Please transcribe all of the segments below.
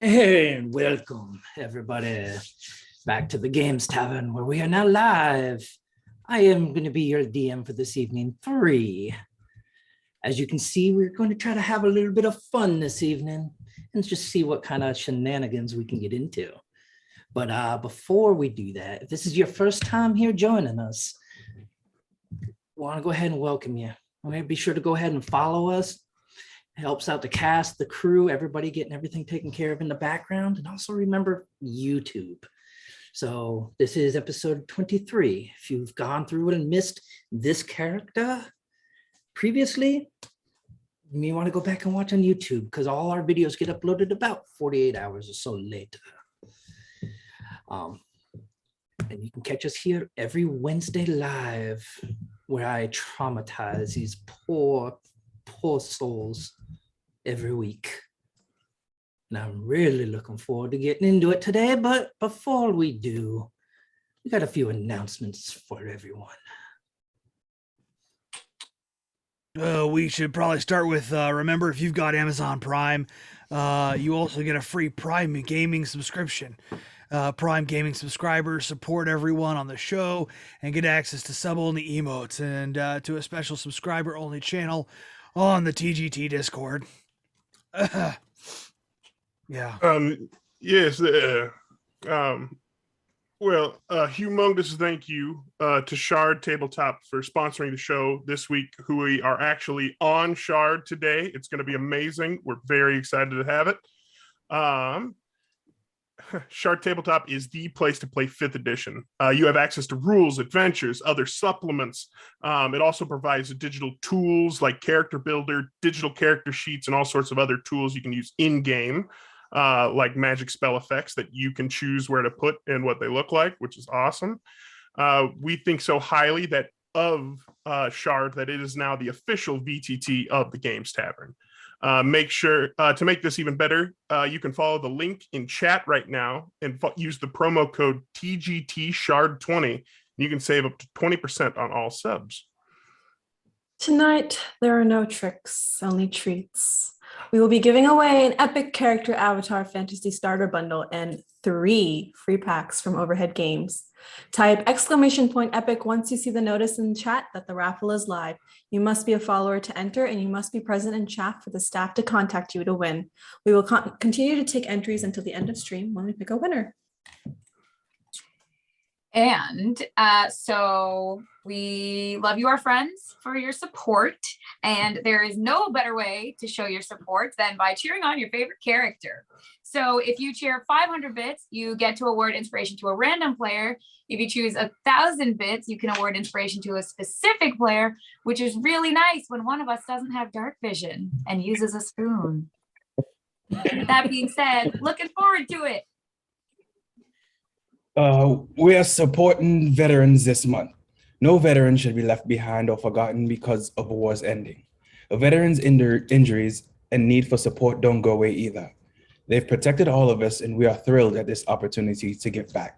Hey, and welcome everybody back to the Games Tavern, where we are now live. I am going to be your DM for this evening 3. As you can see, we're going to try to have a little bit of fun this evening and just see what kind of shenanigans we can get into. But before we do that, if this is your first time here joining us, I want to go ahead and welcome you. Okay, be sure to go ahead and follow us. It helps out the cast, the crew, everybody getting everything taken care of in the background. And also remember YouTube. So this is episode 23. If you've gone through it and missed this character previously, you may want to go back and watch on YouTube because all our videos get uploaded about 48 hours or so later. And you can catch us here every Wednesday live, where I traumatize these poor souls every week. And I'm really looking forward to getting into it today. But before we do, we got a few announcements for everyone. We should probably start with, remember, if you've got Amazon Prime, you also get a free Prime Gaming subscription. Prime Gaming subscribers support everyone on the show and get access to sub-only emotes and to a special subscriber-only channel on the TGT Discord. Yeah. Yes. Well, humongous thank you to Shard Tabletop for sponsoring the show this week, who we are actually on Shard today. It's going to be amazing. We're very excited to have it. Shard Tabletop is the place to play 5th edition. You have access to rules, adventures, other supplements. It also provides digital tools like character builder, digital character sheets, and all sorts of other tools you can use in-game, like magic spell effects that you can choose where to put and what they look like, which is awesome. We think so highly that of Shard that it is now the official VTT of the Games Tavern. Make sure to make this even better, you can follow the link in chat right now and use the promo code TGTShard20. You can save up to 20% on all subs. Tonight, there are no tricks, only treats. We will be giving away an epic character avatar fantasy starter bundle and 3 free packs from Overhead Games. Type !epic once you see the notice in chat that the raffle is live. You must be a follower to enter, and you must be present in chat for the staff to contact you to win. We will continue to take entries until the end of stream when we pick a winner. And so we love you, our friends, for your support. And there is no better way to show your support than by cheering on your favorite character. So if you cheer 500 bits, you get to award inspiration to a random player. If you choose 1,000 bits, you can award inspiration to a specific player, which is really nice when one of us doesn't have dark vision and uses a spoon. With that being said, looking forward to it. We are supporting veterans this month. No veteran should be left behind or forgotten because of war's ending. A veteran's injuries and need for support don't go away either. They've protected all of us, and we are thrilled at this opportunity to give back.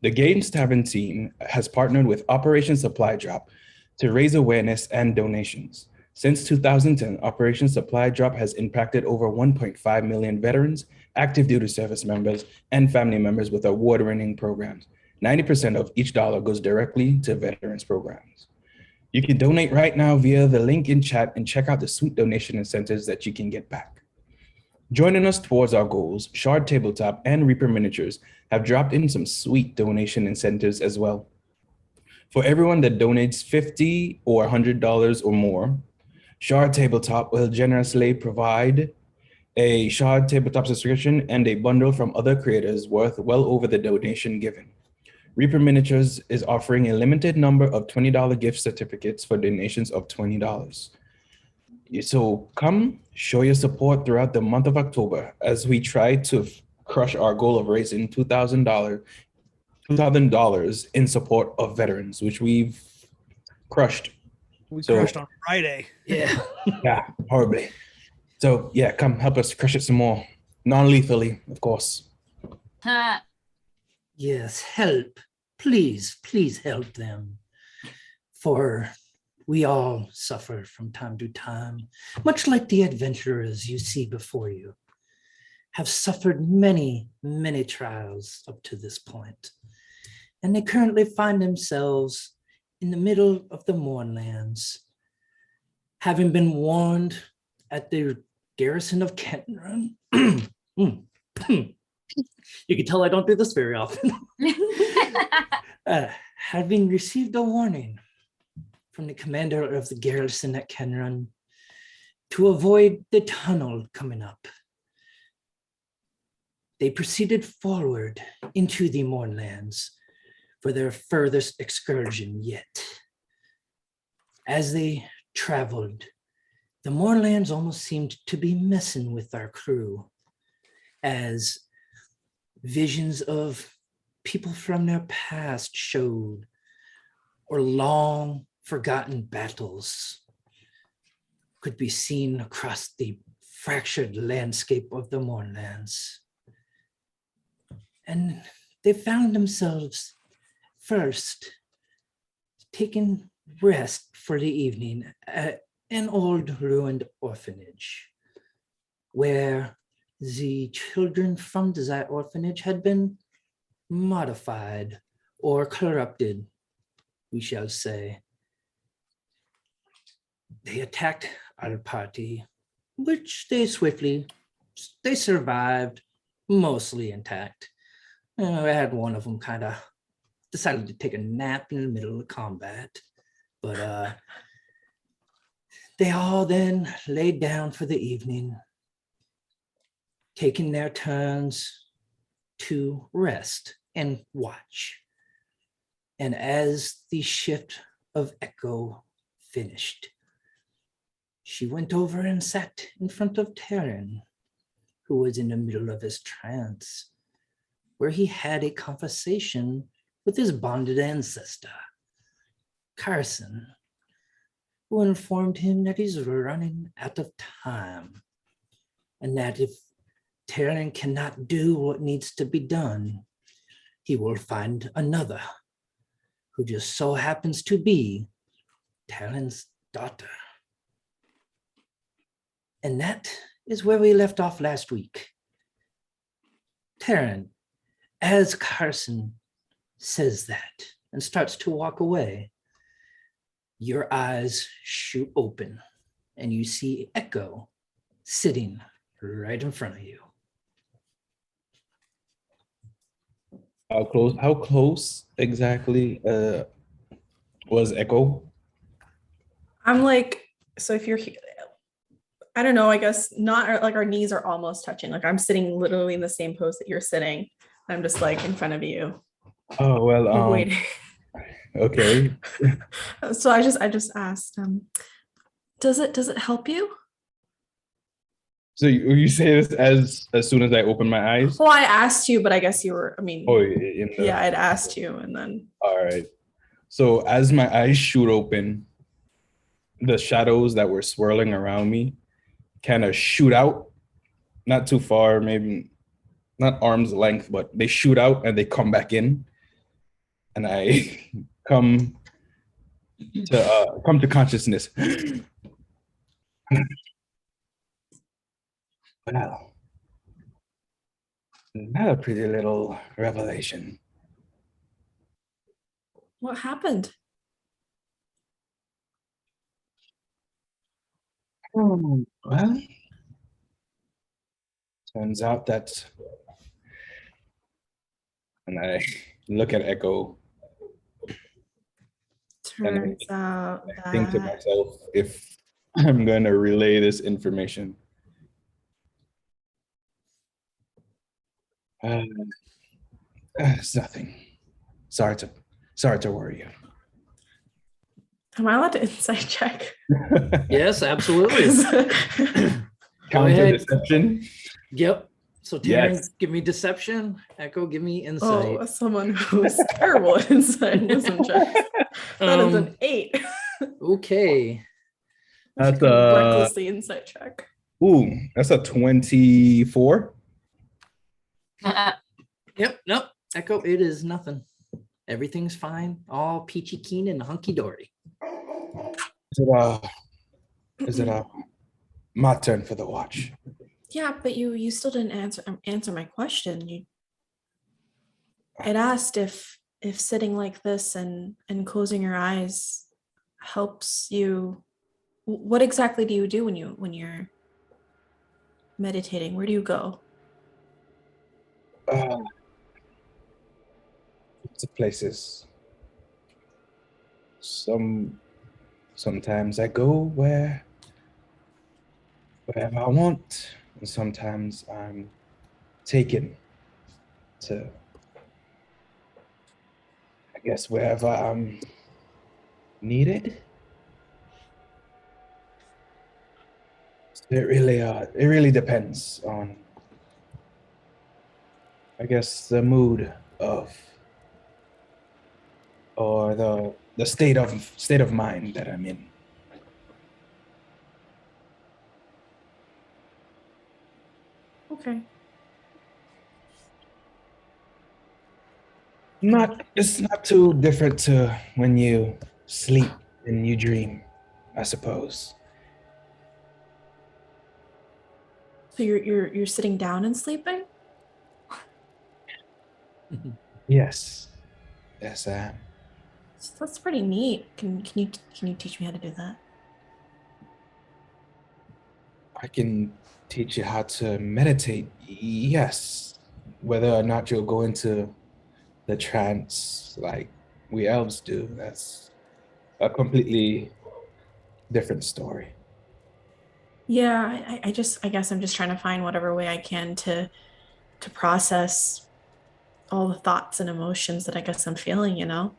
The Games Tavern team has partnered with Operation Supply Drop to raise awareness and donations. Since 2010, Operation Supply Drop has impacted over 1.5 million veterans, active duty service members, and family members with award-winning programs. 90% of each dollar goes directly to veterans programs. You can donate right now via the link in chat and check out the sweet donation incentives that you can get back. Joining us towards our goals, Shard Tabletop and Reaper Miniatures have dropped in some sweet donation incentives as well. For everyone that donates $50 or $100 or more, Shard Tabletop will generously provide a Shard Tabletop subscription and a bundle from other creators worth well over the donation given. Reaper Miniatures is offering a limited number of $20 gift certificates for donations of $20. So come show your support throughout the month of October as we try to crush our goal of raising $2,000 in support of veterans, which we've crushed. We crushed on Friday. Yeah. Yeah, horribly. So yeah, come help us crush it some more. Non-lethally, of course. Yes, help. Please help them. For we all suffer from time to time, much like the adventurers you see before you. have suffered many, many trials up to this point, and they currently find themselves in the middle of the Mournlands, having been warned at the garrison of Kenton. You can tell I don't do this very often. Having received a warning from the commander of the garrison at Kenrun to avoid the tunnel coming up, they proceeded forward into the Mournlands for their furthest excursion yet. As they traveled, the Mournlands almost seemed to be messing with our crew, as visions of people from their past showed, or long forgotten battles could be seen across the fractured landscape of the Mournlands. And they found themselves first taking rest for the evening at an old ruined orphanage, where the children from that orphanage had been modified or corrupted, we shall say. They attacked our party, which they survived, mostly intact. I had one of them kind of decided to take a nap in the middle of combat, but they all then laid down for the evening, taking their turns to rest and watch. And as the shift of Echo finished, she went over and sat in front of Tavern, who was in the middle of his trance, where he had a conversation with his bonded ancestor, Carson, who informed him that he's running out of time, and that if Tavern cannot do what needs to be done, he will find another, who just so happens to be Talon's daughter. And that is where we left off last week. Taryn, as Carson says that and starts to walk away, your eyes shoot open and you see Echo sitting right in front of you. How close exactly was Echo? I'm like, so if you're here, I don't know, I guess not, like our knees are almost touching. Like I'm sitting literally in the same pose that you're sitting. I'm just like in front of you. Oh, well, Waiting. Okay. So I just asked, does it help you? So you say this as soon as I open my eyes? Well, I asked you, but I guess you were, Yeah, I'd asked you and then. All right. So as my eyes shoot open, the shadows that were swirling around me kind of shoot out, not too far, maybe not arm's length, but they shoot out and they come back in. And I come to consciousness. Wow. Not a pretty little revelation. What happened? Well, turns out that, and I look at Echo, Turns out I think to that myself, if I'm going to relay this information. It's nothing. Sorry to worry you. am I allowed to insight check? Yes, absolutely. Go Counter ahead. deception. Yep. So Taryn, Yes. give me deception. Echo, give me insight. Oh, as someone who's terrible at insight and wisdom checks. That is an 8. Okay. That's Recklessly insight check. that's a 24. Yep. Nope. Echo, it is nothing. Everything's fine. All peachy keen and hunky dory. Is it my turn for the watch? Yeah, but you still didn't answer my question. I'd asked if sitting like this and closing your eyes helps you. What exactly do you do when you're meditating? Where do you go? Uh, lots of places. Sometimes I go wherever I want, and sometimes I'm taken to, I guess, wherever I'm needed. So it really depends on, I guess, the mood of, or the state of mind that I'm in. Okay. It's not too different to when you sleep and you dream, I suppose. So you're sitting down and sleeping? Yes. Yes, I am. That's pretty neat. Can you teach me how to do that? I can teach you how to meditate. Yes. Whether or not you'll go into the trance like we elves do, that's a completely different story. Yeah, I guess I'm just trying to find whatever way I can to process all the thoughts and emotions that I guess I'm feeling, you know?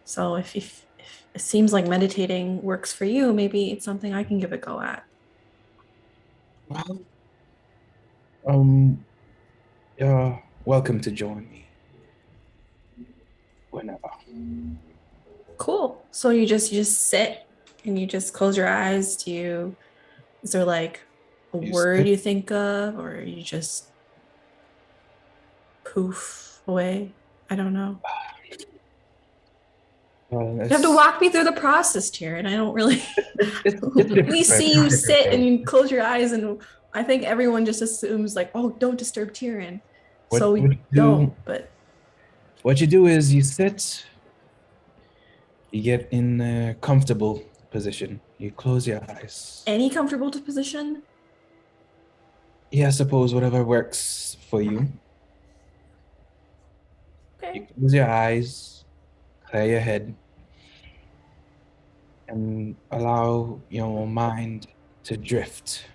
So if it seems like meditating works for you, maybe it's something I can give a go at. Well, um, you're welcome to join me whenever. Cool. So you just sit and you just close your eyes. Is there like a You word sit, you think of, or you just poof away? I don't know. You have to it's, walk me through the process, Tyrion. I don't really it's we different. see you sit and you close your eyes, and I think everyone just assumes like, oh, don't disturb Tyrion. So What we you do? don't, but What you do is you sit. You get in a comfortable position. You close your eyes. any comfortable position. Yeah, I suppose whatever works for you. You Okay. close your eyes, clear your head, and allow your mind to drift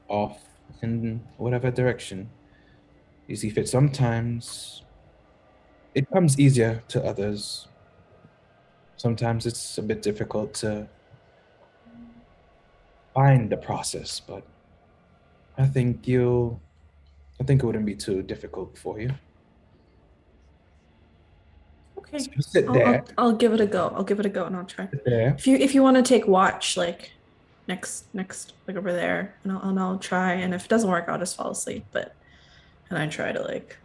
off in whatever direction you see fit. Sometimes it comes easier to others. Sometimes it's a bit difficult to find the process, but I think you I think it wouldn't be too difficult for you. So Okay. you sit there, I'll give it a go. I'll give it a go and I'll try. sit there. If you want to take watch like next like over there and I'll try, and if it doesn't work I'll just fall asleep, but and I try to like,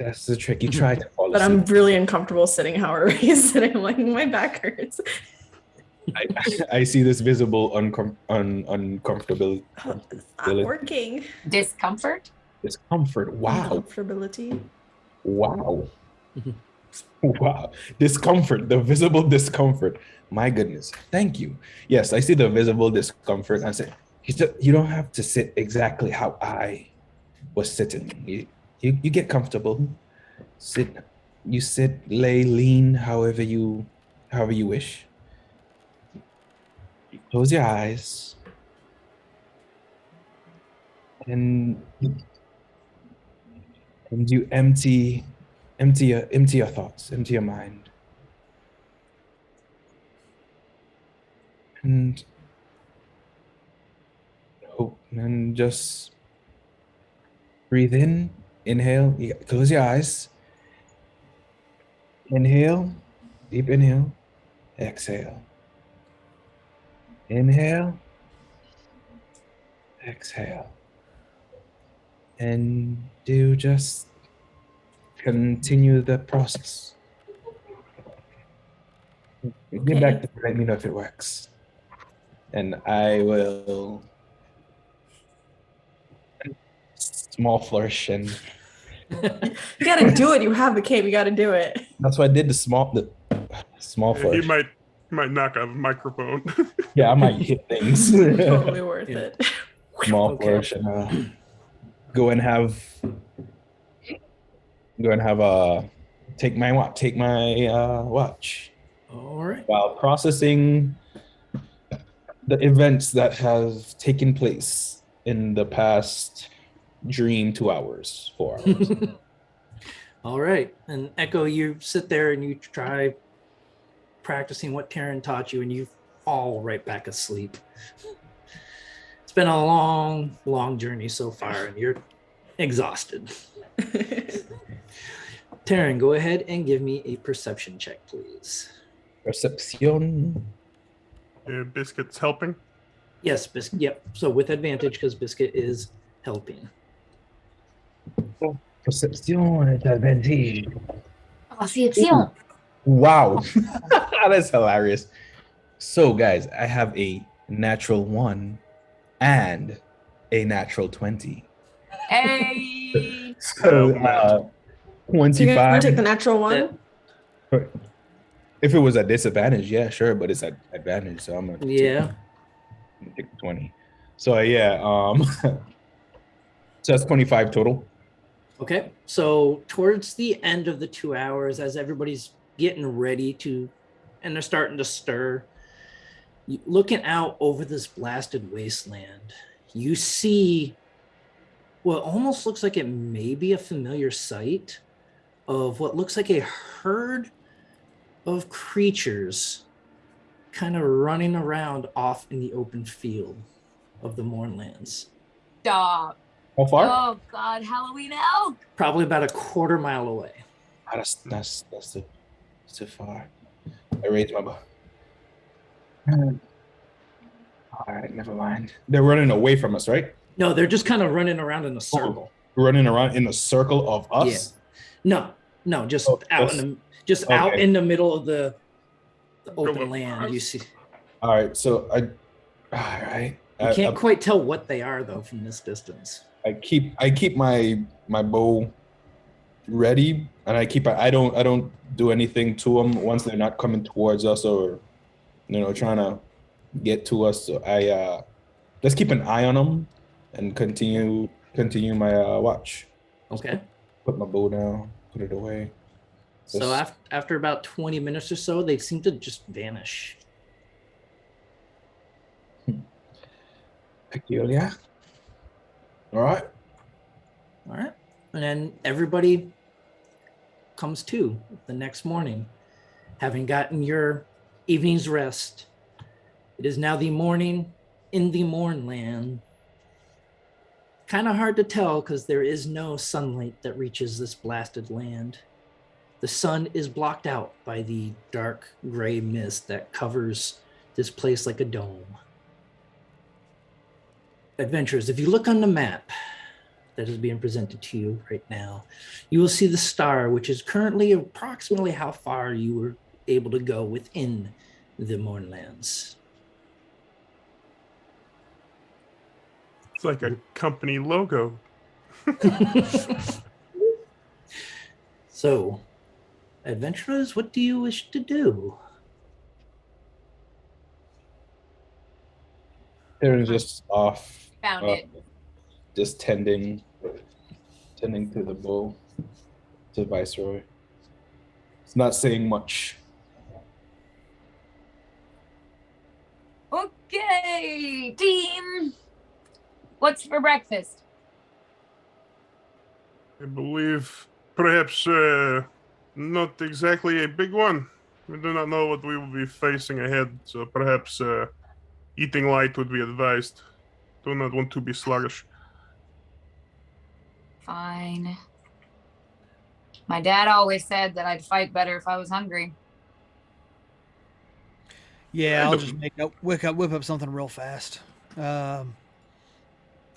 That's the trick. You try to fall but asleep. I'm really uncomfortable sitting however he's sitting. I'm like, my back hurts. I, I see this visible uncomfortable It's not working. Discomfort? discomfort. Wow. Uncomfortability. Wow. Wow. Discomfort, the visible discomfort. My goodness. Thank you. Yes, I see the visible discomfort. I say, you don't have to sit exactly how I was sitting. You get comfortable. Sit, you sit, lay, lean, however you wish. You close your eyes and you empty your thoughts, empty your mind. And and just breathe in, inhale, close your eyes. Inhale, deep inhale, exhale. Inhale, exhale. And do just continue the process. Get back to me, let me know if it works. And I will Small flourish, and You gotta do it. You have the cape. You gotta do it. that's why I did the small He flourish. might knock a microphone. Yeah, I might hit things. Totally worth Yeah. it. Small Okay. flourish, and take my watch All right. while processing the events that have taken place in the past dream 2 hours, 4 hours. All right. And Echo, you sit there and you try practicing what Taryn taught you, and you fall right back asleep. It's been a long, long journey so far, and you're exhausted. Taryn, go ahead and give me a perception check, please. Perception. Biscuit's helping. Yes, Biscuit. Yep. So with advantage because Biscuit is helping. Perception advantage. Perception. Wow. That's hilarious. So, guys, I have a natural 1 and a natural 20. Hey. So, Oh, man. So you're gonna take 25. the natural one? If it was at disadvantage, yeah, sure, but it's at advantage, so I'm gonna Yeah. take the 20. So yeah, so that's 25 total. Okay. So towards the end of the 2 hours, as everybody's getting ready to, and they're starting to stir, looking out over this blasted wasteland, you see what almost looks like it may be a familiar sight of what looks like a herd of creatures kind of running around off in the open field of the Mournlands. Stop. How far? Oh God, Halloween elk. Probably about a quarter mile away. Ah, that's too far. I raised my bow. All right, never mind. They're running away from us, right? No, they're just kind of running around in a circle. Running around in a circle of us. No, just Oh, out just- in the out okay. in the middle of the open Go land. You see, All right, so all right. you can't quite tell what they are though from this distance. I keep my bow ready, and I don't do anything to them once they're not coming towards us or trying to get to us. So I let's keep an eye on them and continue my watch. Okay. Put my bow down, put it away. So after about 20 minutes or so, they seem to just vanish. Peculiar. All right. All right. And then everybody comes to the next morning, having gotten your evening's rest. It is now the morning in the Mournland. Kind of hard to tell because there is no sunlight that reaches this blasted land. The sun is blocked out by the dark gray mist that covers this place like a dome. Adventurers, if you look on the map that is being presented to you right now, you will see the star, which is currently approximately how far you were able to go within the Mournlands. It's like a company logo. So, adventurers, what do you wish to do? They're just off. Found it. Just tending to the bow to Viceroy. It's not saying much. Okay, team. What's for breakfast? I believe perhaps not exactly a big one. We do not know what we will be facing ahead, so perhaps eating light would be advised. Do not want to be sluggish. Fine. My dad always said that I'd fight better if I was hungry. Yeah, I'll just whip up something real fast.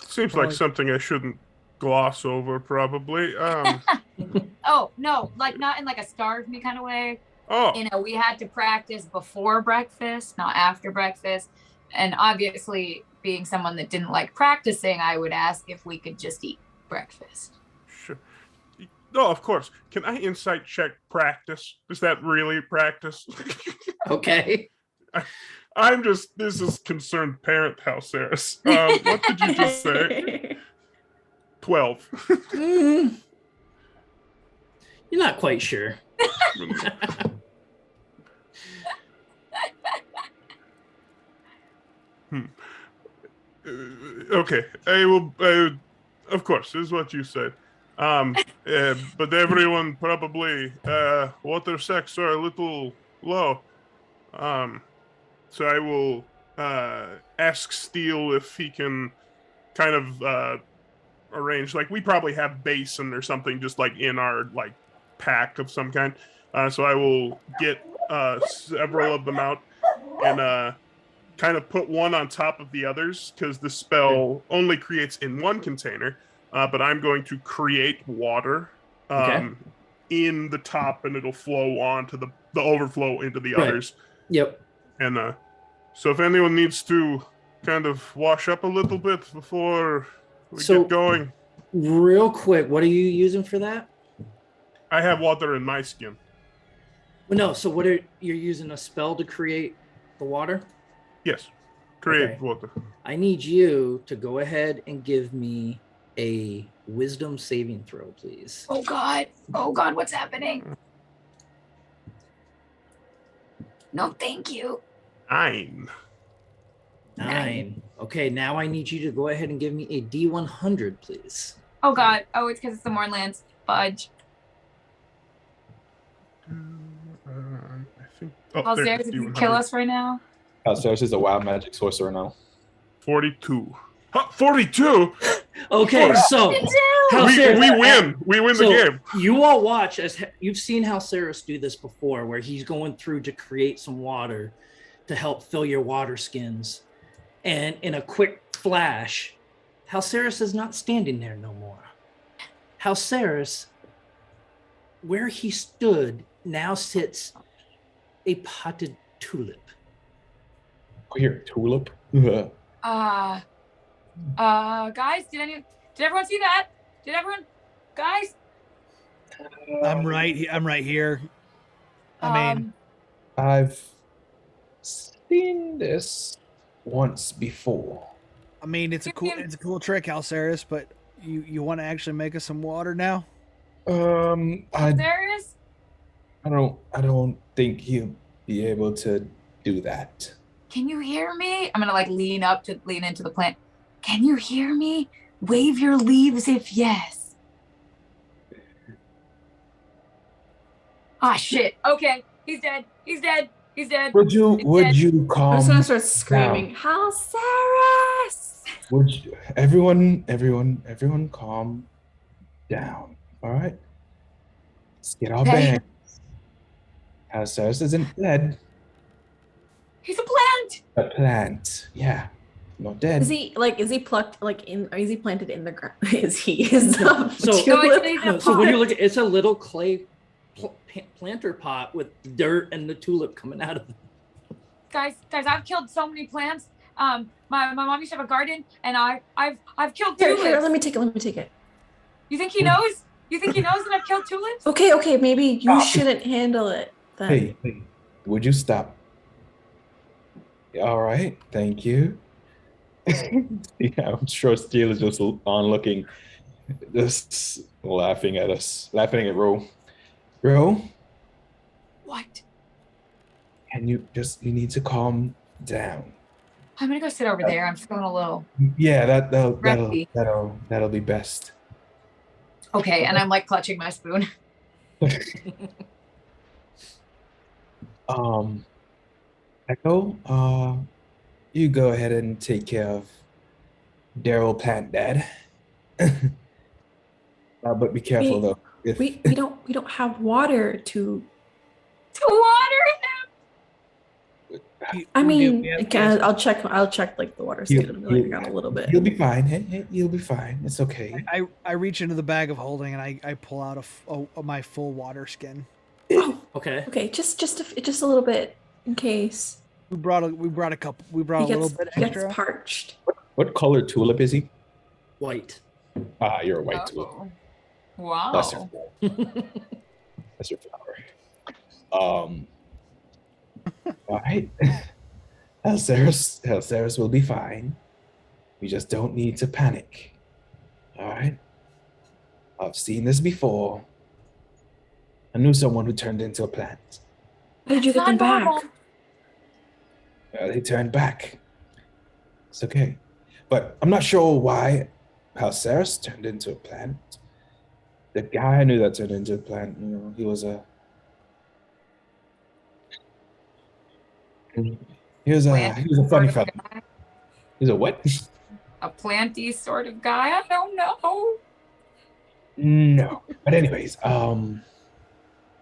Seems like something I shouldn't gloss over, probably. Oh, no, like not in like a starve me kind of way. Oh, You know, we had to practice before breakfast, not after breakfast. And obviously, being someone that didn't like practicing, I would ask if we could just eat. breakfast. Sure. No, of course. Can I insight check practice? Is that really practice? Okay. This is concerned parent house, Saris. What did you just say? 12. Mm, you're not quite sure. Okay, I will. Of course, is what you said. But everyone probably water sex are a little low. So I will ask Steele if he can kind of arrange. Like we probably have basin or something just like in our like pack of some kind. So I will get several of them out and kind of put one on top of the others because the spell only creates in one container. But I'm going to create water in the top, and it'll flow on to the overflow into the others. Yep. And so if anyone needs to kind of wash up a little bit before we get going. Real quick, what are you using for that? I have water in my skin. Well, no. So you're using a spell to create the water? Yes. Create water. I need you to go ahead and give me a wisdom saving throw, please. Oh God, what's happening? No, thank you. 9. 9. Okay, now I need you to go ahead and give me a D100, please. Oh God, it's because it's the Mornlands. Fudge. I think. Alzare, did you kill us right now? Alzare is a wild magic sorcerer now. 42. 42? Okay, so we win. We win the game. You all watch as you've seen how Saris do this before, where he's going through to create some water to help fill your water skins. And in a quick flash, Halceris is not standing there no more. Halceris, where he stood, now sits a potted tulip. Oh, here, tulip. Guys, did everyone see that? Did everyone, guys? I'm right here. I mean, I've seen this once before. I mean, it's a cool trick, Alceris, but you want to actually make us some water now? Alceris? I don't think he'll be able to do that. Can you hear me? I'm gonna lean into the plant. Can you hear me? Wave your leaves if yes. Ah, shit. Okay, he's dead. Would you calm? I'm just gonna start screaming, Halceris! Would you, everyone calm down? All right. Let's get our bags. Halceris isn't dead. He's a plant. A plant, yeah, not dead. Is he plucked is he planted in the ground? So when you look at it's a little clay planter pot with dirt and the tulip coming out of it. Guys, I've killed so many plants. My mom used to have a garden, and I've killed tulips. Here, let me take it. You think he knows? You think he knows that I've killed tulips? Okay, maybe you shouldn't handle it then. Hey, would you stop? All right, thank you. Yeah, I'm sure Steele is just onlooking, just laughing at us, laughing at Ro. Ro? What? And you need to calm down. I'm gonna go sit over there. I'm feeling a little. Yeah, that'll be best. Okay, and I'm clutching my spoon. Echo, you go ahead and take care of Daryl Plant Dad. But be careful though. We don't have water to water him. I mean, I'll check the water state and I got a little bit. You'll be fine. Hey, you'll be fine. It's okay. I reach into the bag of holding and I pull out my full water skin. Oh, okay. Just a little bit in case. We brought a little bit He extra. gets parched. What color tulip is he? White. Ah, you're a white tulip. Oh. Wow. That's your flower. That's your flower. All right. Alceris will be fine. We just don't need to panic. All right. I've seen this before. I knew someone who turned into a plant. How did you get them Not back? normal. They turned back. It's okay. But I'm not sure why Alceris turned into a plant. The guy I knew that turned into a plant, he was a funny fellow. He was a what? A planty sort of guy? I don't know. No. But anyways,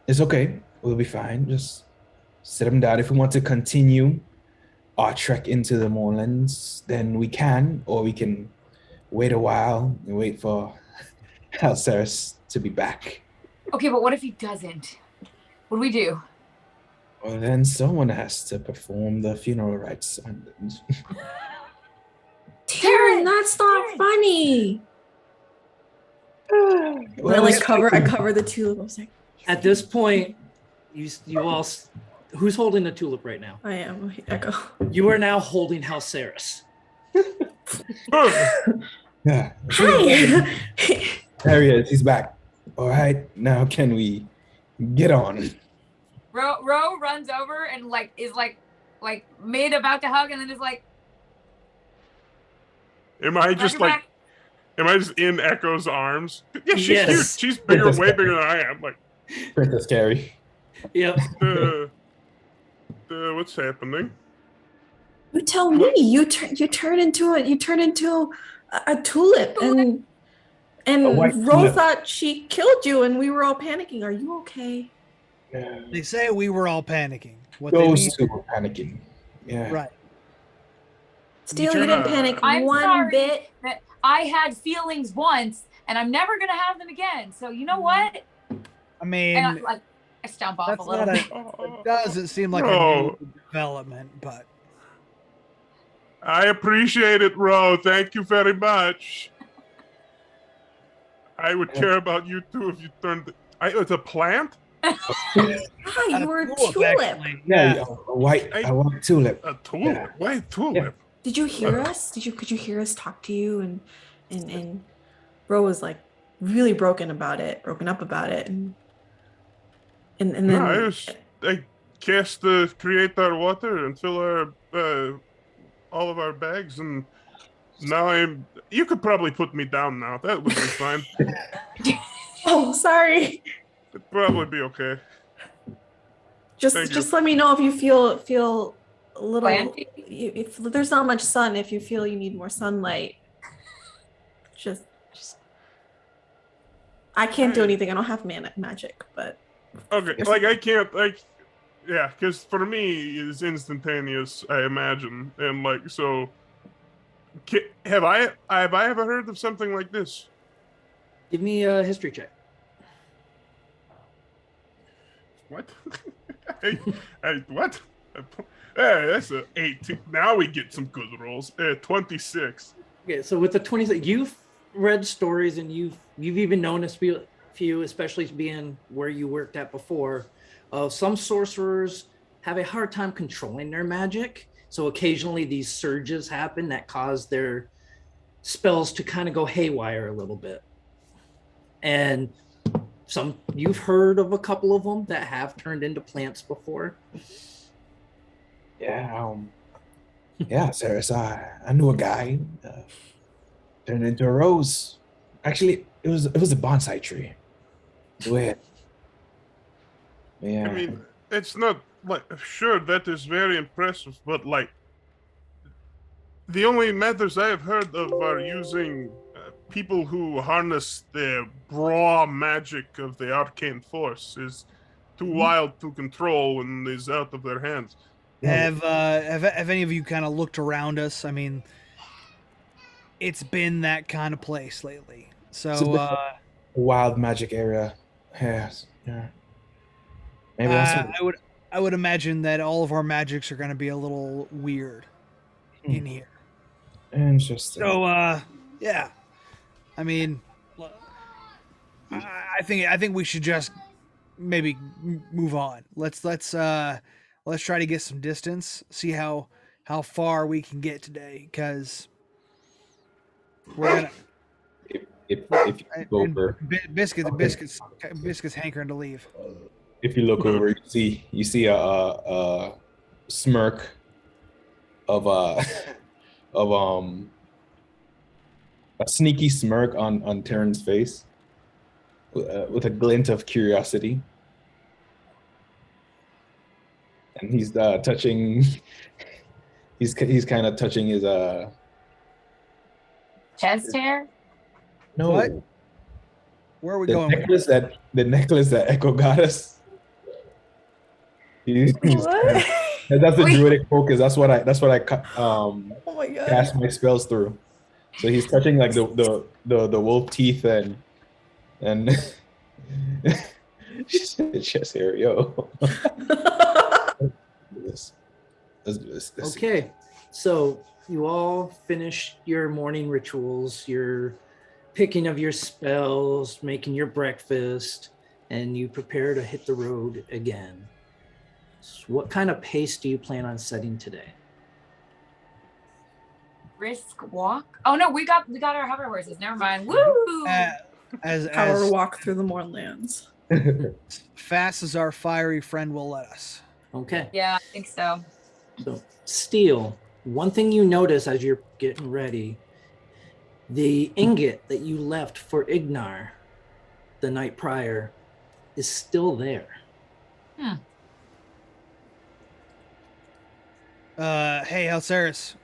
it's okay. We'll be fine. Just sit him down. If we want to continue our trek into the moorlands, then we can, or we can wait a while and wait for Alceris to be back. Okay, but what if he doesn't? What do we do? Well, then someone has to perform the funeral rites. Taryn, that's not funny. Well, I cover the tulip. I was like, At this point, you all, who's holding the tulip right now? I am. Echo. You are now holding Halceris. yeah. Hi. There he is. He's back. All right. Now can we get on? Ro runs over and is mid about to hug and then is like, Am I just back. Am I just in Echo's arms? Yeah, she's Yes. huge. She's bigger, way bigger than I am. Like, Princess Carrie. Yep. what's happening? You tell me. You turn into a tulip, and A white Ro tulip. thought she killed you, and we were all panicking. Are you okay? Yeah. They say we were all panicking. What they Those mean, two were panicking. Yeah. right? Still, turn you didn't a- panic I'm one sorry. bit. that I had feelings once and I'm never gonna have them again. So you know what? I mean, And I stomp off a that's little not bit. it doesn't seem like No. a new development, but I appreciate it, Ro. Thank you very much. I would care about you too if you turned. It's a plant. Ah, you were a tulip, tulip. actually. Yeah. Yeah. A white tulip. A tulip. Yeah. Why tulip? Did you hear us? Could you hear us talk to you? And Ro was like really broken up about it, and then No, I cast the create our water and fill our all of our bags, and now you could probably put me down now. That would be fine. oh, sorry. It'd probably be okay. Just Thank you. just let me know if you feel a little. Planty? If there's not much sun, if you feel you need more sunlight. Just I can't do Alright. anything. I don't have magic, but Okay, like I can't yeah, because for me it's instantaneous, I imagine, and like so. Have I ever heard of something like this? Give me a history check. What? What? Hey, that's a 18. Now we get some good rolls. 26. Okay, so with the 20, you've read stories and you've even known a few, especially being where you worked at before, of some sorcerers have a hard time controlling their magic. So occasionally these surges happen that cause their spells to kind of go haywire a little bit. And you've heard of a couple of them that have turned into plants before. Yeah. Yeah, Sarah. I knew a guy turned into a rose. Actually, it was a bonsai tree. Weird. Yeah. I mean, it's not like sure that is very impressive, but like the only methods I have heard of are using people who harness the raw magic of the arcane force is too wild to control when it's out of their hands. Have any of you kind of looked around us? I mean, it's been that kind of place lately. It's a So bit wild magic area. Yes. Yeah. Maybe that's I would imagine that all of our magics are going to be a little weird in here. interesting. So yeah, I mean, I think we should just maybe move on. Let's try to get some distance. See how far we can get today, because we're gonna. If you look And over, biscuits hankering to leave. if you look over, you see a smirk of of a sneaky smirk on Terran's face, with a glint of curiosity, and he's touching. He's kind of touching his Chest hair? no. What? Where are we the going? necklace that Echo got us. He's What? that's the Wait. druidic focus. That's what I Oh my god. cast my spells through. So he's touching like the wolf teeth and chest hair, yo. Let's do this. Okay, so you all finish your morning rituals, your picking of your spells, making your breakfast, and you prepare to hit the road again. So what kind of pace do you plan on setting today? Brisk walk? Oh no, we got our hover horses. Never mind. Woo! As Power walk through the moorlands. fast as our fiery friend will let us. Okay, Yeah, I think so. so Steel, one thing you notice as you're getting ready, the ingot that you left for Ignar the night prior is still there. Hey, Halceris,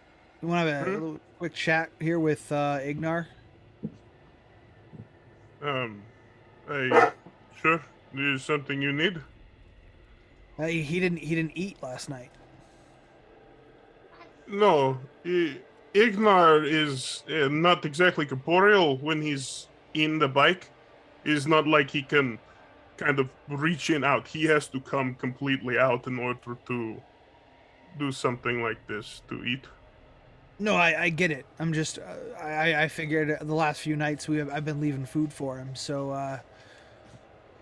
you want to have a little quick chat here with Ignar? Hey, sure. There's something you need? He didn't eat last night. No, Ignar is not exactly corporeal when he's in the bike. It's not like he can kind of reach in out. He has to come completely out in order to do something like this, to eat. No, I get it. I'm just I figured the last few nights I've been leaving food for him, so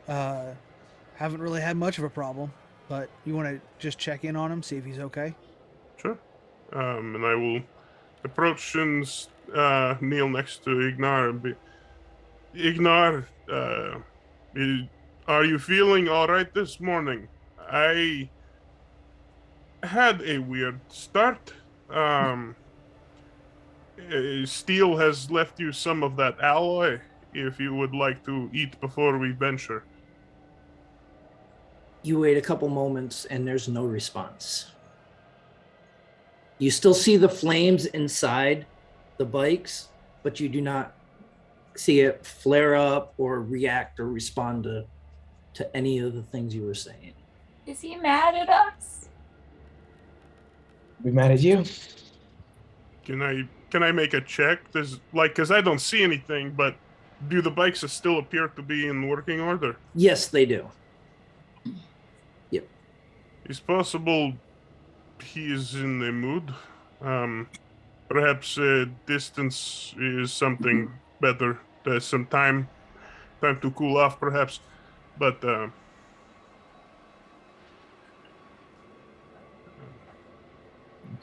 haven't really had much of a problem. But you want to just check in on him, see if he's okay? Sure. And I will approach and kneel next to Ignar and be, Ignar, are you feeling all right this morning? I had a weird start. Steel has left you some of that alloy if you would like to eat before we venture. You wait a couple moments and there's no response. You still see the flames inside the bikes, but you do not see it flare up or react or respond to any of the things you were saying. Is he mad at us? We mad at you? Can I make a check? Because I don't see anything, but do the bikes still appear to be in working order? Yes, they do. Yep. It's possible he is in a mood. Perhaps distance is something better. There's some time to cool off, perhaps. But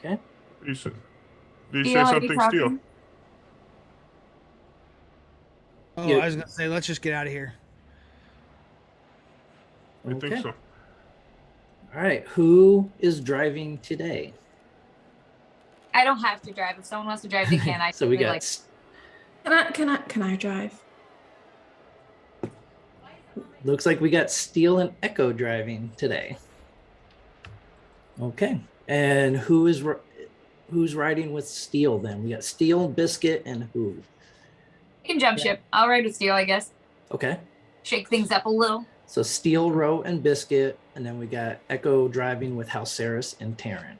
Okay. do you say Steel, are you something, Steel? talking? Oh, Yeah. I was gonna say, let's just get out of here. I think so. All right. Who is driving today? I don't have to drive. If someone wants to drive, they can. I So we really got. Can I drive? Looks like we got Steel and Echo driving today. Okay. And who's riding with Steel then? We got Steel, Biscuit, and who? You can jump ship. I'll ride with Steel, I guess. Okay. Shake things up a little. So Steel, Row, and Biscuit, and then we got Echo driving with Halceris and Tavern.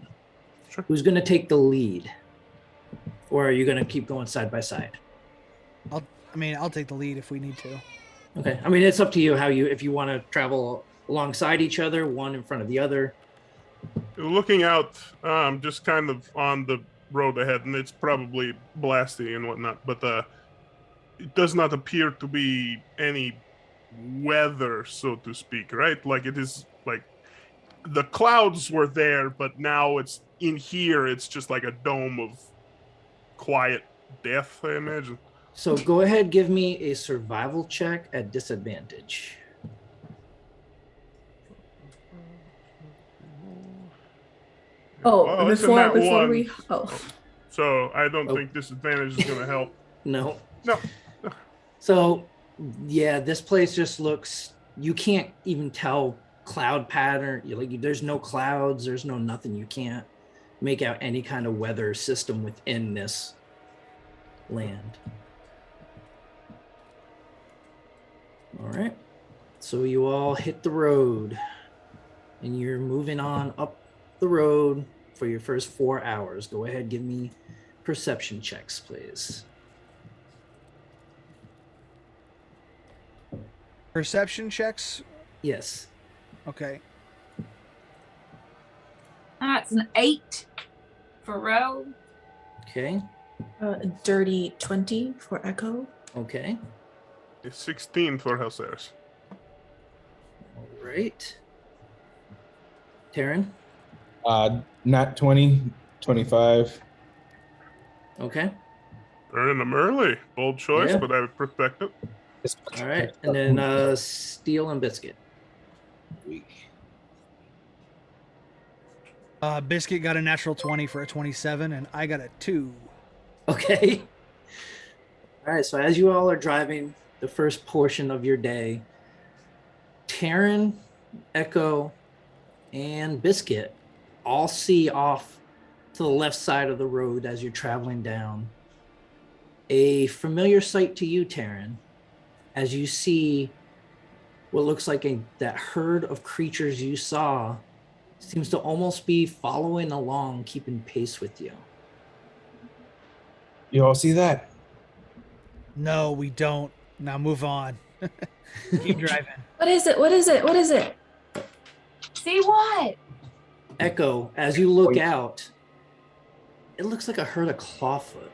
Sure. Who's going to take the lead? Or are you going to keep going side by side? I'll take the lead if we need to. Okay. I mean, it's up to you if you want to travel alongside each other, one in front of the other. Looking out, just kind of on the road ahead, and it's probably blasty and whatnot. But it does not appear to be any weather, so to speak, right? Like it is like the clouds were there, but now it's in here. It's just like a dome of quiet death, I imagine. So go ahead, give me a survival check at disadvantage. Oh, it's a before nat before one. we So I don't Oh. think disadvantage is going to help. No. No. So yeah, this place just looks, you can't even tell cloud pattern. There's no clouds, there's no nothing. You can't make out any kind of weather system within this land. All right. So you all hit the road and you're moving on up the road for your first 4 hours. Go ahead, give me perception checks, please. Perception checks. Yes. Okay. That's an 8 for Row. Okay. a dirty 20 for Echo. Okay. It's 16 for Hellsairs. All right. Taryn. Not 20, 25. Okay. Burning them early. Bold choice, Yeah. but I would respect it. All right. And then Steel and Biscuit. Biscuit got a natural 20 for a 27, and I got a 2. Okay. All right. So as you all are driving the first portion of your day, Taryn, Echo, and Biscuit all see off to the left side of the road as you're traveling down. A familiar sight to you, Taryn, as you see what looks like that herd of creatures you saw seems to almost be following along, keeping pace with you. You all see that? No, we don't. Now move on. Keep driving. What is it? What is it? What is it? See what? Echo, as you look out, it looks like a herd of clawfoot.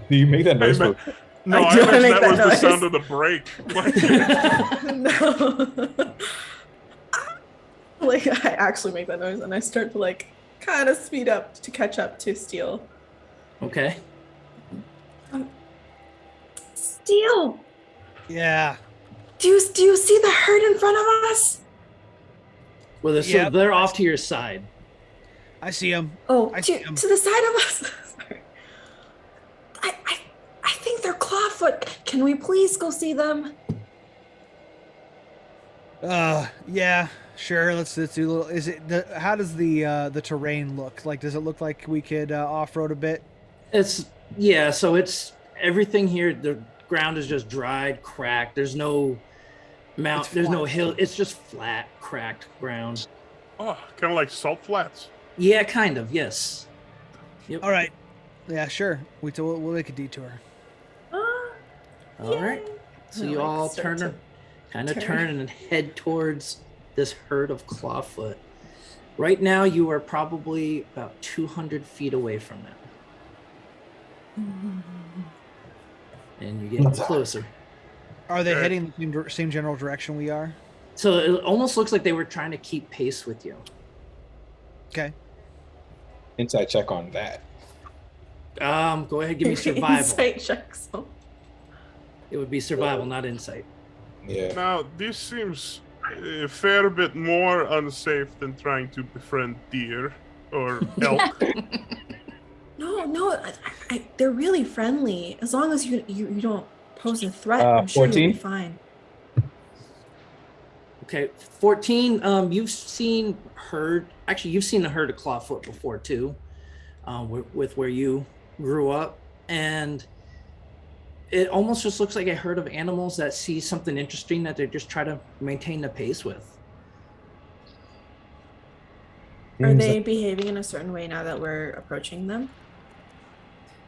Do you make that noise? Hey, man. for- No, I I do imagine make that that was the noise. sound of the brake. No. Like I actually make that noise and I start to like kind of speed up to catch up to Steel. Okay. Steel, Yeah. do you see the herd in front of us? Well, Yep. they're off to your side. I see him. Oh, I see 'em. to the side of us. Sorry. I think they're clawfoot. Can we please go see them? Yeah, sure. Let's do a little. Is it? How does the terrain look? Like, does it look like we could off road a bit? So it's everything here. The ground is just dried, cracked. There's no It's there's no flat. hill. It's just flat, cracked ground. Oh, kind of like salt flats. Yeah, kind of. Yes. Yep. All right. Yeah, sure. We'll make a detour. All right. So you all turn and head towards this herd of clawfoot. Right now, you are probably about 200 feet away from them. And you're getting closer. Are they Okay. heading the same general direction we are? So it almost looks like they were trying to keep pace with you. Okay. Inside check on that. Go ahead, give me survival. Insight checks. It would be survival, not insight. Yeah. Now, this seems a fair bit more unsafe than trying to befriend deer or elk. No, they're really friendly. As long as you don't pose a threat, I'm sure you'll 14? be fine. Okay, 14. You've seen the herd of clawfoot before too, with where you grew up, and it almost just looks like a herd of animals that see something interesting that they're just trying to maintain the pace with. Are Seems they like- behaving in a certain way now that we're approaching them?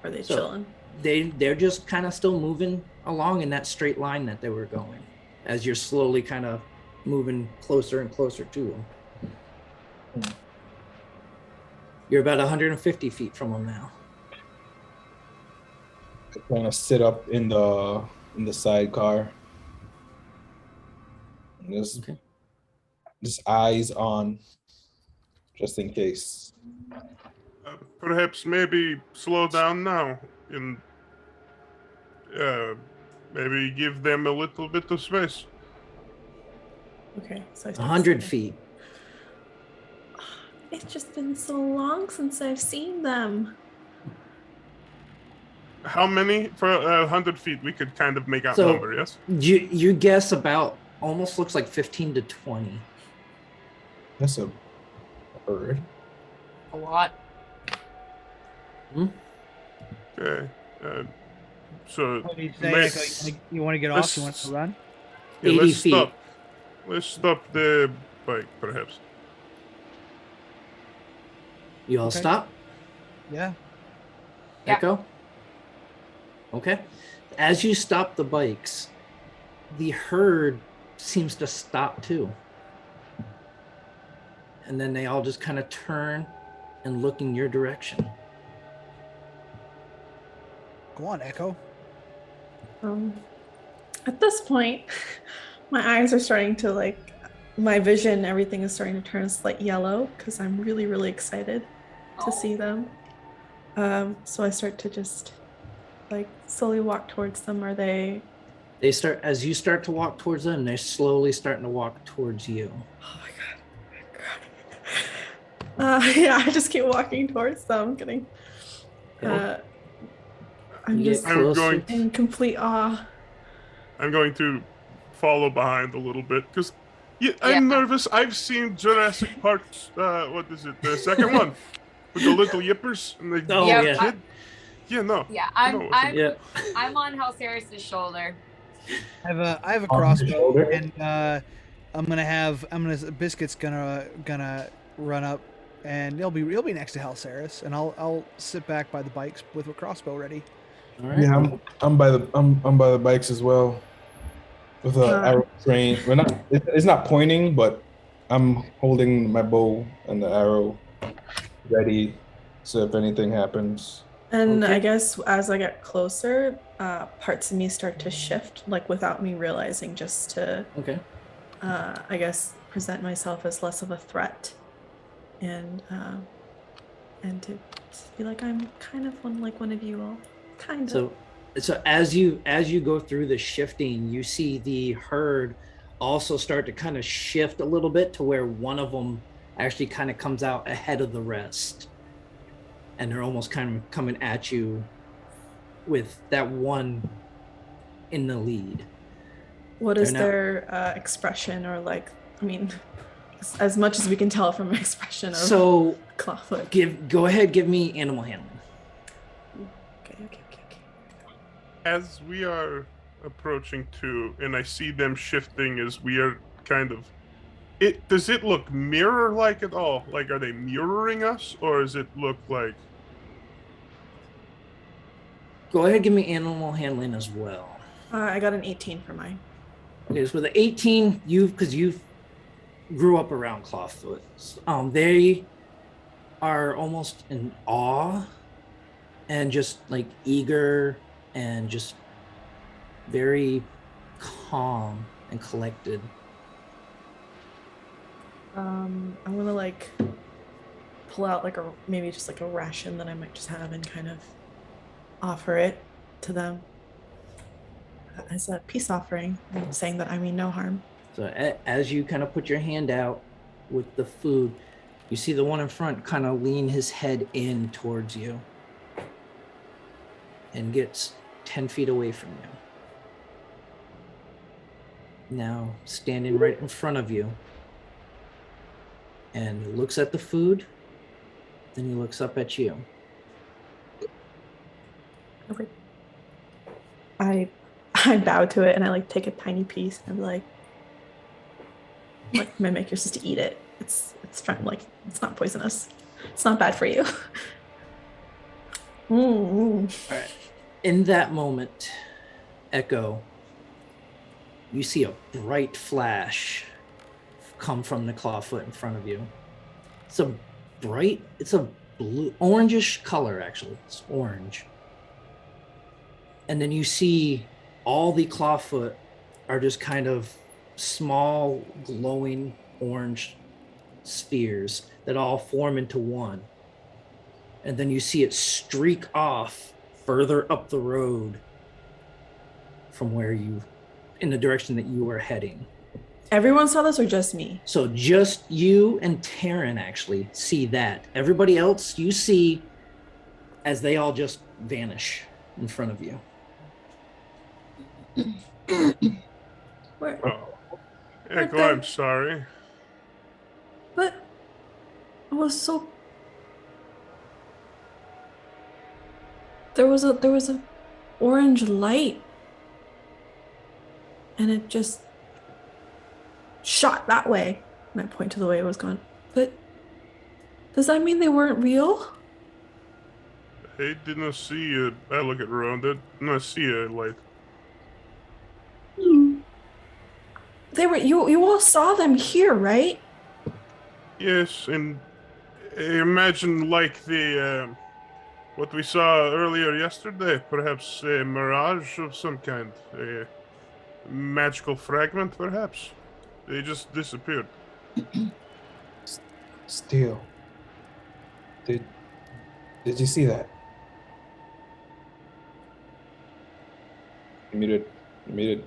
Are they chilling? They're just kind of still moving along in that straight line that they were going, as you're slowly kind of moving closer and closer to them. You're about 150 feet from them now. kind of sit up in the sidecar. And Okay. just eyes on, just in case. Perhaps maybe slow down now and maybe give them a little bit of space. Okay, so I start 100 sitting. feet. It's just been so long since I've seen them. How many? For 100 feet, we could kind of make out So- number, yes? You guess about almost looks like 15 to 20. That's a bird. A lot. Okay. So What do you say, may- Echo? You want to get off? You want to run? yeah, 80 let's feet. stop. Let's stop the bike, perhaps. You all Okay. stop? Yeah. Yeah. Echo? Okay. As you stop the bikes, the herd seems to stop too. And then they all just kind of turn and look in your direction. Go on, Echo. At this point, my eyes are starting to my vision, everything is starting to turn slight yellow because I'm really, really excited to see them. So I start to just slowly walk towards them. Are they? They start, as you start to walk towards them, they're slowly starting to walk towards you. Oh my god. Yeah, I just keep walking towards them. I'm kidding. Okay. I'm You just get closer. going- in complete awe. I'm going to follow behind a little bit because I'm Yeah. nervous. I've seen Jurassic Park. What is it? The second one with the little yippers and the Oh, Yeah, yeah. kid. Yeah, no. Yeah, No, Yeah. I'm on Halceris' shoulder. I have a On the crossbow, shoulder? and Biscuit's gonna run up, and he'll be next to Halceris, and I'll sit back by the bikes with a crossbow ready. All right. Yeah, I'm by the bikes as well, with a arrow train. We're not. It's not pointing, but I'm holding my bow and the arrow ready. So if anything happens, And Okay. I guess as I get closer, parts of me start to shift, without me realizing, just to, Okay. I guess, present myself as less of a threat, and to be like I'm kind of one of you all, kind of. So as you go through the shifting, you see the herd also start to kind of shift a little bit to where one of them actually kind of comes out ahead of the rest, and they're almost kind of coming at you with that one in the lead. What is They're their expression, or as much as we can tell from expression of So Clawfoot? go ahead, give me animal handling. Okay. As we are approaching two, and I see them shifting as we are kind of. Does it look mirror-like at all? Like, are they mirroring us, or does it look like? Go ahead, give me animal handling as well. I got an 18 for mine. Okay, so with the 18, because you grew up around Clawfoot, they are almost in awe and just eager and just very calm and collected. I'm gonna pull out maybe just a ration that I might just have and kind of offer it to them as a peace offering, saying that I mean no harm. So as you kind of put your hand out with the food, you see the one in front kind of lean his head in towards you and gets 10 feet away from you. Now standing right in front of you, and looks at the food, then he looks up at you. Okay. I bow to it and I take a tiny piece and be mimic, you're supposed to eat it. It's fine, it's not poisonous. It's not bad for you. All right. In that moment, Echo, you see a bright flash come from the Clawfoot in front of you. It's a blue, orangish color, actually. It's orange. And then you see all the clawfoot are just kind of small, glowing orange spheres that all form into one. And then you see it streak off further up the road from where in the direction that you were heading. Everyone saw this or just me? So just you and Taryn actually see that. Everybody else you see as they all just vanish in front of you. Where? Oh. Echo, I'm sorry. But it was so. There was a orange light, and it just shot that way. And I point to the way it was going. But does that mean they weren't real? I did not see it. I look at around. Did not see a light. They were. You all saw them here, right? Yes, and I imagine like the what we saw earlier yesterday, perhaps a mirage of some kind, a magical fragment, perhaps. They just disappeared. Steel. Did you see that? You muted.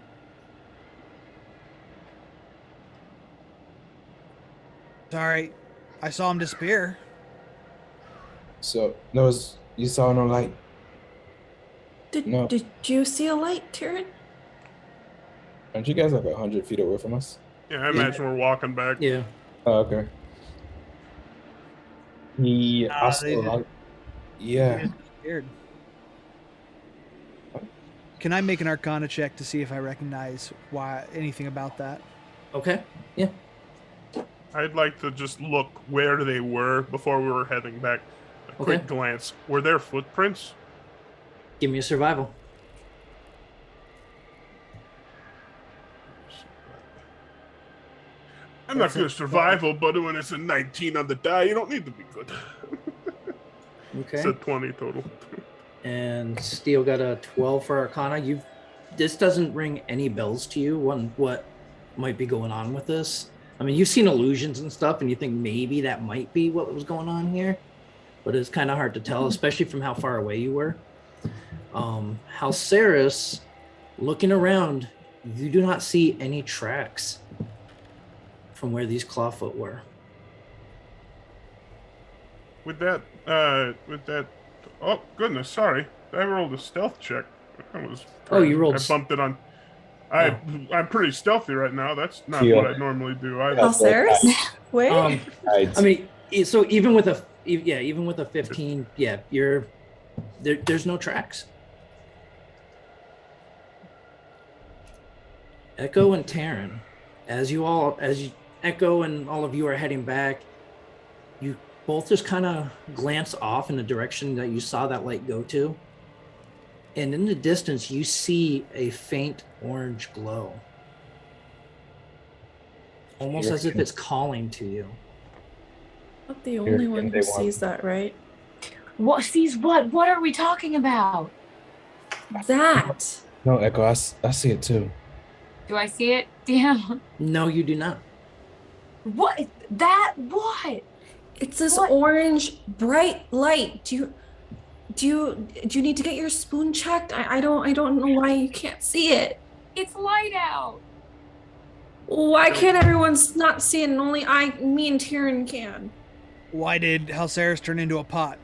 Sorry, I saw him disappear. So you saw no light. No. Did you see a light, Taryn? Aren't you guys like 100 feet away from us? Yeah, I imagine we're walking back. Yeah. Oh, okay. I saw a light. Yeah. He just disappeared. Can I make an Arcana check to see if I recognize anything about that? Okay. Yeah. I'd like to just look where they were before we were heading back. A quick glance. Were there footprints? Give me a survival. I'm not good at survival, but when it's a 19 on the die, you don't need to be good. Okay. It's a 20 total. And Steel got a 12 for Arcana. This doesn't ring any bells to you on what might be going on with this. I mean, you've seen illusions and stuff, and you think maybe that might be what was going on here, but it's kind of hard to tell, especially from how far away you were. Halceris, looking around, you do not see any tracks from where these clawfoot were. With that, oh goodness, sorry. I rolled a stealth check. You rolled. I bumped it on. I'm pretty stealthy right now. That's not what I normally do. Halceris? Wait. I mean, so even with a 15, you're there's no tracks. Echo and Taryn, as Echo and all of you are heading back, you both just kind of glance off in the direction that you saw that light go to. And in the distance, you see a faint orange glow. Almost as if it's calling to you. Not the only one who sees that, right? What sees what? What are we talking about? That. No, Echo, I see it too. Do I see it? Damn. No, you do not. What? That what? It's this orange bright light. Do you need to get your spoon checked? I don't know why you can't see it. It's light out. Why can't everyone not see it and only me and Taryn can? Why did Halceris turn into a pot?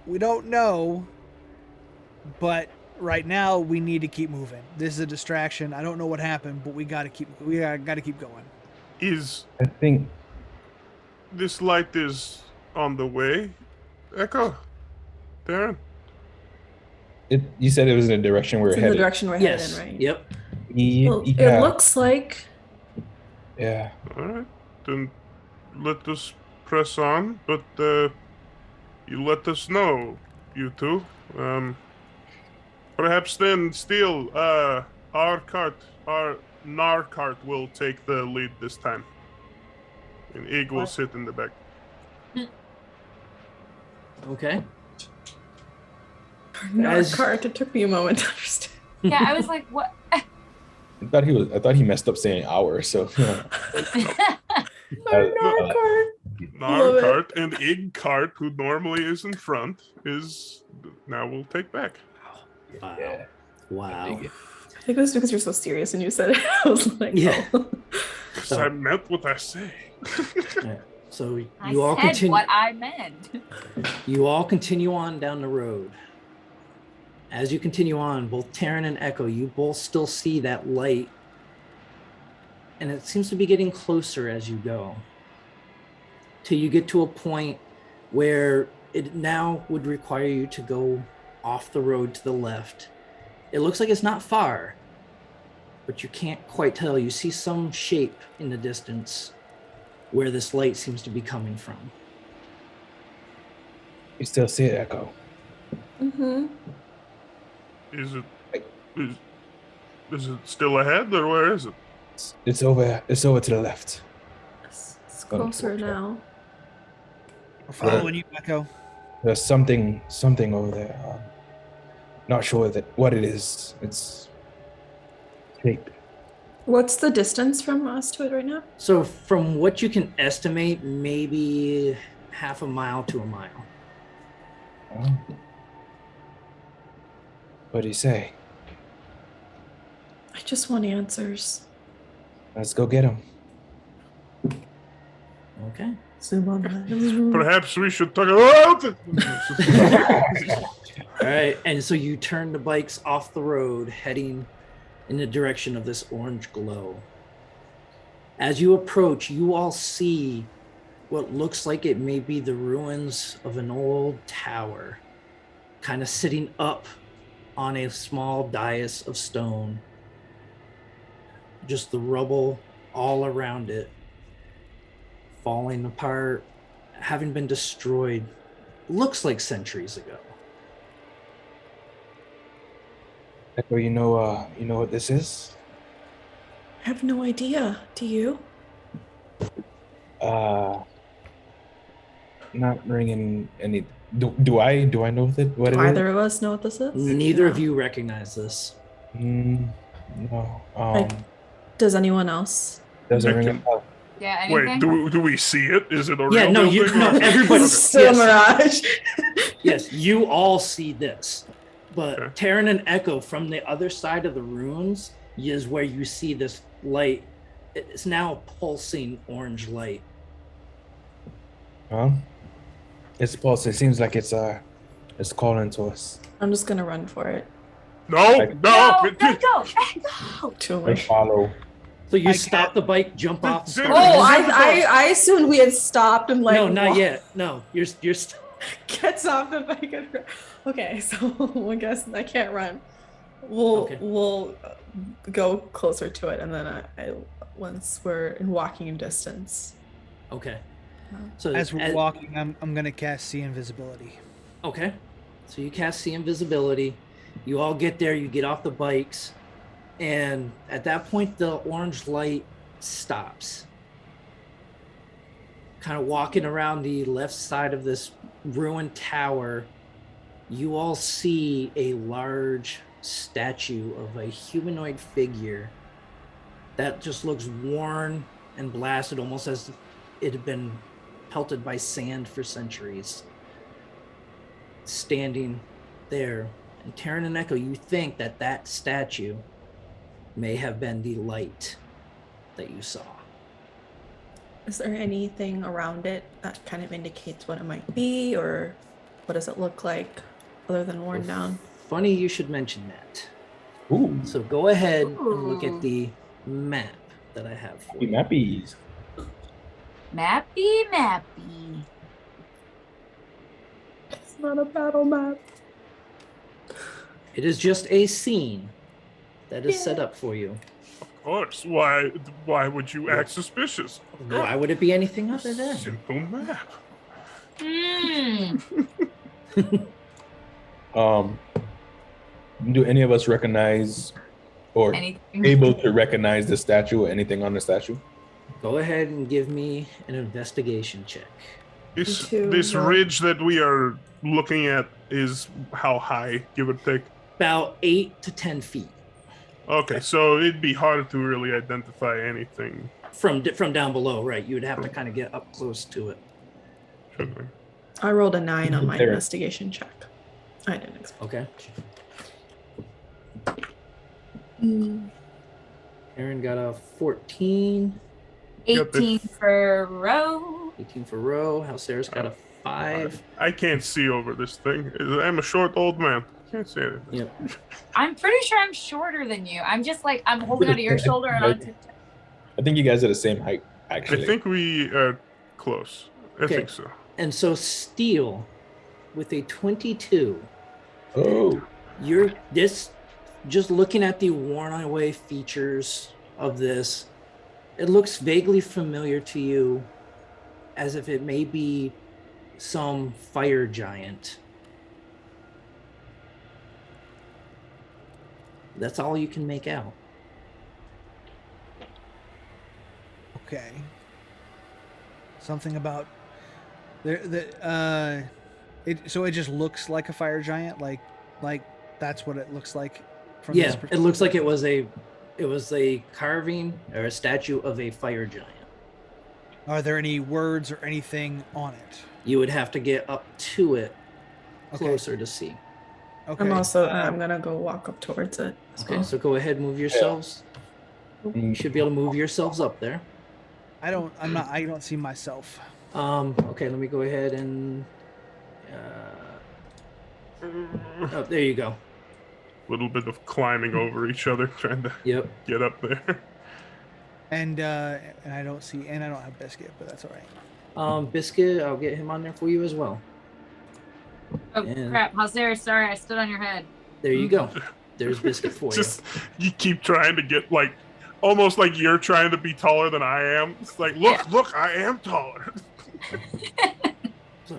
We don't know, but right now we need to keep moving. This is a distraction. I don't know what happened, but we gotta keep going. I think This light is on the way. Echo, Darren. You said it was in the direction we're It's in headed. the direction we're headed, right? Yep. Well, it looks like. Yeah. All right, then let us press on. But you let us know, you two. Perhaps then, Steel, our Nar cart will take the lead this time. And Ig will sit in the back. Okay. Nar cart. It took me a moment to understand. Yeah, I was like, what? I thought he messed up saying hour. So Narcart and Igcart, who normally is in front, is now will take back. Wow. Yeah. Wow. dig it. I think it was because you're so serious and you said it. I was like, Yeah. oh. Because So- I meant what I say. Right. So I you all said continue. what I meant. You all continue on down the road. As you continue on, both Taryn and Echo, you both still see that light, and it seems to be getting closer as you go. Till you get to a point where it now would require you to go off the road to the left. It looks like it's not far, but you can't quite tell. You see some shape in the distance where this light seems to be coming from. You still see it, Echo. Mm-hmm. Is it still ahead, or where is it? It's over. It's over to the left. It's closer now. We're following you, Echo. There's something over there. Not sure what it is. It's shaped. What's the distance from us to it right now? So from what you can estimate, maybe half a mile to a mile. Oh. What do you say? I just want answers. Let's go get him. Okay. Zoom on that. Perhaps we should talk about it. All right. And so you turn the bikes off the road, heading in the direction of this orange glow. As you approach, you all see what looks like it may be the ruins of an old tower, kind of sitting up on a small dais of stone. Just the rubble all around it, falling apart, having been destroyed, looks like centuries ago. Echo, you know what this is? I have no idea. Do you? Not ringing any. Do I know what it is? Either of us know what this is? Neither of No. you recognize this. No. Does anyone else? Doesn't I ring a can- bell. Yeah, anything? Wait, do we see it? Is it a Yeah, real no, building? no, or- everybody- This is still a mirage. Yes, you all see this. But Okay. Taryn and Echo, from the other side of the ruins, is where you see this light. It's now a pulsing orange light. Huh? It's pulse. It seems like it's calling to us. I'm just gonna run for it. No. No, Echo! Too We late. follow. So you I stop the bike, jump off, and start Oh, Oh, running. I assumed we had stopped and like no, not yet. No, you're gets off the bike and okay, so I guess I can't run. We'll Okay. go closer to it and then I once we're in walking distance. okay. So As we're walking, I'm gonna cast See Invisibility. Okay. So you cast See Invisibility. You all get there, you get off the bikes, and at that point the orange light stops. Kind of walking around the left side of this ruined tower, you all see a large statue of a humanoid figure that just looks worn and blasted, almost as if it had been pelted by sand for centuries. Standing there. And Taryn and Echo, you think that that statue may have been the light that you saw. Is there anything around it that kind of indicates what it might be, or what does it look like other than worn down? Funny you should mention that. Ooh, So go ahead and look Ooh. at the map that I have for you. mappies. Mappy. It's not a battle map. It is just a scene that is set up for you. Of course. Why would you act suspicious? Why would it be anything other than? Simple map. Do any of us recognize or Anything? able to recognize the statue or anything on the statue? Go ahead and give me an investigation check. This Me too, this but- ridge that we are looking at is how high, give or take? about 8 to 10 feet Okay, so it'd be hard to really identify anything. from down below, right? You would have to kind of get up close to it. Should I rolled a 9 on my There. investigation check. I didn't expect. Okay. Mm. Aaron got a 14, 18 for Row. 18 for Row. Halcera's got a 5. I can't see over this thing. I'm a short old man. Can't see anything. Yep. I'm pretty sure I'm shorter than you. I'm just like, I'm holding onto your shoulder and onto. I think you guys are the same height, I actually. think we are close. I Okay. think so. And so Steel, with a 22, Oh, you're this. Just looking at the worn away features of this, it looks vaguely familiar to you, as if it may be some fire giant. That's all you can make out. Okay. Something about so it just looks like a fire giant, like that's what it looks like from Yeah, this it looks like it was a carving or a statue of a fire giant. Are there any words or anything on it? You would have to get up to it Okay. closer to see. Okay. I'm gonna go walk up towards it. as Okay, well. so go ahead, move yourselves. You should be able to move yourselves up there. I don't see myself. Okay, let me go ahead and oh, there you go. Little bit of climbing over each other, trying to Yep. get up there. And I don't see, and I don't have biscuit, but that's all right. Biscuit, I'll get him on there for you as well. Oh, And- crap. Halcera, sorry, I stood on your head. There you go. There's Biscuit for Just you keep trying to get like almost like you're trying to be taller than I am. It's like, look, I am taller.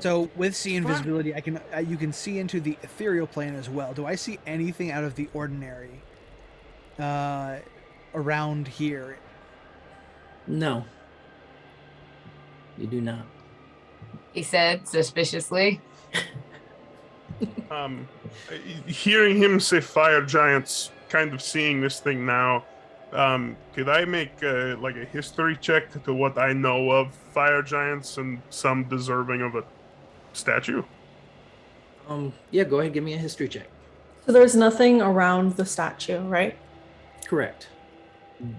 So with see invisibility, I can you can see into the ethereal plane as well. Do I see anything out of the ordinary around here? you. No. You do not. He said suspiciously. Hearing him say fire giants, kind of seeing this thing now, could I make like a history check to what I know of fire giants and some deserving of a statue? Yeah, go ahead, give me a history check. So there's nothing around the statue, right? Correct.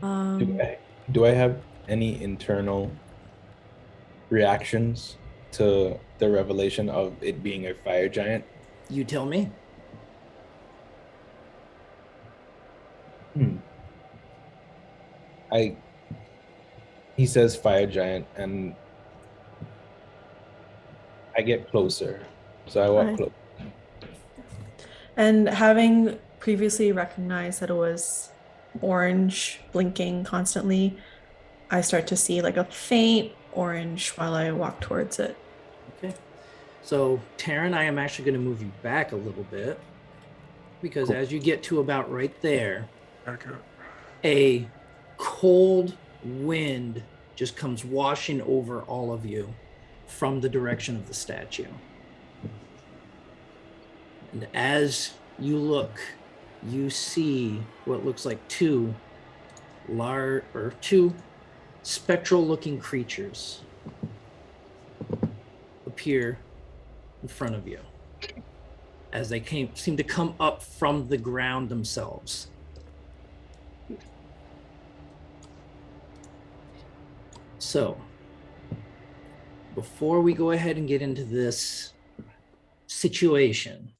do I have any internal reactions to the revelation of it being a fire giant? You tell me. He says fire giant, and I get closer. So I walk Right. close. And having previously recognized that it was orange, blinking constantly, I start to see like a faint orange while I walk towards it. Okay. So, Taryn, I am actually going to move you back a little bit because as you get to about right there, Okay. a cold wind just comes washing over all of you from the direction of the statue. And as you look, you see what looks like two spectral looking creatures appear in front of you as they seem to come up from the ground themselves. So, before we go ahead and get into this situation,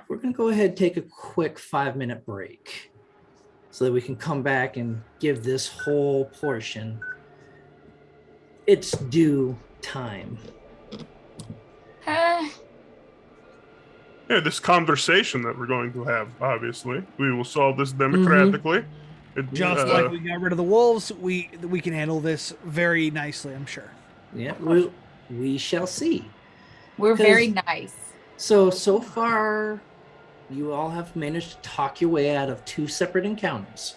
we're going to go ahead and take a quick 5-minute break so that we can come back and give this whole portion its due time. Yeah, this conversation that we're going to have, obviously, we will solve this democratically. Just like we got rid of the wolves, we can handle this very nicely, I'm sure. Yeah, we shall see. We're very nice. So far, you all have managed to talk your way out of 2 separate encounters.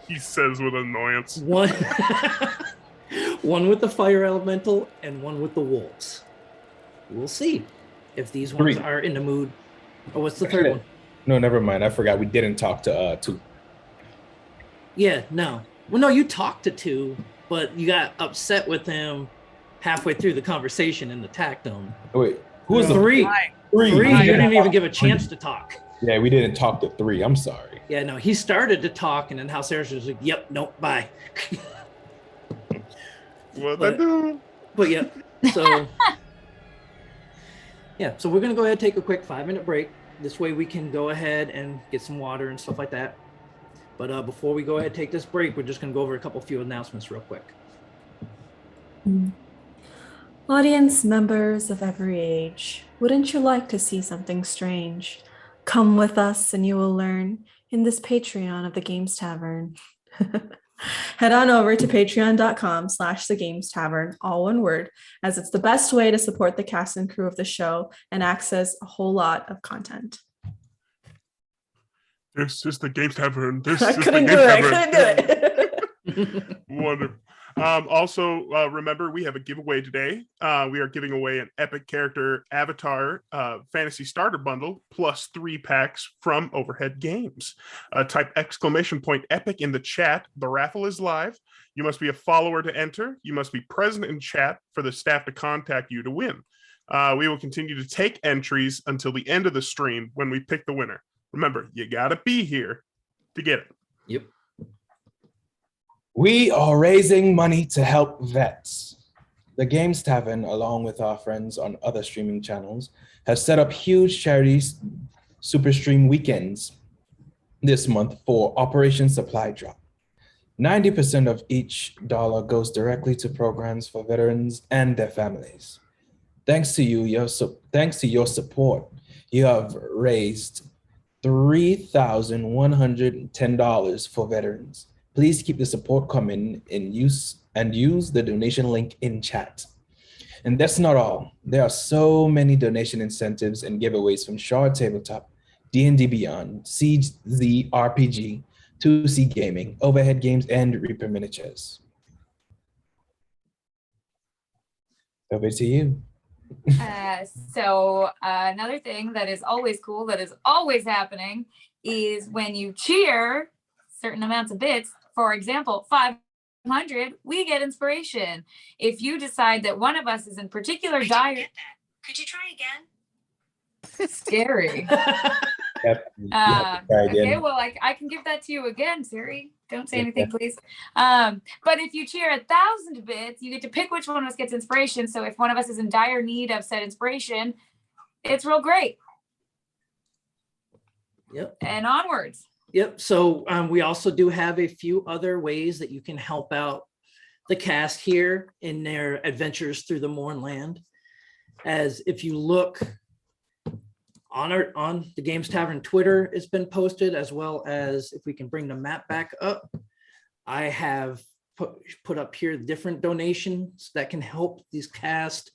He says with annoyance. One, one with the fire elemental and one with the wolves. We'll see if these ones 3. are in the mood Oh, what's the third one? No, never mind. I forgot we didn't talk to two. Yeah, no. Well, no, you talked to two, but you got upset with him halfway through the conversation and attacked him. Wait, who was the Three. three? Three. You didn't even give a chance to talk. Yeah, we didn't talk to three. I'm sorry. Yeah, no, he started to talk, and then House Harris was like, "Yep, nope, bye." What I do? But yeah, so yeah, so we're gonna go ahead and take a quick 5-minute break. This way we can go ahead and get some water and stuff like that. But before we go ahead and take this break, we're just gonna go over a few announcements real quick. Audience members of every age, wouldn't you like to see something strange? Come with us and you will learn in this Patreon of the Games Tavern. Head on over to patreon.com/thegamestavern, all one word, as it's the best way to support the cast and crew of the show and access a whole lot of content. This is the Games Tavern. This I is couldn't the do Games it. I Tavern. couldn't do it. Wonderful. Also, remember, we have a giveaway today. We are giving away an epic character avatar fantasy starter bundle plus 3 packs from Overhead Games. Type !epic in the chat. The raffle is live. You must be a follower to enter. You must be present in chat for the staff to contact you to win. We will continue to take entries until the end of the stream when we pick the winner. Remember, you got to be here to get it. Yep. We are raising money to help vets. The Games Tavern, along with our friends on other streaming channels, have set up huge charities super stream weekends this month for Operation Supply Drop. 90% of each dollar goes directly to programs for veterans and their families. Thanks to your support, you have raised $3,110 for veterans. Please keep the support coming use the donation link in chat. And that's not all. There are so many donation incentives and giveaways from Shard Tabletop, D&D Beyond, CZ RPG, 2C Gaming, Overhead Games, and Reaper Miniatures. Over to you. So another thing that is always cool, that is always happening, is when you cheer certain amounts of bits, for example, 500, we get inspiration. If you decide that one of us is in particular dire, could you try again? Scary. Yep. Okay, well, I can give that to you again, Siri. Don't say anything, please. But if you cheer 1,000 bits, you get to pick which one of us gets inspiration. So if one of us is in dire need of said inspiration, it's real great. Yep. And onwards. Yep. So we also do have a few other ways that you can help out the cast here in their adventures through the Mournland. As if you look on the Games Tavern Twitter, it's been posted, as well as if we can bring the map back up. I have put up here different donations that can help these cast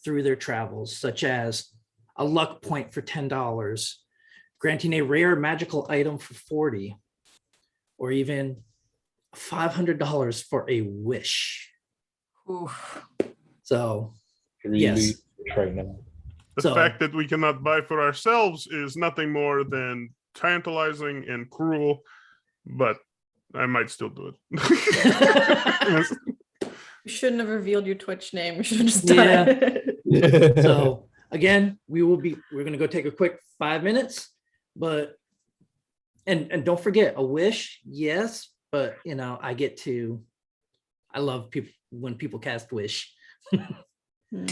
through their travels, such as a luck point for $10, granting a rare magical item for $40, or even $500 for a wish. Oof. So, Really yes. right now. The fact that we cannot buy for ourselves is nothing more than tantalizing and cruel, but I might still do it. You shouldn't have revealed your Twitch name. You should have just done it. So again, we're gonna go take a quick 5 minutes, but and don't forget a wish, yes, but I love people when people cast wish.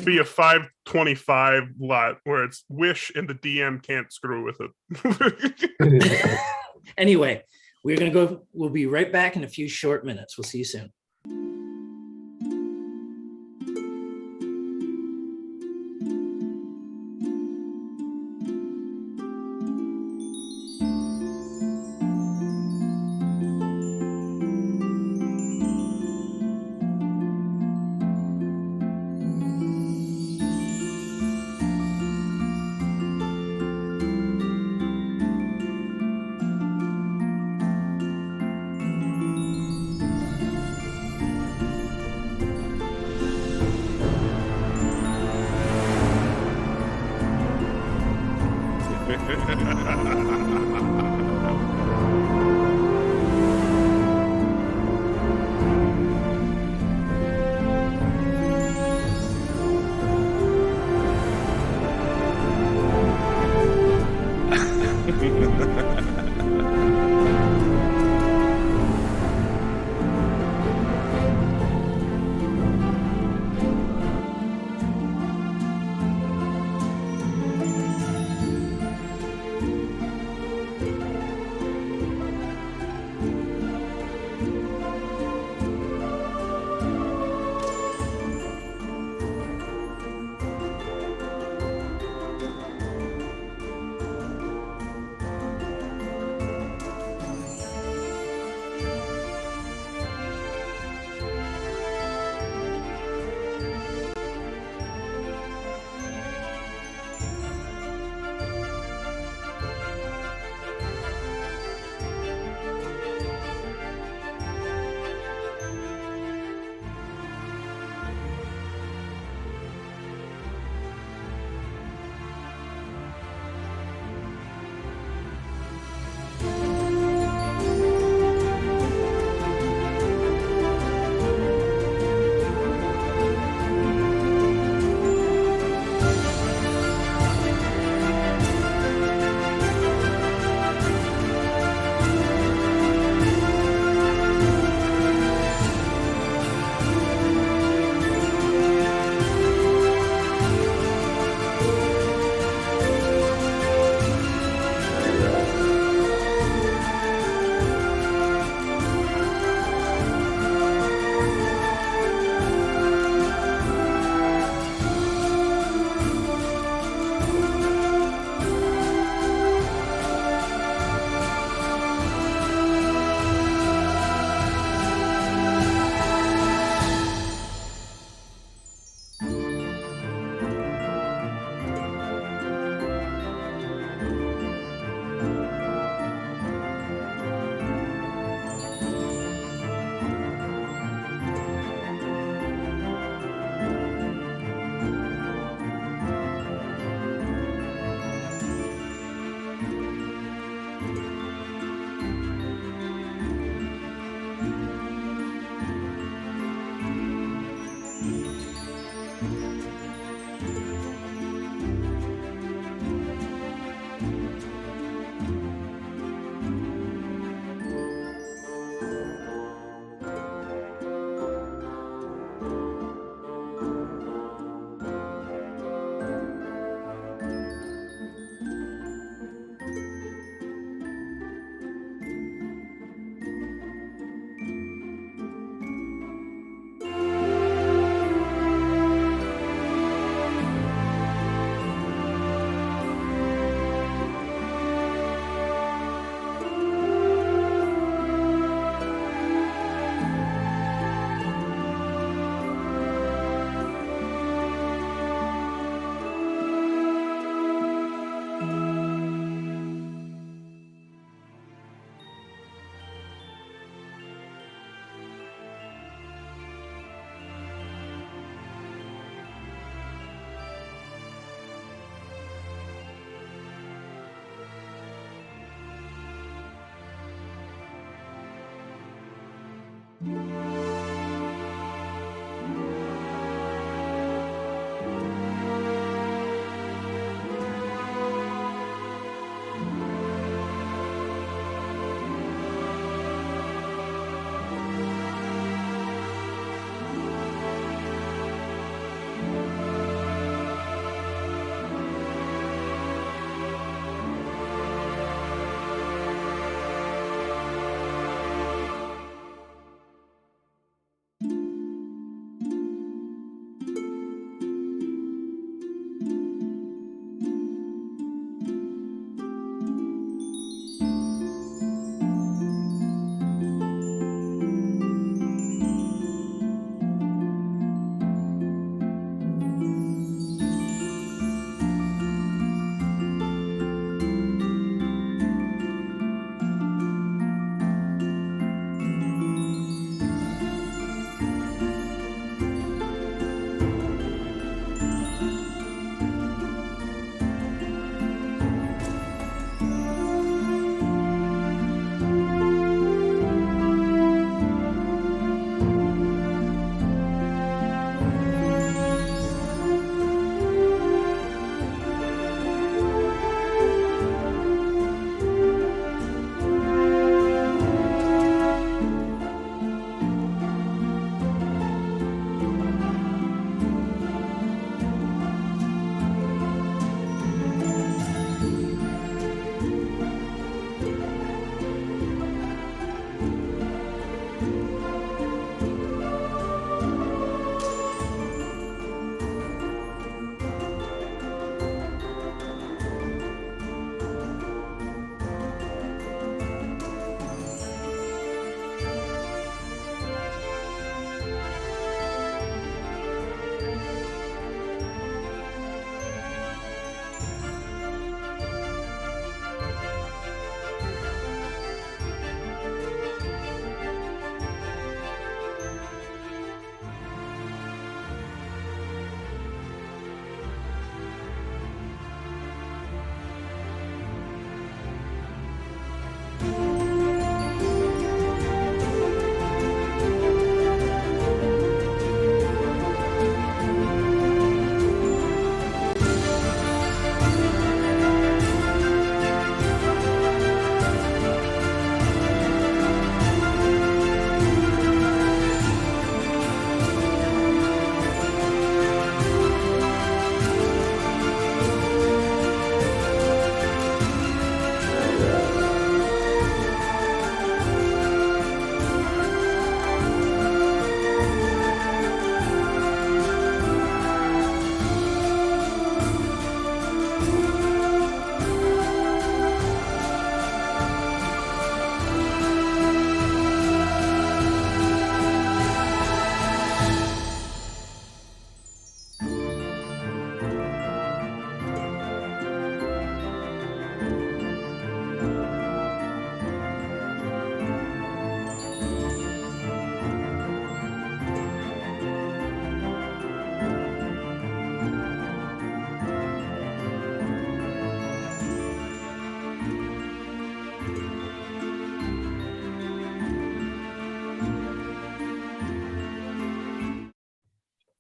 Be a 525 lot where it's wish and the DM can't screw with it. Anyway, we'll be right back in a few short minutes. We'll see you soon.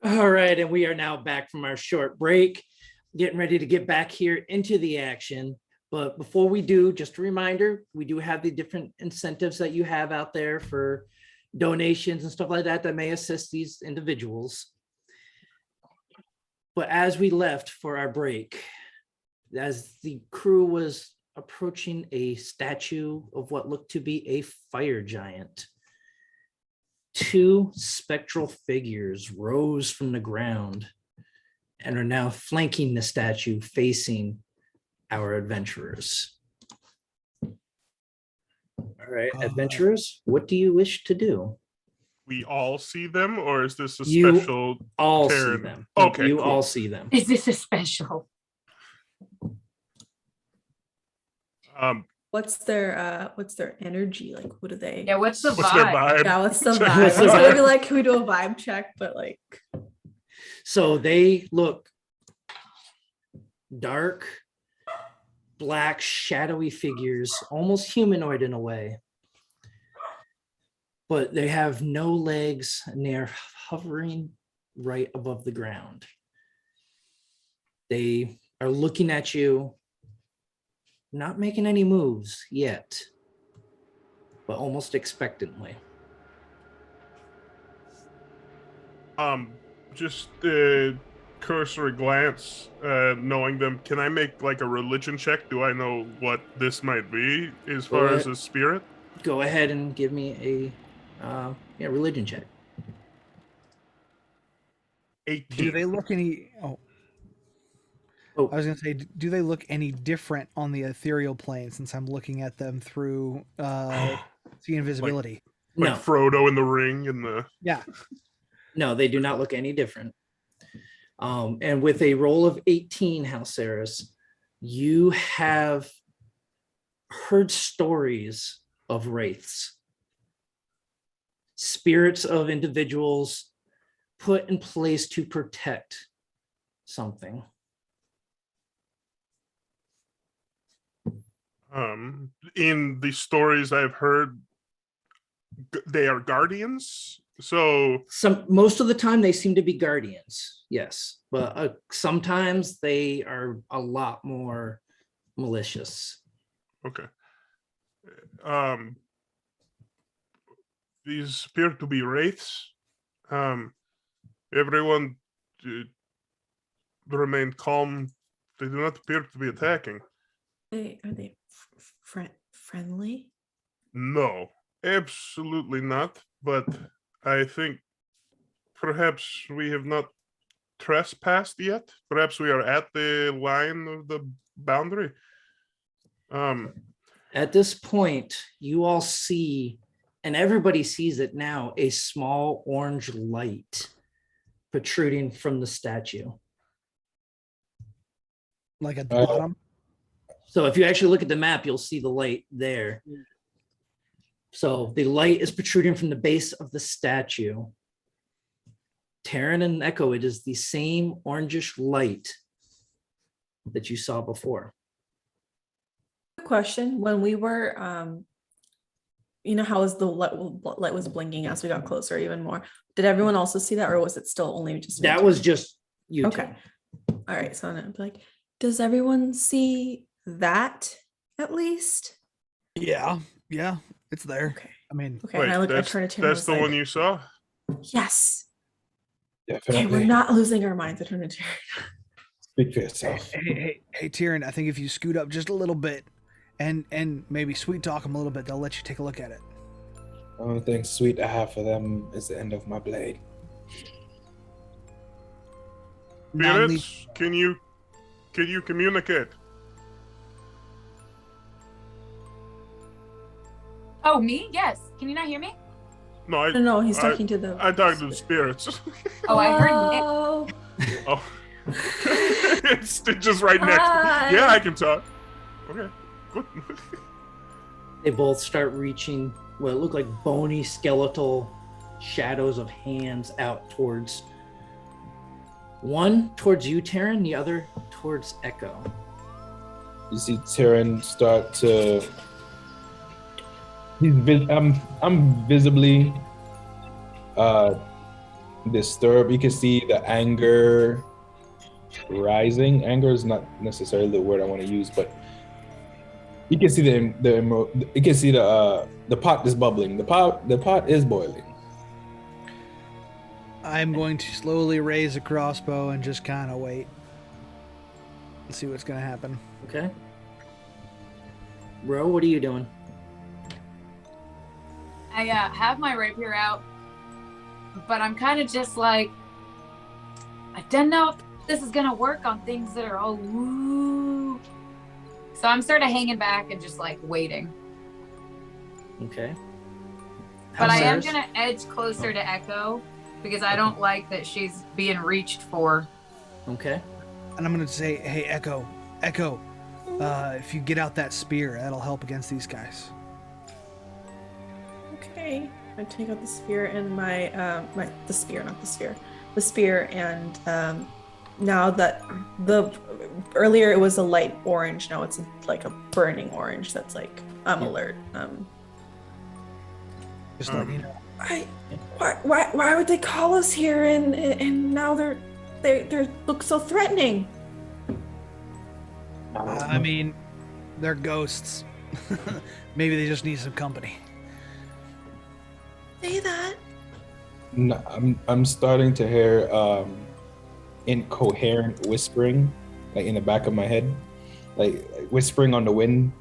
All right, and we are now back from our short break, getting ready to get back here into the action. But before we do, just a reminder, we do have the different incentives that you have out there for donations and stuff like that that may assist these individuals. But as we left for our break, as the crew was approaching a statue of what looked to be a fire giant, two spectral figures rose from the ground and are now flanking the statue facing our adventurers. All right, adventurers, what do you wish to do? We all see them, or is this a You special? all see Taryn? them. Okay, you cool. all see them. Is this a special? What's their energy? Like, what do they? Yeah, what's the What's their vibe? vibe? Yeah, what's the Check vibe? I the was gonna vibe. be like, can we do a vibe check? But like, So they look dark, black, shadowy figures, almost humanoid in a way. But they have no legs and they're hovering right above the ground. They are looking at you, not making any moves yet, but almost expectantly. Just a cursory glance, knowing them. Can I make like a religion check? Do I know what this might be as far as a spirit? Go ahead and give me a religion check. 18. Do they look any? Oh, Oh. I was gonna say, do they look any different on the ethereal plane? Since I'm looking at them through the invisibility. Like No, Frodo in the ring and the. Yeah. no, they do not look any different. And with a roll of 18, Halceris, you have heard stories of wraiths, spirits of individuals put in place to protect something. In the stories I've heard, they are guardians. So Most of the time they seem to be guardians, yes, but sometimes they are a lot more malicious. okay. These appear to be wraiths. Everyone remain calm. They do not appear to be attacking. are they friendly? No, absolutely not. But I think perhaps we have not trespassed yet. Perhaps we are at the line of the boundary. At this point, you all see, and everybody sees it now, a small orange light protruding from the statue. Like at the bottom. So if you actually look at the map, you'll see the light there. So the light is protruding from the base of the statue. Taryn and Echo, it is the same orangish light that you saw before. Question: when we were, how the light was blinking as we got closer even more? Did everyone also see that, or was it still only just me? That was just you two. Okay. All right. So I'm like, does everyone see that at least? Yeah. It's there. Okay. I mean, Okay. Wait, And I that's, turn to Taryn. that's the one you saw? Yes. Definitely. Okay, we're not losing our minds. I turn to Taryn. Speak for yourself. hey, Tyrion, I think if you scoot up just a little bit and maybe sweet talk them a little bit, they'll let you take a look at it. The only thing sweet I have for them is the end of my blade. Spirits, can you communicate? Oh, me? Yes. Can you not hear me? No, No, he's talking to the. I talked to the spirits. Oh, I heard it. Oh. Oh. It's just right next. Hi. Yeah, I can talk. Okay, good. They both start reaching what look like bony skeletal shadows of hands out towards one towards you, Taryn, the other towards Echo. You see Tyrion start to. I'm visibly disturbed. You can see the anger rising. Anger is not necessarily the word I want to use, but you can see you can see the pot is bubbling. The pot is boiling. I'm going to slowly raise a crossbow and just kind of wait and see what's going to happen. Okay. Ro, what are you doing? I have my rapier out, but I'm kind of just like, I don't know if this is gonna work on things that are all woo. So I'm sort of hanging back and just like waiting. Okay. But I am How's gonna edge closer to Echo because I don't like that she's being reached for. Okay. And I'm going to say, hey, Echo, if you get out that spear, that'll help against these guys. Okay. I take out the spear and the spear, and now that earlier it was a light orange, now it's like a burning orange. That's like I'm alert. Just letting you know. Why would they call us here and now they look so threatening? I mean, they're ghosts. Maybe they just need some company. Say that. No, I'm starting to hear incoherent whispering, like in the back of my head, like whispering on the wind.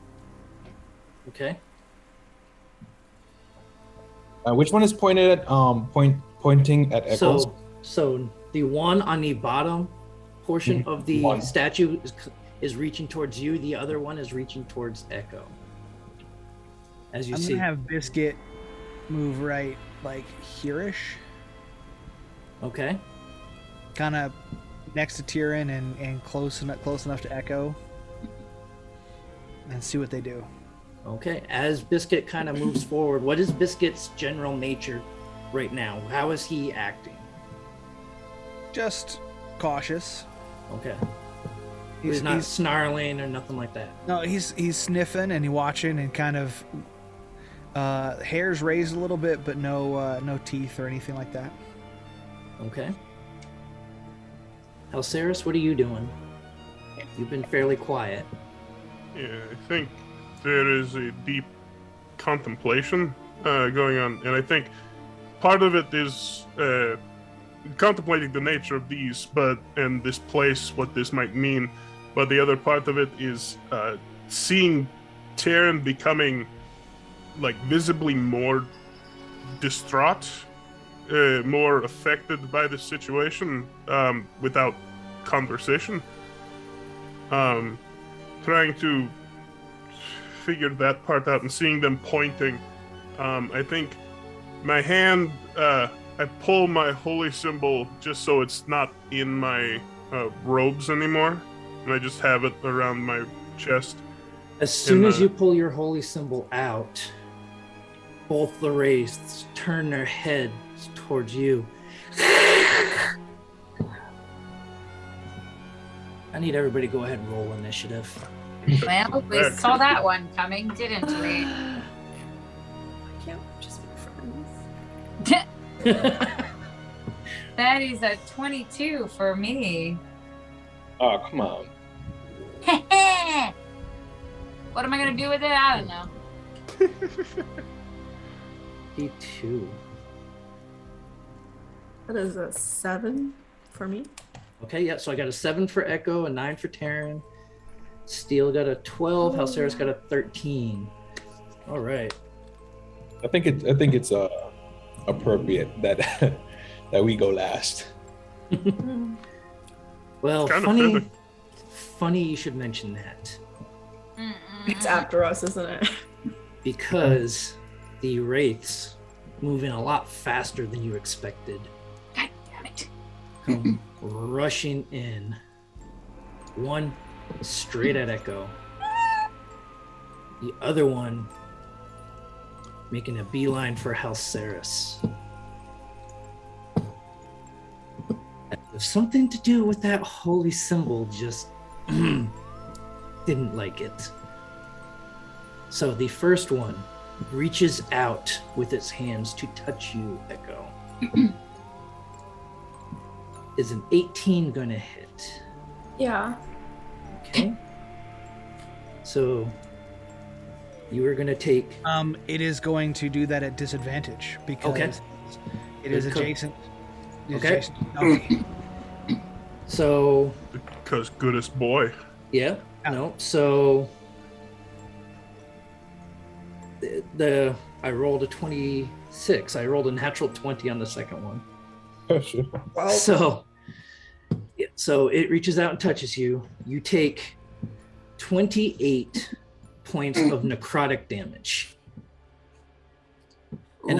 Okay. Which one is pointed at pointing at Echo? So the one on the bottom portion of the One. statue is reaching towards you. The other one is reaching towards Echo. As you I'm see. going to have Biscuit move right, like here-ish. Okay. Kind of next to Tyrion and close enough to Echo. And see what they do. Okay. As Biscuit kind of moves forward, what is Biscuit's general nature right now? How is he acting? Just cautious. Okay. He's not snarling or nothing like that. No, he's sniffing and he's watching and kind of hair's raised a little bit, but no teeth or anything like that. Okay. Halceris, what are you doing? You've been fairly quiet. Yeah, I think there is a deep contemplation going on, and I think part of it is contemplating the nature of these, and this place, what this might mean. But the other part of it is seeing Tavern becoming like visibly more distraught, more affected by the situation without conversation. Trying to figure that part out and seeing them pointing. I think my hand, I pull my holy symbol just so it's not in my robes anymore, and I just have it around my chest. As soon as you pull your holy symbol out, both the wraiths turn their heads towards you. I need everybody to go ahead and roll initiative. Well, we saw that one coming, didn't we? Can't just be friends. That is a 22 for me. Oh, come on. What am I gonna do with it? I don't know. D2. That is a 7 for me. Okay, yeah, so I got a 7 for Echo, a 9 for Tavern. Steel got a 12, Halceris got a 13. All right. I think it's appropriate that that we go last. Well, Kind of funny fitting. funny you should mention that. It's after us, isn't it? Because the wraiths move in a lot faster than you expected. God damn it. Come rushing in. One straight at Echo. The other one making a beeline for Halceris. There's something to do with that holy symbol, just didn't like it. So the first one reaches out with its hands to touch you, Echo. Is an 18 going to hit? Yeah. Okay. So you are going to take. It is going to do that at disadvantage because it is adjacent. Okay. Okay. So. Because goodest boy. Yeah. No. So. I rolled a 26. I rolled a natural 20 on the second one. Oh, shit. Wow. So it reaches out and touches you. You take 28 points of necrotic damage. And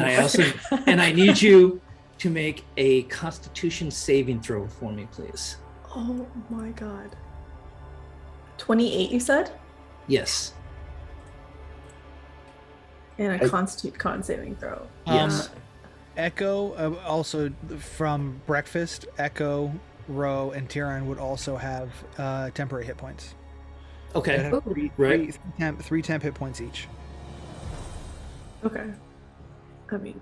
I need you to make a Constitution saving throw for me, please. Oh my god. 28, you said? Yes. And a constitute con saving throw. Yes. Echo, also from Breakfast, Echo, Ro, and Tyrion would also have temporary hit points. Okay. They'd have Right. three temp hit points each. Okay. I mean.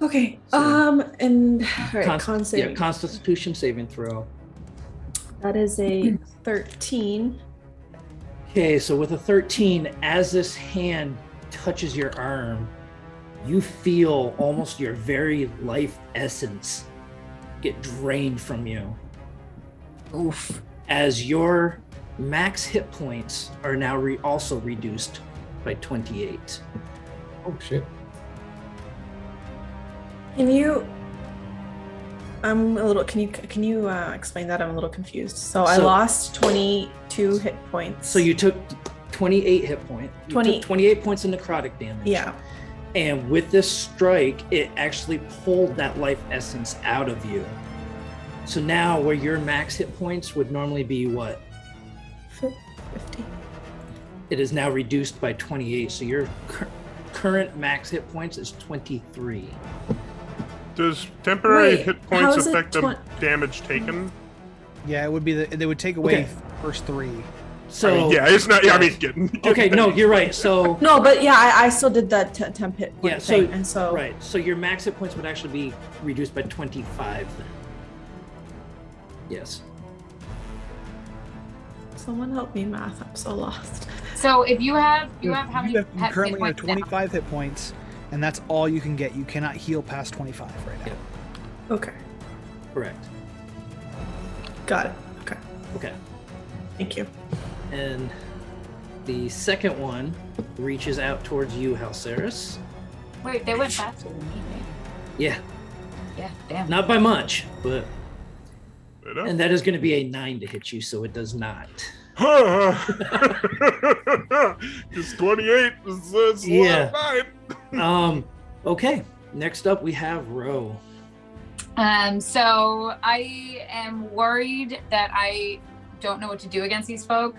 Okay. And all right, con saving. Yeah, Constitution saving throw. That is a 13. Okay, so with a 13, as this hand touches your arm, you feel almost your very life essence get drained from you. Oof. As your max hit points are now also reduced by 28. Oh, shit. Can you? I'm a little. Can you explain that? I'm a little confused. So I lost 22 hit points. So you took 28 hit points. 28 points of necrotic damage. Yeah. And with this strike, it actually pulled that life essence out of you. So now, where your max hit points would normally be what? 50. It is now reduced by 28. So your current max hit points is 23. Does temporary Wait, hit how points is it affect the damage taken? Yeah, it would be they would take away Okay. first three. So I mean, yeah, it's not. Yeah, I mean, getting okay, no, you're right. So No, but yeah, I still did that temp hit point yeah, so thing, and so right. So your max hit points would actually be reduced by 25 then. Yes. someone help me math. I'm so lost. So if you have how many You hit currently have points now? 25 hit points, and that's all you can get. You cannot heal past 25 right now. Okay, Correct. got it. Okay, Okay. thank you. And the second one reaches out towards you, Halceris. Wait, they went faster than me, man. Yeah, Yeah, damn. not by much, but You know? and that is going to be a 9 to hit you, so it does not. It's 28. It's Yeah. fine. Okay. Next up, we have Ro. So I am worried that I don't know what to do against these folk.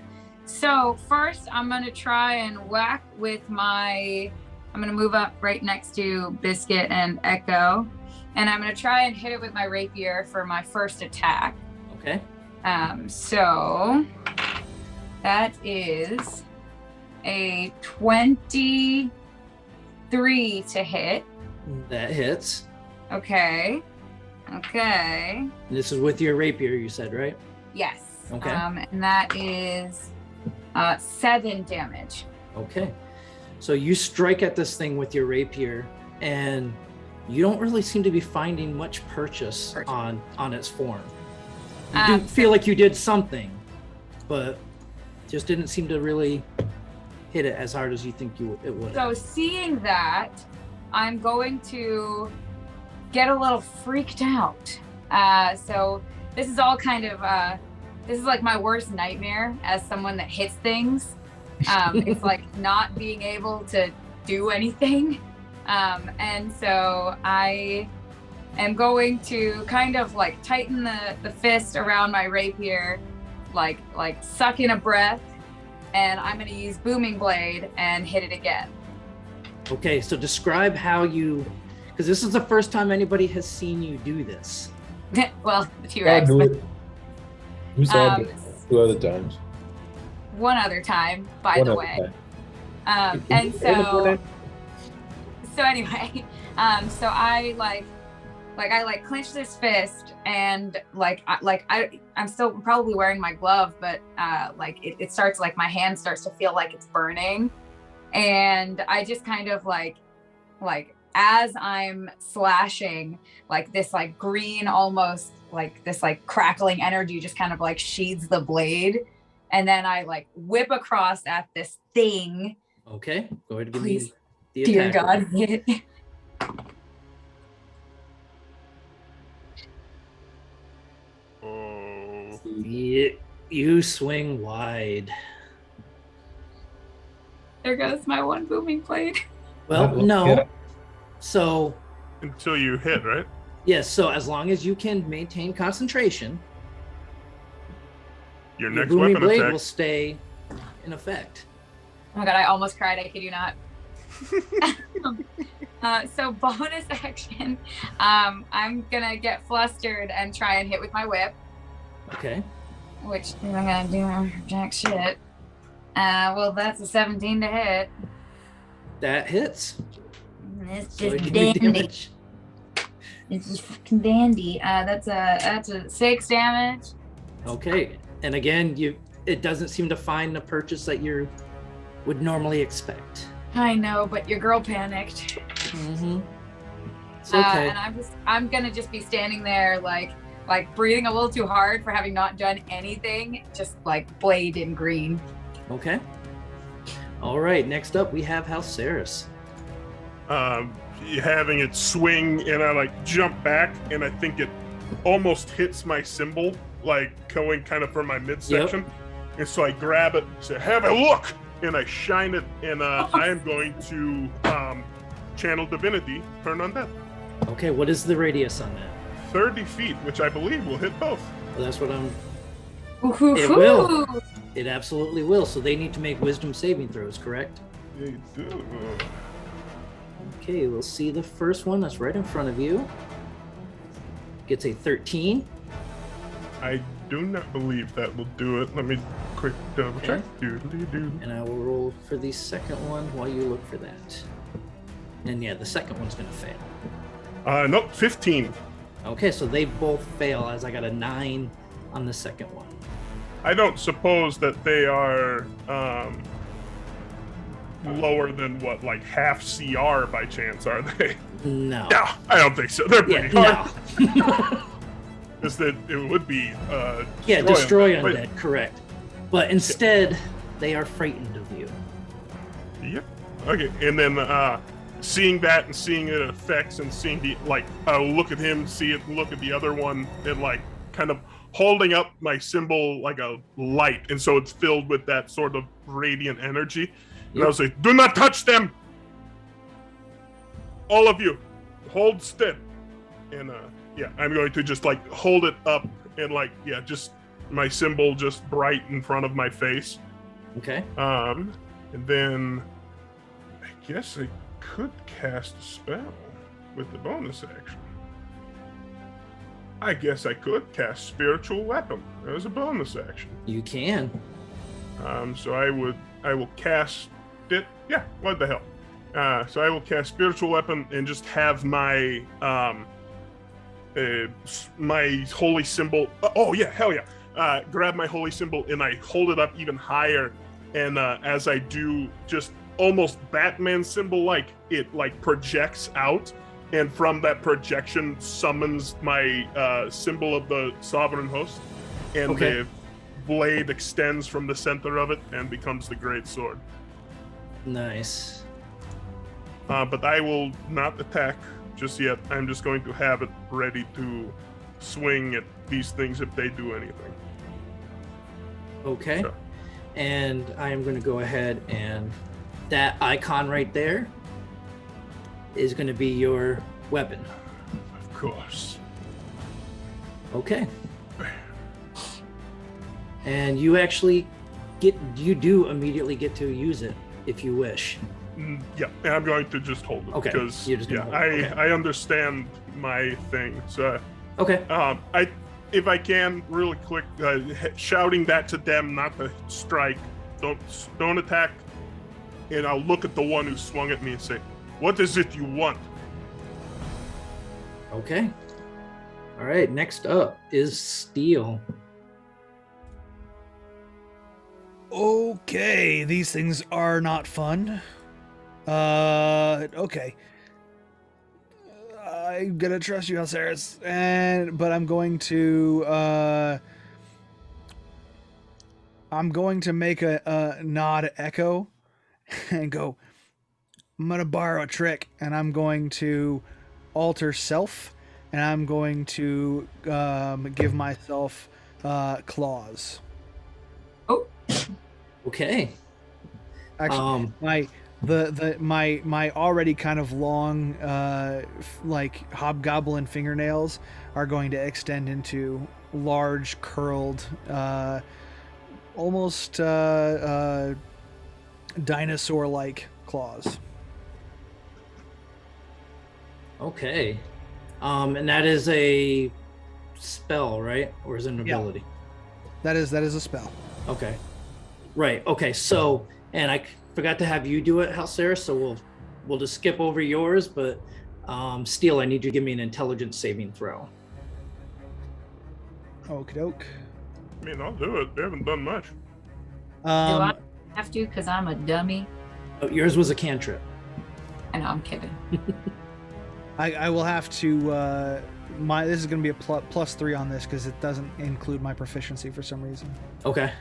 So first, I'm gonna try and whack with I'm gonna move up right next to Biscuit and Echo, and I'm gonna try and hit it with my rapier for my first attack. Okay. So that is a 23 to hit. That hits. Okay. And this is with your rapier, you said, right? Yes. Okay. And that is 7 damage. Okay. So you strike at this thing with your rapier, and you don't really seem to be finding much purchase on its form. You do feel like you did something, but just didn't seem to really hit it as hard as you think it would. So seeing that, I'm going to get a little freaked out. So this is all kind of this is like my worst nightmare as someone that hits things. It's like not being able to do anything. And so I am going to kind of like tighten the fist around my rapier, like suck in a breath, and I'm going to use Booming Blade and hit it again. Okay, so describe how because this is the first time anybody has seen you do this. Well, the I'll T-Rex. do it. You saw it Um, 2 other times. One other time, by One the other way. time. And So anyway, so I clenched this fist, and I'm still probably wearing my glove, but it starts, like, my hand starts to feel like it's burning, and I just kind of like as I'm slashing, like, this like green, almost like this like crackling energy just kind of like sheathes the blade, and then I like whip across at this thing. Okay, go ahead and give Please, me the dear attack. God, hit. Oh. You swing wide. There goes my one booming blade. Well, no. Yeah. So, Until you hit, right? yes, so as long as you can maintain concentration, Your your next booming weapon blade attack. will stay in effect. Oh my God, I almost cried. I kid you not. So bonus action, I'm gonna get flustered and try and hit with my whip, Okay. which I'm gonna do jack shit. Well, that's a 17 to hit. That hits. It's Go ahead just and give me dandy. damage. It's just fucking dandy. That's a 6 damage. Okay. And again, it doesn't seem to find the purchase that you would normally expect. I know, but your girl panicked. Mm-hmm. It's okay. And I'm gonna just be standing there like breathing a little too hard for having not done anything, just like blade in green. Okay. All right. Next up, we have Halceris. Having it swing, and I like jump back, and I think it almost hits my symbol, like going kind of from my midsection. And so I grab it, say, "Have a look," and I shine it, and I am going to channel divinity, turn undead. Okay. What is the radius on that? 30 feet, which I believe will hit both. Well, that's what I'm. Ooh-hoo-hoo. It will. It absolutely will. So they need to make wisdom saving throws, correct? They do. Okay, we'll see the first one that's right in front of you. Gets a 13. I do not believe that will do it. Let me quick double check. Okay. And I will roll for the second one while you look for that. And yeah, the second one's going to fail. Nope, 15. Okay, so they both fail as I got a 9 on the second one. I don't suppose that they are lower than what, like half CR by chance, are they? No. No, I don't think so. They're pretty hard. No. Just that it would be Yeah, destroy undead. undead, correct. But instead, they are frightened of you. Yep. Okay, and then seeing that and seeing it effects and seeing the I'll look at him, see it, look at the other one, and like kind of holding up my symbol like a light, and so it's filled with that sort of radiant energy. And I'll say, "Do not touch them! All of you, hold still." And yeah, I'm going to just like hold it up and like, yeah, just my symbol just bright in front of my face. Okay. And then I guess I could cast a spell with the bonus action. I guess I could cast Spiritual Weapon as a bonus action. You can. So I will cast it. Yeah, what the hell? So I will cast Spiritual Weapon and just have my my holy symbol. Oh yeah, hell yeah! Grab my holy symbol and I hold it up even higher. And as I do, just almost Batman symbol like, it like projects out, and from that projection summons my symbol of the sovereign host, and Okay. the blade extends from the center of it and becomes the great sword. Nice. But I will not attack just yet. I'm just going to have it ready to swing at these things if they do anything. Okay. So, And I am going to go ahead, and that icon right there is going to be your weapon. of course. Okay. And you actually do immediately get to use it if you wish. Yeah, and I'm going to just hold it. Okay, Because you're just gonna yeah, hold it, okay. I understand my thing. So Okay. if I can, really quick, shouting that to them not to strike, don't attack, and I'll look at the one who swung at me and say, What is it you want? Okay. All right. Next up is Steel. Okay, these things are not fun. Okay. I'm gonna trust you, Alceres, but I'm going to make a nod at Echo and go, I'm gonna borrow a trick, and I'm going to alter self, and I'm going to give myself claws. Oh, Okay. Actually, my already kind of long like hobgoblin fingernails are going to extend into large curled almost dinosaur like claws. Okay. And that is a spell, right? Or is it an Yeah. ability? That is a spell. Okay. Right. Okay. So, and I forgot to have you do it, Halcera, so we'll just skip over yours, but Steel, I need you to give me an intelligence saving throw. Okie doke. I mean, I'll do it. They haven't done much. do I have to? Because I'm a dummy. Oh, yours was a cantrip. I know, I'm kidding. I will have to this is going to be a +3 on this because it doesn't include my proficiency for some reason. Okay.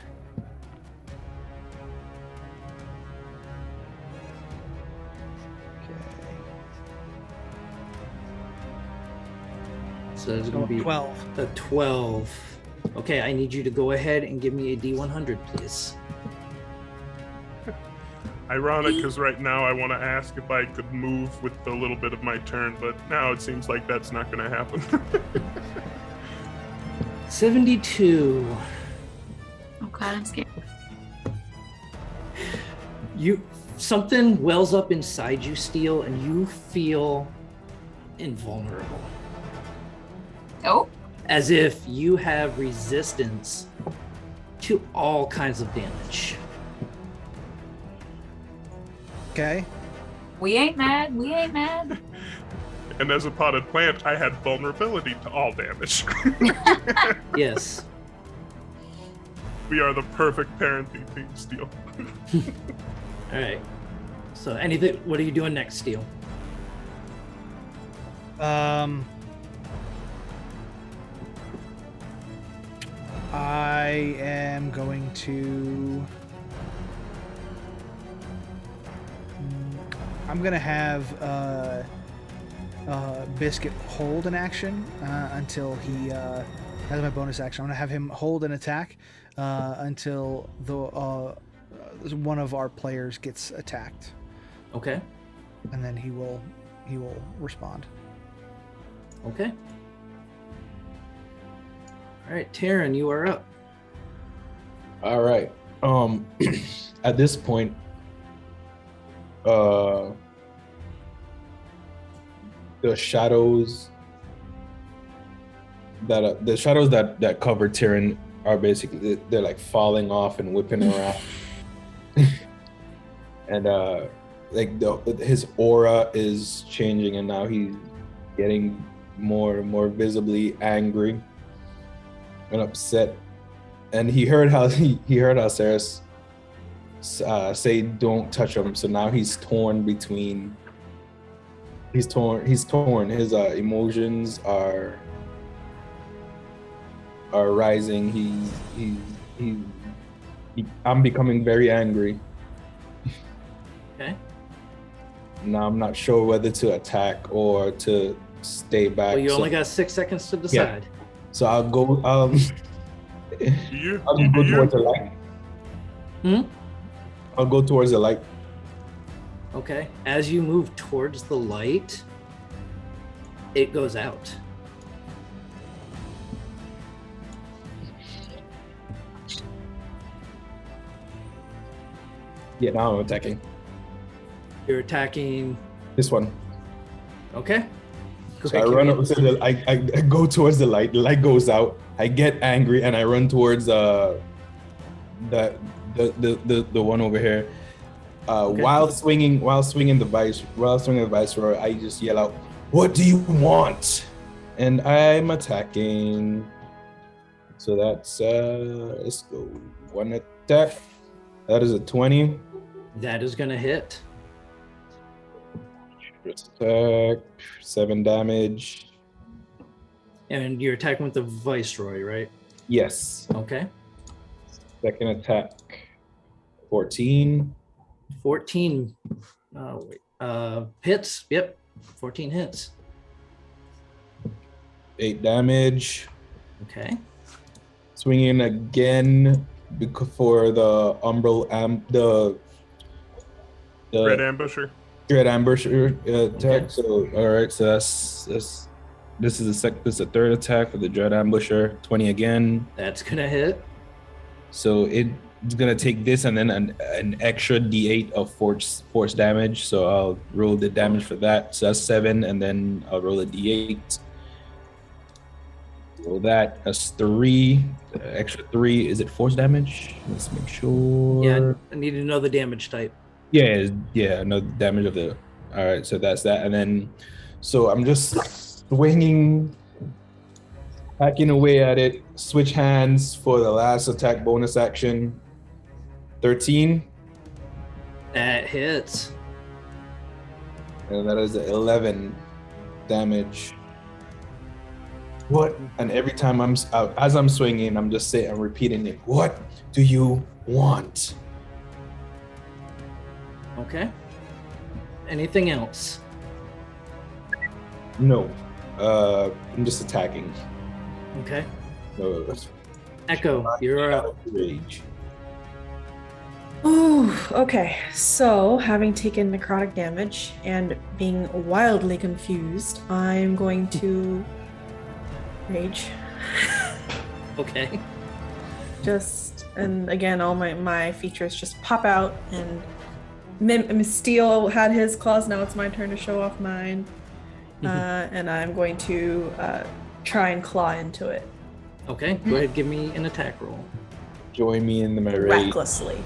So it's going to be 12. a 12. Okay, I need you to go ahead and give me a D100, please. Ironic, because right now I want to ask if I could move with a little bit of my turn, but now it seems like that's not going to happen. 72. Oh God, I'm scared. Something wells up inside you, Steel, and you feel invulnerable. Oh, As if you have resistance to all kinds of damage. Okay. we ain't mad. We ain't mad. And as a potted plant, I had vulnerability to all damage. Yes. We are the perfect parenting team, Steel. All right. So anything, what are you doing next, Steel? I am going to. I'm gonna have Biscuit hold an action until he. That's my bonus action. I'm gonna have him hold an attack until the one of our players gets attacked, Okay. and then he will respond. Okay. All right, Taryn, you are up. All right. At this point, the shadows that cover Tyrion are basically they're like falling off and whipping around, and like his aura is changing, and now he's getting more and more visibly angry and upset. And he heard how Sarah say don't touch him, so now he's torn. His emotions are rising. I'm becoming very angry. Okay. Now I'm not sure whether to attack or to stay back. Well, you so, only got 6 seconds to decide. so I'll go I'll go towards the light. I'll go towards the light. Okay. As you move towards the light, it goes out. Yeah, now I'm attacking. You're attacking. This one. Okay. So I run up to I go towards the light goes out, I get angry, and I run towards the one over here. While swinging the viceroy, I just yell out, "What do you want?" And I'm attacking. So that's let's go. One attack. That is a 20. That is gonna hit. First attack, 7 damage. And you're attacking with the Viceroy, right? Yes. Okay. Second attack, 14. 14 hits. Yep. 14 hits. 8 damage. Okay. Swinging again for the umbral the Red Ambusher. Dread Ambusher attack. Okay. So all right, so that's this is the third attack for the Dread Ambusher. 20 again. That's gonna hit. So it's gonna take this and then an extra D8 of force damage. So I'll roll the damage for that. So that's 7, and then I'll roll a D8. Roll that. That's 3. The extra 3. Is it force damage? Let's make sure. Yeah, I need to know the damage type. Yeah. No damage of the. All right, so that's that, and then so I'm just swinging, hacking away at it. Switch hands for the last attack bonus action. 13, That hits. and that is 11 damage. What? And every time as I'm swinging, I'm repeating it. What do you want? Okay. Anything else? No, I'm just attacking. Okay. No, that's Echo, you're up. rage. Ooh, okay. So, having taken necrotic damage and being wildly confused, I'm going to rage. Okay. And again, all my features just pop out, and Steel had his claws. Now it's my turn to show off mine. And I'm going to try and claw into it. Okay. Go ahead, give me an attack roll Join me in my rage. Recklessly.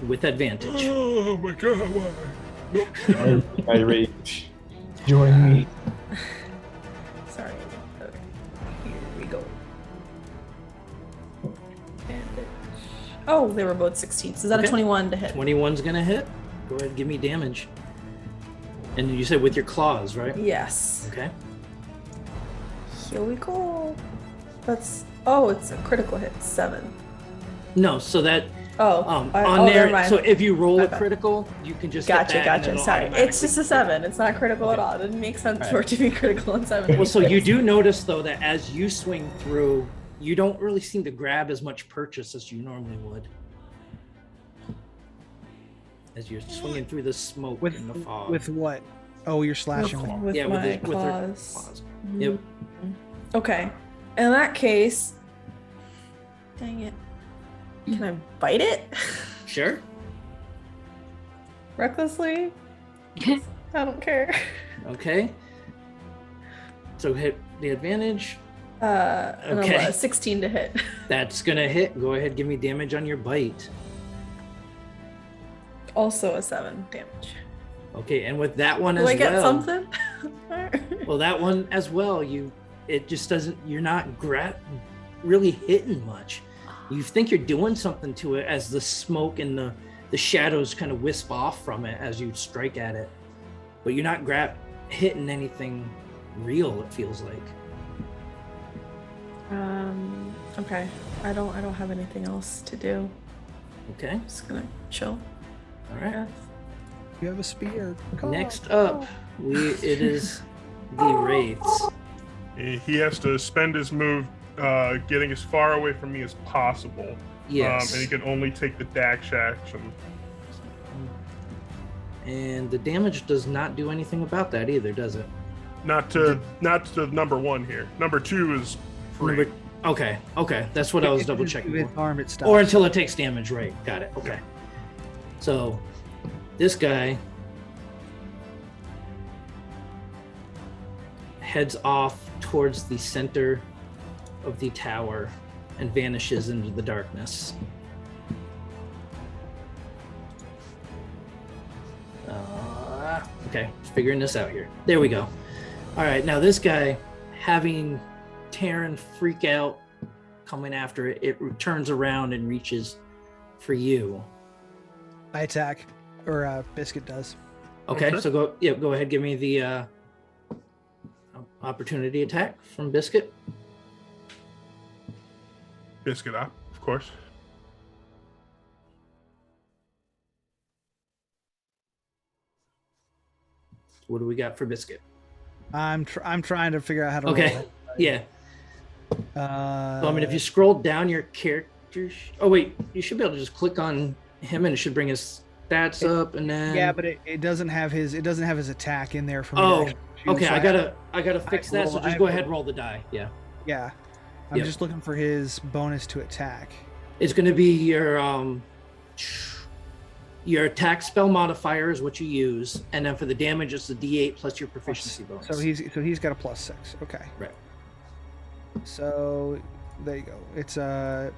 with advantage. Oh my god, why? My rage. Join me. Sorry. Okay. Here we go. Bandage. Oh, they were both 16. So is that Okay. a 21 to hit? 21's gonna hit. Go ahead, give me damage. And you said with your claws, right? Yes. Okay. Here we go. It's a critical hit. 7. No, so that Oh, on never there. mind. So if you roll Okay. a critical, you can just hit Gotcha, that and gotcha. it'll Sorry. It's just a automatically- 7. It's not critical at all. It didn't make sense Alright. for it to be critical on 7. Well, so you do notice though that as you swing through, you don't really seem to grab as much purchase as you normally would. As you're swinging through the smoke and the fog. With what? Oh, you're slashing with. with yeah, my with her claws. claws. Mhm. Yep. Okay. In that case, dang it. Can I bite it? Sure. Recklessly? I don't care. Okay. So hit the advantage. And Okay. a 16 to hit. That's gonna hit. Go ahead, give me damage on your bite. Also a 7 damage. Okay, and with that one Do as I get well. something? Well, that one as well. It just doesn't. You're not really hitting much. You think you're doing something to it as the smoke and the shadows kind of wisp off from it as you strike at it, but you're not hitting anything real. It feels like. Okay. I don't have anything else to do. Okay. I'm just gonna chill. All right. Yeah. You have a spear. Next up, it is the wraiths. He has to spend his move getting as far away from me as possible. Yes. And he can only take the dash action. And the damage does not do anything about that either, does it? Not to number 1 here. Number 2 is free. Okay. That's what I was double checking With for. arm, it stops. Or until it takes damage, right? Got it. Okay. So this guy heads off towards the center of the tower and vanishes into the darkness. Okay, figuring this out here. There we go. All right, now this guy, having Tavern freak out, coming after it, it turns around and reaches for you. I attack, or Biscuit does. Okay, Okay. so go ahead, give me the opportunity attack from Biscuit. Biscuit up, of course. What do we got for Biscuit? I'm trying to figure out how to Okay, roll it. yeah. Uh, So, I mean, if you scroll down your character, oh wait, you should be able to just click on him and it should bring his stats up, and then yeah, but it doesn't have his attack in there for me. Oh, to actually choose, okay, so I gotta fix that. So I just go have ahead, to- roll the die. Yeah, Yeah, I'm Yep. just looking for his bonus to attack. it's gonna be your attack spell modifier is what you use, and then for the damage, it's the D8 plus your proficiency bonus. So he's got a +6. Okay. Right. So there you go. It's 9.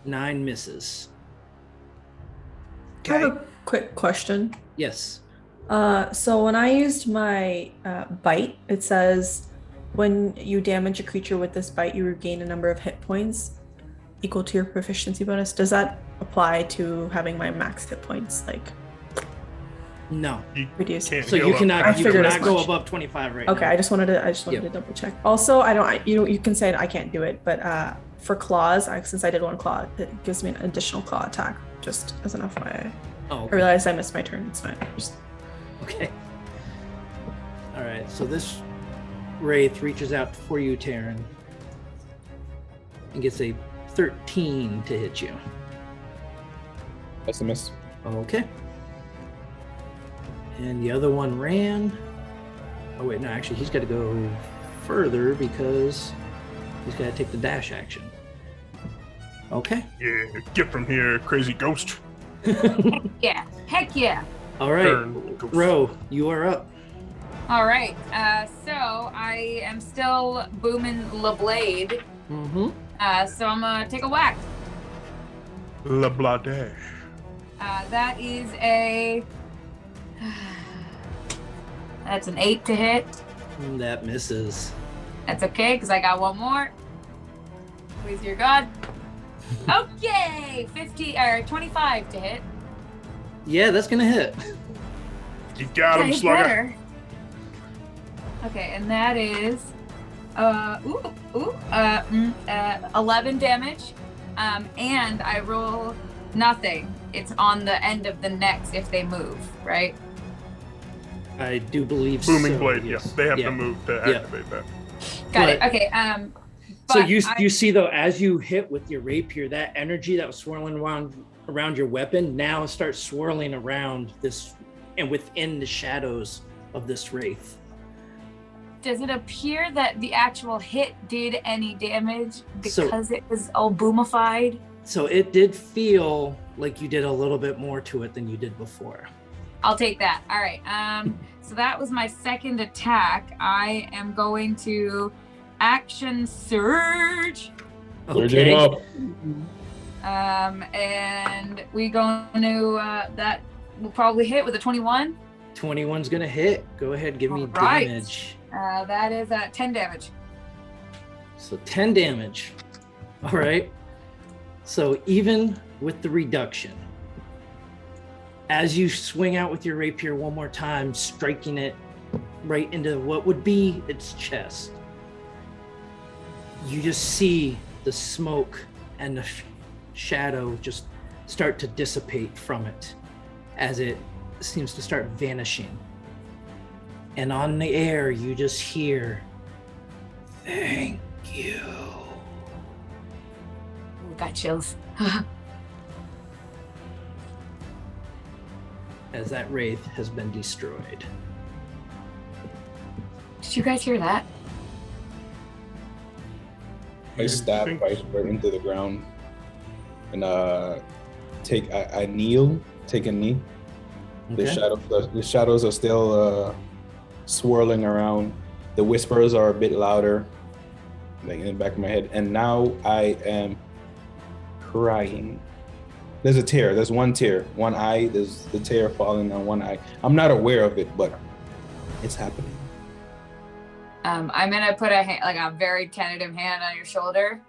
9 misses. I have Okay. a quick question. Yes. So when I used my bite, it says when you damage a creature with this bite, you regain a number of hit points equal to your proficiency bonus. Does that apply to having my max hit points like No. You reduced? can't So heal you up. cannot I you figured cannot as go much. above 25 right Okay, now. I just wanted to Yep. double check. Also, you can say I can't do it, but for claws, since I did one claw, it gives me an additional claw attack. Just as an FYI. Oh, I okay. realized I missed my turn. It's fine. Just Okay. All right. So this wraith reaches out for you, Taryn, and gets a 13 to hit you. That's a miss. Okay. And the other one ran. Oh wait, no, actually he's got to go further because he's got to take the dash action. Okay. Yeah, get from here, crazy ghost. Yeah. Heck yeah. All right. Turn, ghost. Ro, you are up. All right. So I am still booming the blade. Mm-hmm. So I'm gonna take a whack. La Blade. That is a. That's an 8 to hit. That misses. That's okay, because I got one more. Please, your God. Okay, 25 to hit. Yeah, that's gonna hit. You got him, Okay, slugger. better. Okay, and that is 11 damage. And I roll nothing. It's on the end of the next if they move, right? I do believe Booming so, blade, yes. yeah. They have Yeah. to move to Yeah. activate that. Got it. But- Okay. So but you see though, as you hit with your rapier, that energy that was swirling around your weapon now starts swirling around this and within the shadows of this wraith. does it appear that the actual hit did any damage So- because it was all boomified? So it did feel like you did a little bit more to it than you did before. I'll take that. All right. So that was my second attack. I am going to action surge. Surging up. And we going to that will probably hit with a 21. 21's gonna hit. Go ahead, give me All right. damage. That is 10 damage. So 10 damage. All right. So even with the reduction, as you swing out with your rapier one more time, striking it right into what would be its chest, you just see the smoke and the shadow just start to dissipate from it as it seems to start vanishing. And on the air, you just hear, "Thank you." Ooh, got chills. As that wraith has been destroyed. Did you guys hear that? I stab think- right into the ground and I kneel, take a knee. Okay. The shadows are still swirling around. The whispers are a bit louder, like in the back of my head. And now I am crying. There's a tear. There's one tear. One eye. There's the tear falling on one eye. I'm not aware of it, but it's happening. I'm gonna put a very tentative hand on your shoulder.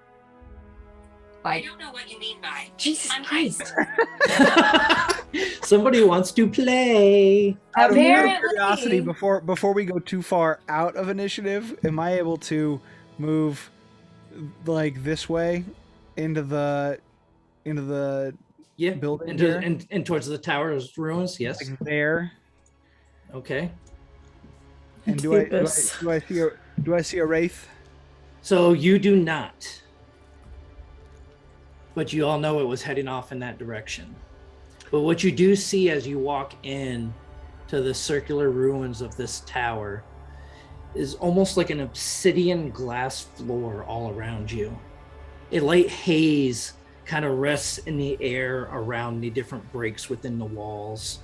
I don't know what you mean by Jesus Christ. Somebody wants to play. Out of Apparently. curiosity, before we go too far out of initiative, am I able to move like this way into the Yeah, building here? and towards the tower's ruins. Yes. Like there? Okay. And do I see a wraith? So you do not, but you all know it was heading off in that direction. But what you do see as you walk in to the circular ruins of this tower is almost like an obsidian glass floor all around you. A light haze kind of rests in the air around the different breaks within the walls,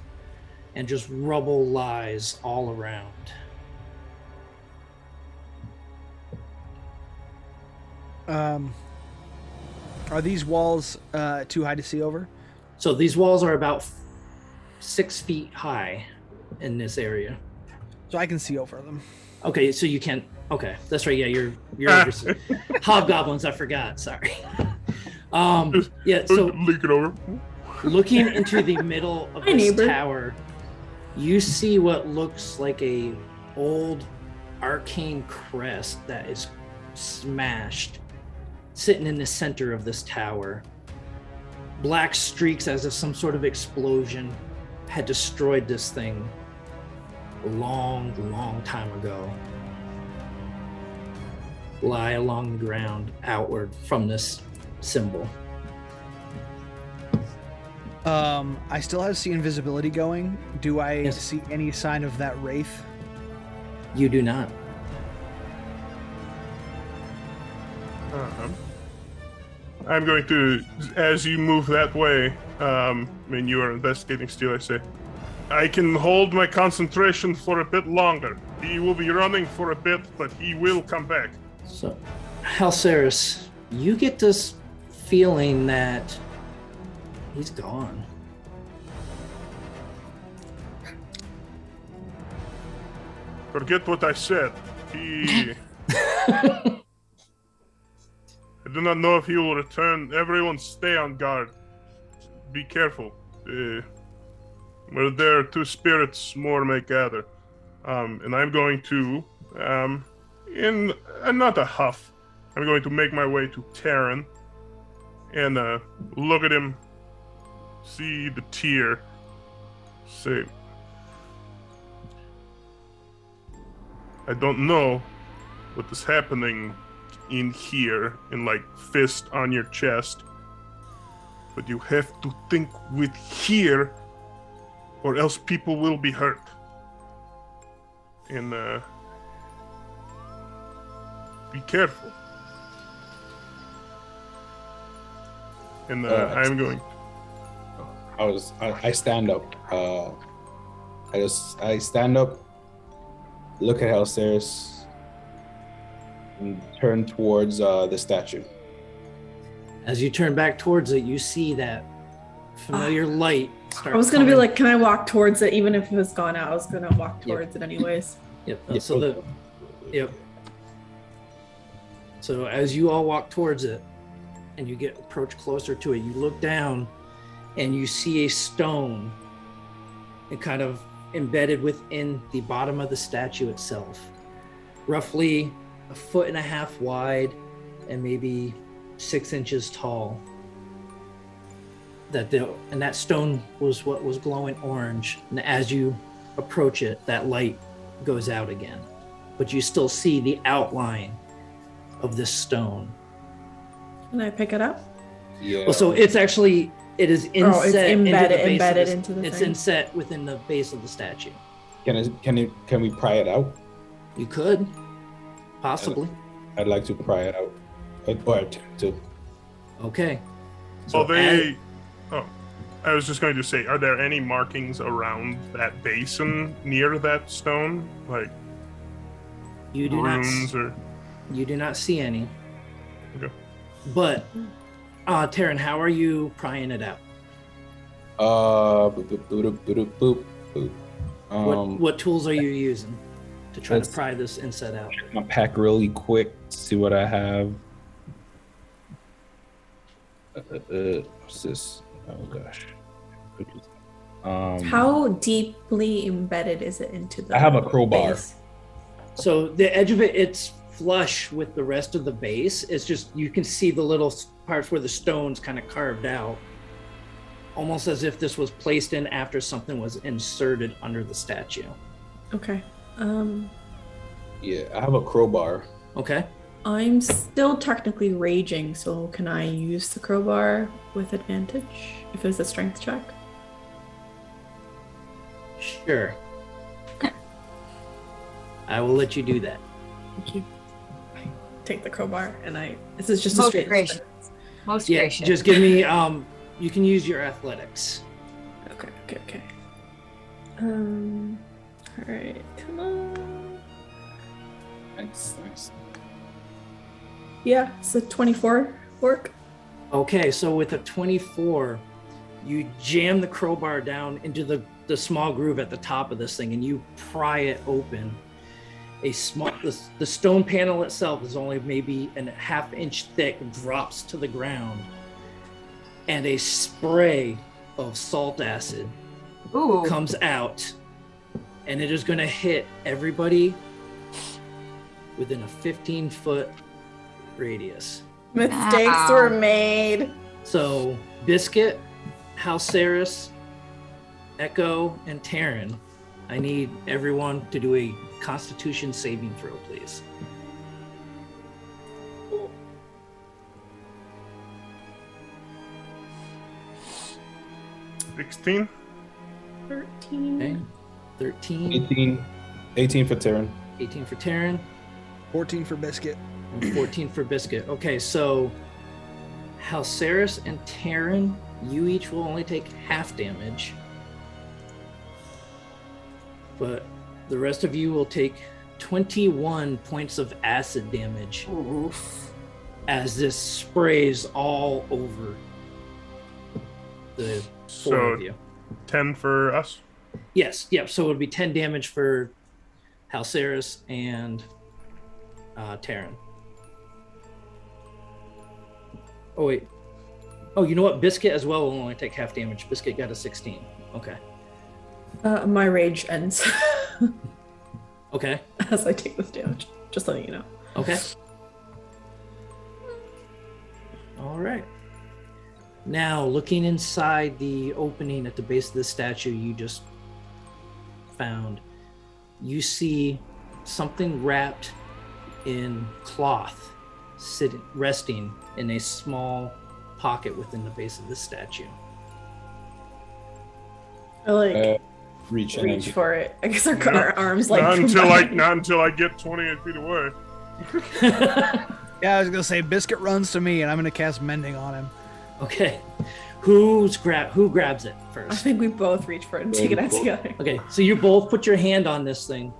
and just rubble lies all around. Are these walls too high to see over? So these walls are about 6 feet high in this area. So I can see over them. Okay, so you can. Okay, that's right. Yeah, you're over. Hobgoblins. I forgot. Sorry. Yeah. So Leak it over. looking into the middle of Hi, this neighbor. tower, you see what looks like a old arcane crest that is smashed, sitting in the center of this tower. Black streaks as if some sort of explosion had destroyed this thing a long time ago. Lie along the ground outward from this symbol. I still have see invisibility going. Do I Yes. see any sign of that wraith? You do not. I'm going to, as you move that way, when you are investigating still, I say, I can hold my concentration for a bit longer. He will be running for a bit, but he will come back. So, Halceris, you get this feeling that he's gone. Forget what I said. He... I do not know if he will return. Everyone stay on guard. Be careful. Where there are two spirits, more may gather. And I'm going to, in not a huff, I'm going to make my way to Tavern and look at him, see the tear, say, I don't know what is happening in here, in like fist on your chest, but you have to think with here, or else people will be hurt. And be careful. And I'm going. I stand up. I stand up, look at Halceris, and turn towards the statue. As you turn back towards it, you see that familiar light start I was gonna be coming. like, can I walk towards it even if it was gone out? I was gonna walk towards it anyways. Yep. Yeah. Yep. So as you all walk towards it, and you approach closer to it, you look down, and you see a stone, and kind of embedded within the bottom of the statue itself, roughly 1.5 feet wide, and maybe 6 inches tall. And that stone was what was glowing orange, and as you approach it, that light goes out again, but you still see the outline of this stone. Can I pick it up? Yeah. Well, so it's actually it is inset Oh, it's embedded into into the it's thing. inset within the base of the statue. Can we pry it out? You could possibly. I'd like to pry it out. Or attempt to. Okay. I was just going to say, are there any markings around that basin near that stone, like You do not. runes or? You do not see any. Okay. But, Taryn, how are you prying it out? Boop, boop, boop, boop, boop, boop. What tools are you using to try to let's- pry this inside out? Check my pack really quick to see what I have. What's this? Oh gosh. How deeply embedded is it into the I have a crowbar. base? So the edge of it's flush with the rest of the base. It's just you can see the little parts where the stone's kind of carved out, almost as if this was placed in after something was inserted under the statue. Okay. Yeah, I have a crowbar. Okay. I'm still technically raging, so can I use the crowbar with advantage if it's a strength check? Sure. I will let you do that. Thank you. I take the crowbar and this is just a Most straight. gracious. Most Yeah, gracious. just give me you can use your athletics. Okay. All right, come on. Nice. Yeah, so 24 work. Okay, so with a 24, you jam the crowbar down into the small groove at the top of this thing and you pry it open. The stone panel itself is only maybe a half-inch thick, drops to the ground, and a spray of salt acid Ooh. comes out, and it is going to hit everybody within a 15-foot radius. Mistakes Ow. were made. So Biscuit, Halceris, Echo, and Terran, I need everyone to do a Constitution saving throw, please. – 16. 13. Okay. 13, 18 for Terran. 18 for Terran, 14 for Biscuit. and 14 for Biscuit. Okay, so Halceris and Terran, you each will only take half damage. But the rest of you will take 21 points of acid damage as this sprays all over the four of you. 10 for us. Yes, yep. So it would be 10 damage for Halceris and Terran. Oh, wait. Oh, you know what? Biscuit as well will only take half damage. Biscuit got a 16. Okay. My rage ends Okay. as I take this damage. Just letting you know. Okay. All right. Now, looking inside the opening at the base of the statue you just found, you see something wrapped in cloth, resting in a small pocket within the base of the statue. I Reach in reach and for it. I guess our arms like Not combine. until I get 28 feet away. Yeah, I was gonna say Biscuit runs to me, and I'm gonna cast Mending on him. Okay. Who grabs it I first? think we both reach for it and take it out together. Okay, so you both put your hand on this thing,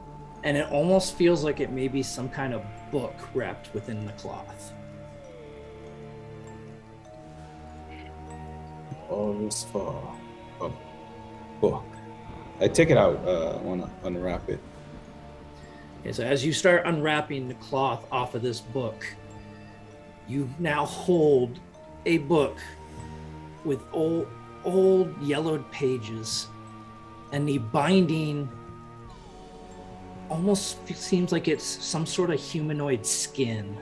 and it almost feels like it may be some kind of book wrapped within the cloth. all this for a book. I take it out. I want to unwrap it. Okay, so as you start unwrapping the cloth off of this book, you now hold a book with old yellowed pages, and the binding almost seems like it's some sort of humanoid skin.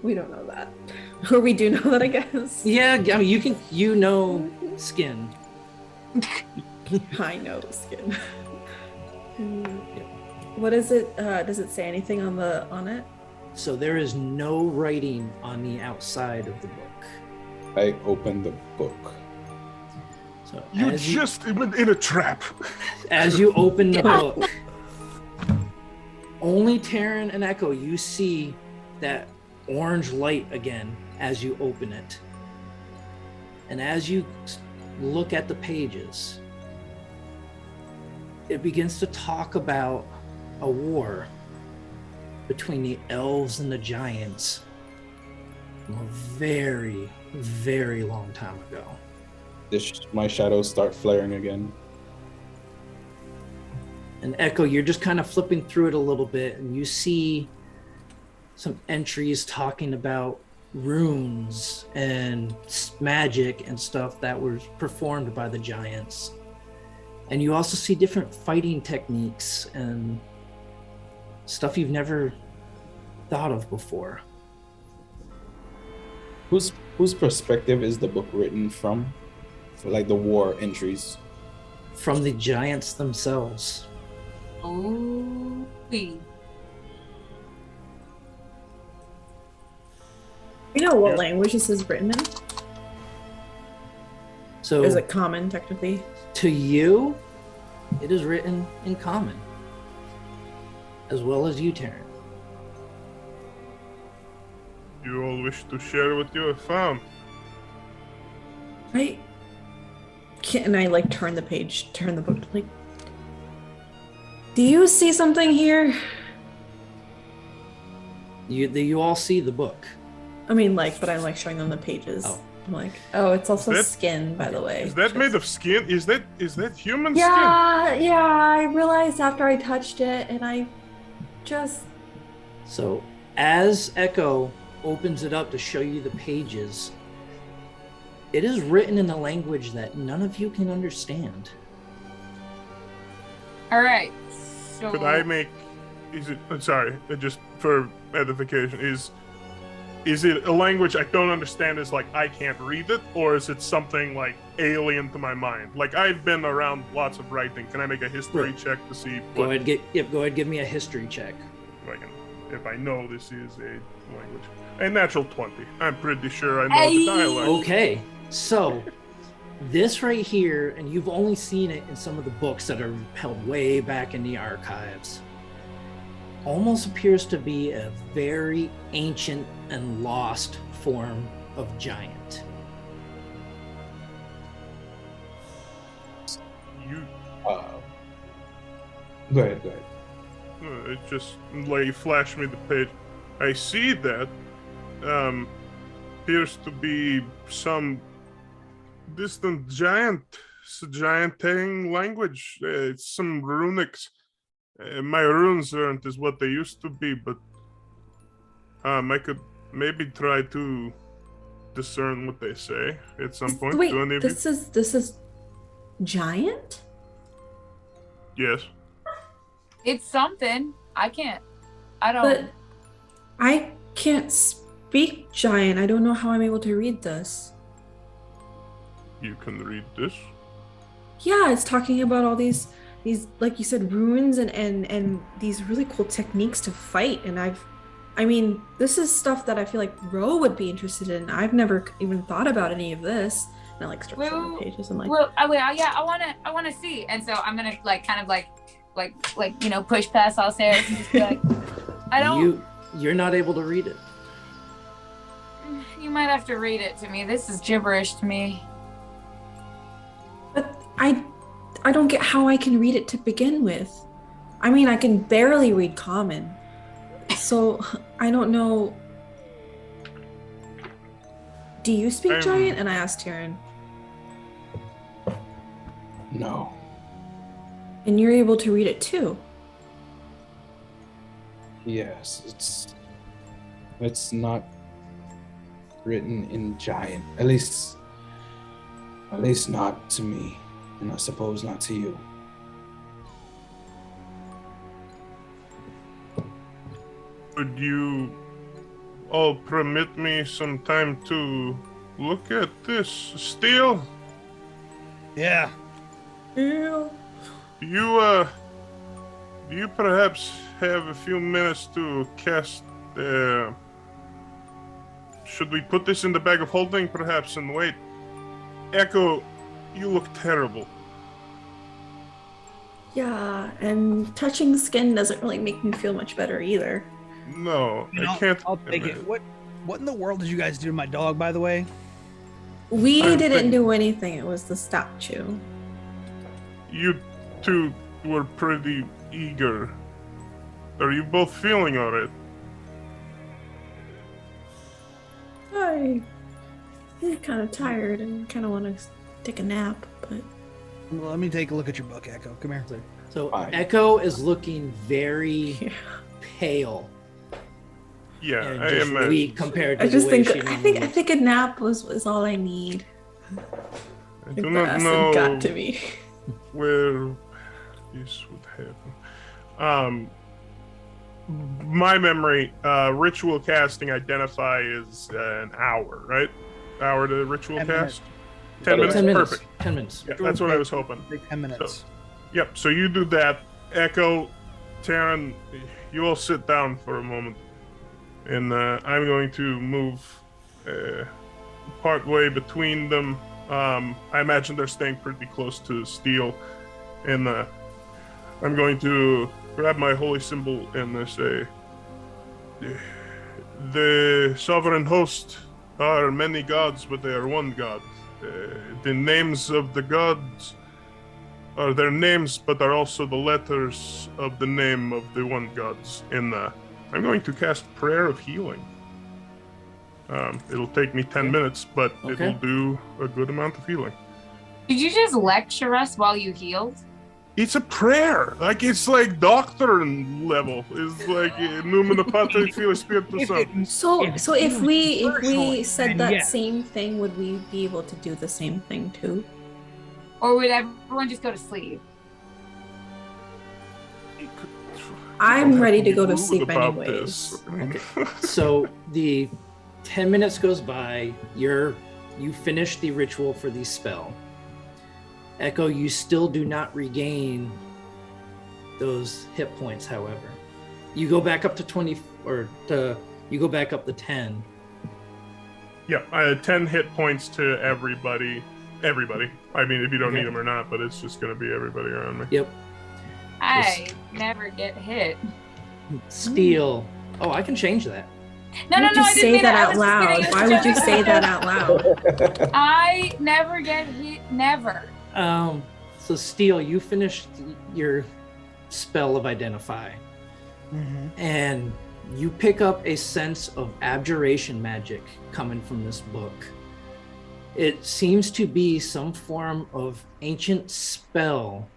We don't know that. Or we do know that, I guess. Yeah, I mean, you know skin. I know skin. What is it? Does it say anything on it? So there is no writing on the outside of the book. I open the book. So You as just went in a trap. as you open the book, only Terran and Echo, you see that orange light again as you open it. And as you look at the pages, it begins to talk about a war between the elves and the giants a very, very long time ago. My shadows start flaring again. And Echo, you're just kind of flipping through it a little bit, and you see some entries talking about runes and magic and stuff that was performed by the giants. And you also see different fighting techniques and stuff you've never thought of before. Whose perspective is the book written from? Like the war entries. From the giants themselves. Ooh. You know what language this is written in? So Is it common, technically? to you, it is written in common, as well as you, Taryn. You all wish to share what you have found. I can't. I like turn the book. Like, do you see something here? You all see the book. I mean, like, but I'm like showing them the pages. Oh. I'm like, oh, it's also That- skin, by the way. Is that made of skin? Is that human skin? Yeah, I realized after I touched it, and I just. So as Echo opens it up to show you the pages, it is written in a language that none of you can understand. All right. So Could I make? Is it? Sorry, just for edification. Is it a language I don't understand? Is like I can't read it, or is it something like alien to my mind? Like I've been around lots of writing. Can I make a history Right. check to see Go what ahead, give me a history check. if I know this is a language? A natural 20. I'm pretty sure I know the dialect. Okay, so this right here, and you've only seen it in some of the books that are held way back in the archives, almost appears to be a very ancient and lost form of giant. You Go ahead. It just like flash me the page. I see that appears to be some distant gianting language. It's some runics. My runes aren't as what they used to be, but I could maybe try to discern what they say at some point. Wait, Do any of this is giant? you? Yes. it's something. I don't. But I can't speak giant. I don't know how I'm able to read this. You can read this. Yeah, it's talking about all these like you said, runes and these really cool techniques to fight. And I mean, this is stuff that I feel like Ro would be interested in. I've never even thought about any of this. And I like start showing the pages and like, yeah, I wanna see. And so I'm gonna like kind of like push past all Sarah and just be like, I don't. You're not able to read it. You might have to read it to me. This is gibberish to me. but I don't get how I can read it to begin with. I mean, I can barely read common. So I don't know. Do you speak giant? And I asked Taryn. No. And you're able to read it too. Yes, it's not written in giant. At least not to me, and I suppose not to you. Would you all permit me some time to look at this still? Yeah. Yeah. Do you perhaps have a few minutes to cast should we put this in the bag of holding perhaps and wait? Echo, you look terrible. Yeah, and touching skin doesn't really make me feel much better either. No, You know, I can't. I'll take it. What in the world did you guys do to my dog, by the way? We I'm didn't thinking- do anything. It was the statue. You two were pretty eager. Are you both feeling alright? I'm kind of tired and kind of want to take a nap, but Let me take a look at your book, Echo. Come here. So Fine. Echo is looking very yeah. pale Yeah, and I just imagine. weak compared to I just the way think she I normally think a nap was all I need. I Like do the not acid know got to me. where this would happen. My memory, ritual casting identify is an hour, right? Hour to ritual 10 cast? minutes. 10 minutes? 10 minutes. Perfect. 10 minutes. Yeah, that's what I was hoping. Take 10 minutes. Yep, so you do that. Echo, Taryn, you all sit down for a moment. And I'm going to move part way between them. I imagine they're staying pretty close to Steel. And I'm going to grab my holy symbol and say, the sovereign host are many gods, but they are one god. The names of the gods are their names, but are also the letters of the name of the one gods. And I'm going to cast Prayer of Healing. It'll take me 10 minutes, but Okay. it'll do a good amount of healing. Did you just lecture us while you healed? It's a prayer. Like, it's like doctrine level. It's like Numina Patri Filii Spiritus Sancti. So if we personally, said then that yes. same thing, would we be able to do the same thing too? Or would everyone just go to sleep? I'm ready to go to Rude sleep about anyways. this. Okay. So the 10 minutes goes by. You finish the ritual for the spell. Echo, you still do not regain those hit points, however. You go back up to 20, you go back up to 10. Yeah, I had 10 hit points to everybody. Everybody. I mean, if you don't Okay. need them or not, but it's just going to be everybody around me. Yep. I never get hit. Steel. Oh, I can change that. No, Why no, would no. you I didn't say mean that it. I out was just gonna loud? use Why the would you joke. say that out loud? I never get hit. Never. So Steel, you finished your spell of Identify, and you pick up a sense of abjuration magic coming from this book. It seems to be some form of ancient spell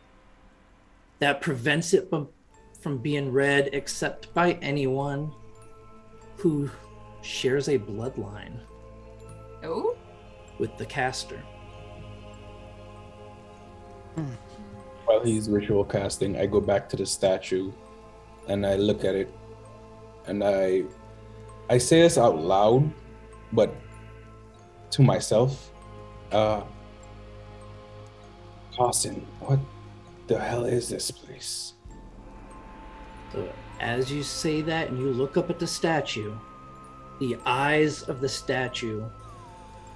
that prevents it from being read except by anyone who shares a bloodline Oh. with the caster. While he's ritual casting, I go back to the statue and I look at it and I say this out loud, but to myself, Carson, what the hell is this place? So as you say that and you look up at the statue, the eyes of the statue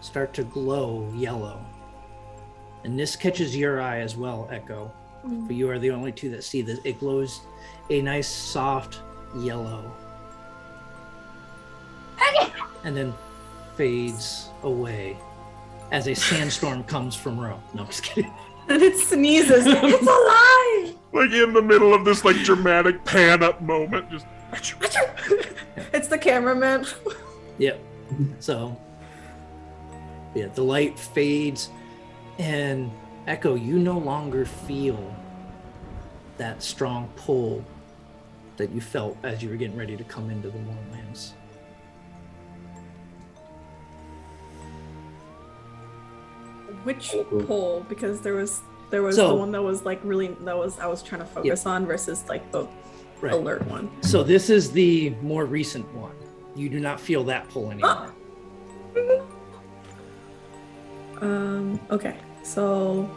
start to glow yellow. And this catches your eye as well, Echo. But you are the only two that see this. It glows a nice soft yellow. And then fades away as a sandstorm comes from Rome. No, I'm just kidding. And it sneezes. It's alive! Like in the middle of this like dramatic pan up moment, just It's the cameraman. Yep. So, yeah, the light fades, and Echo, you no longer feel that strong pull that you felt as you were getting ready to come into the Moorlands. Which pole? Because there was the So- one that was like really I was trying to focus on versus like the Right. alert one. So this is the more recent one. You do not feel that pull anymore. Okay. So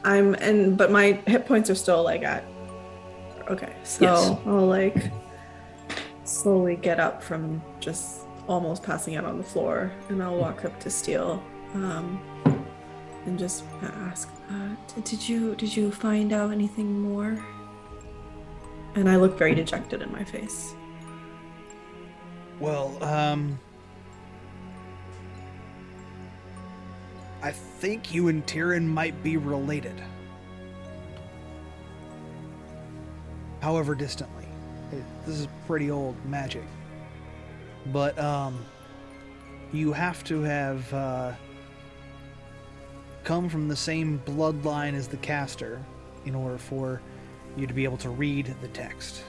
but my hit points are still like at okay. So Yes. I'll like slowly get up from just almost passing out on the floor and I'll walk up to Steel and just ask, did you find out anything more? And I look very dejected in my face. Well, I think you and Tyrion might be related. However distantly. This is pretty old magic. But, you have to have come from the same bloodline as the caster in order for you to be able to read the text.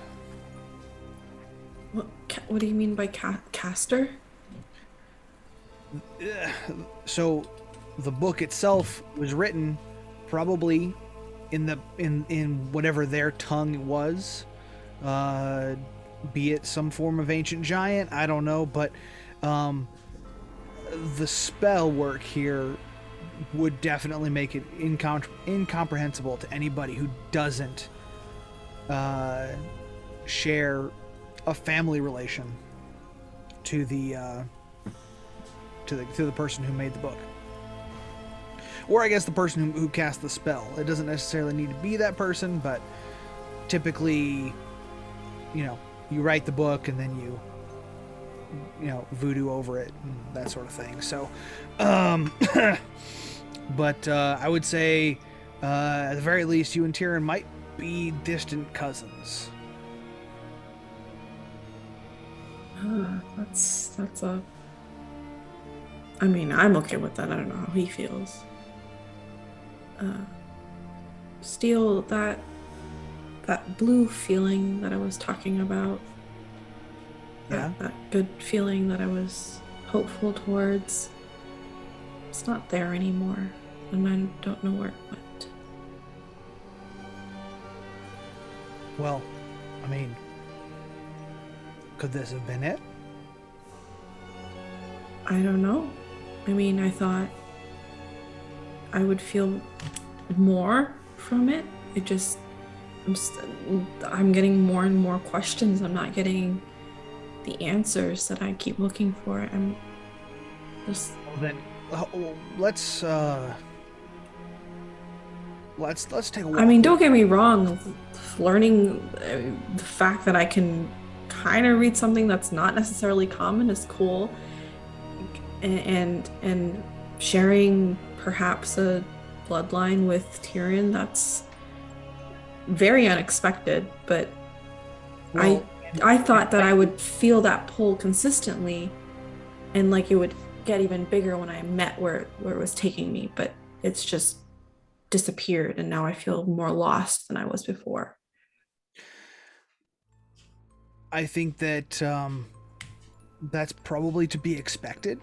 What do you mean by caster? So the book itself was written probably in whatever their tongue was, be it some form of ancient giant, I don't know, but the spell work here would definitely make it incomprehensible to anybody who doesn't share a family relation to the person who made the book, or I guess the person who cast the spell. It doesn't necessarily need to be that person, but typically, you write the book and then you voodoo over it and that sort of thing. So, but I would say, at the very least, you and Tyrion might be distant cousins. That's a. I mean, I'm okay with that. I don't know how he feels. Steel, that blue feeling that I was talking about. Yeah. That good feeling that I was hopeful towards. It's not there anymore, and I don't know where it went. Well, I mean, could this have been it? I don't know. I mean, I thought I would feel more from it. I'm getting more and more questions. I'm not getting the answers that I keep looking for. I'm just. Well, then let's take a walk. I mean, don't get me wrong. Learning the fact that I can kind of read something that's not necessarily common is cool, and sharing perhaps a bloodline with Tyrion, that's very unexpected. But Well, I thought that I would feel that pull consistently, and like it would get even bigger when I met where it was taking me. But it's just disappeared, and now I feel more lost than I was before. I think that that's probably to be expected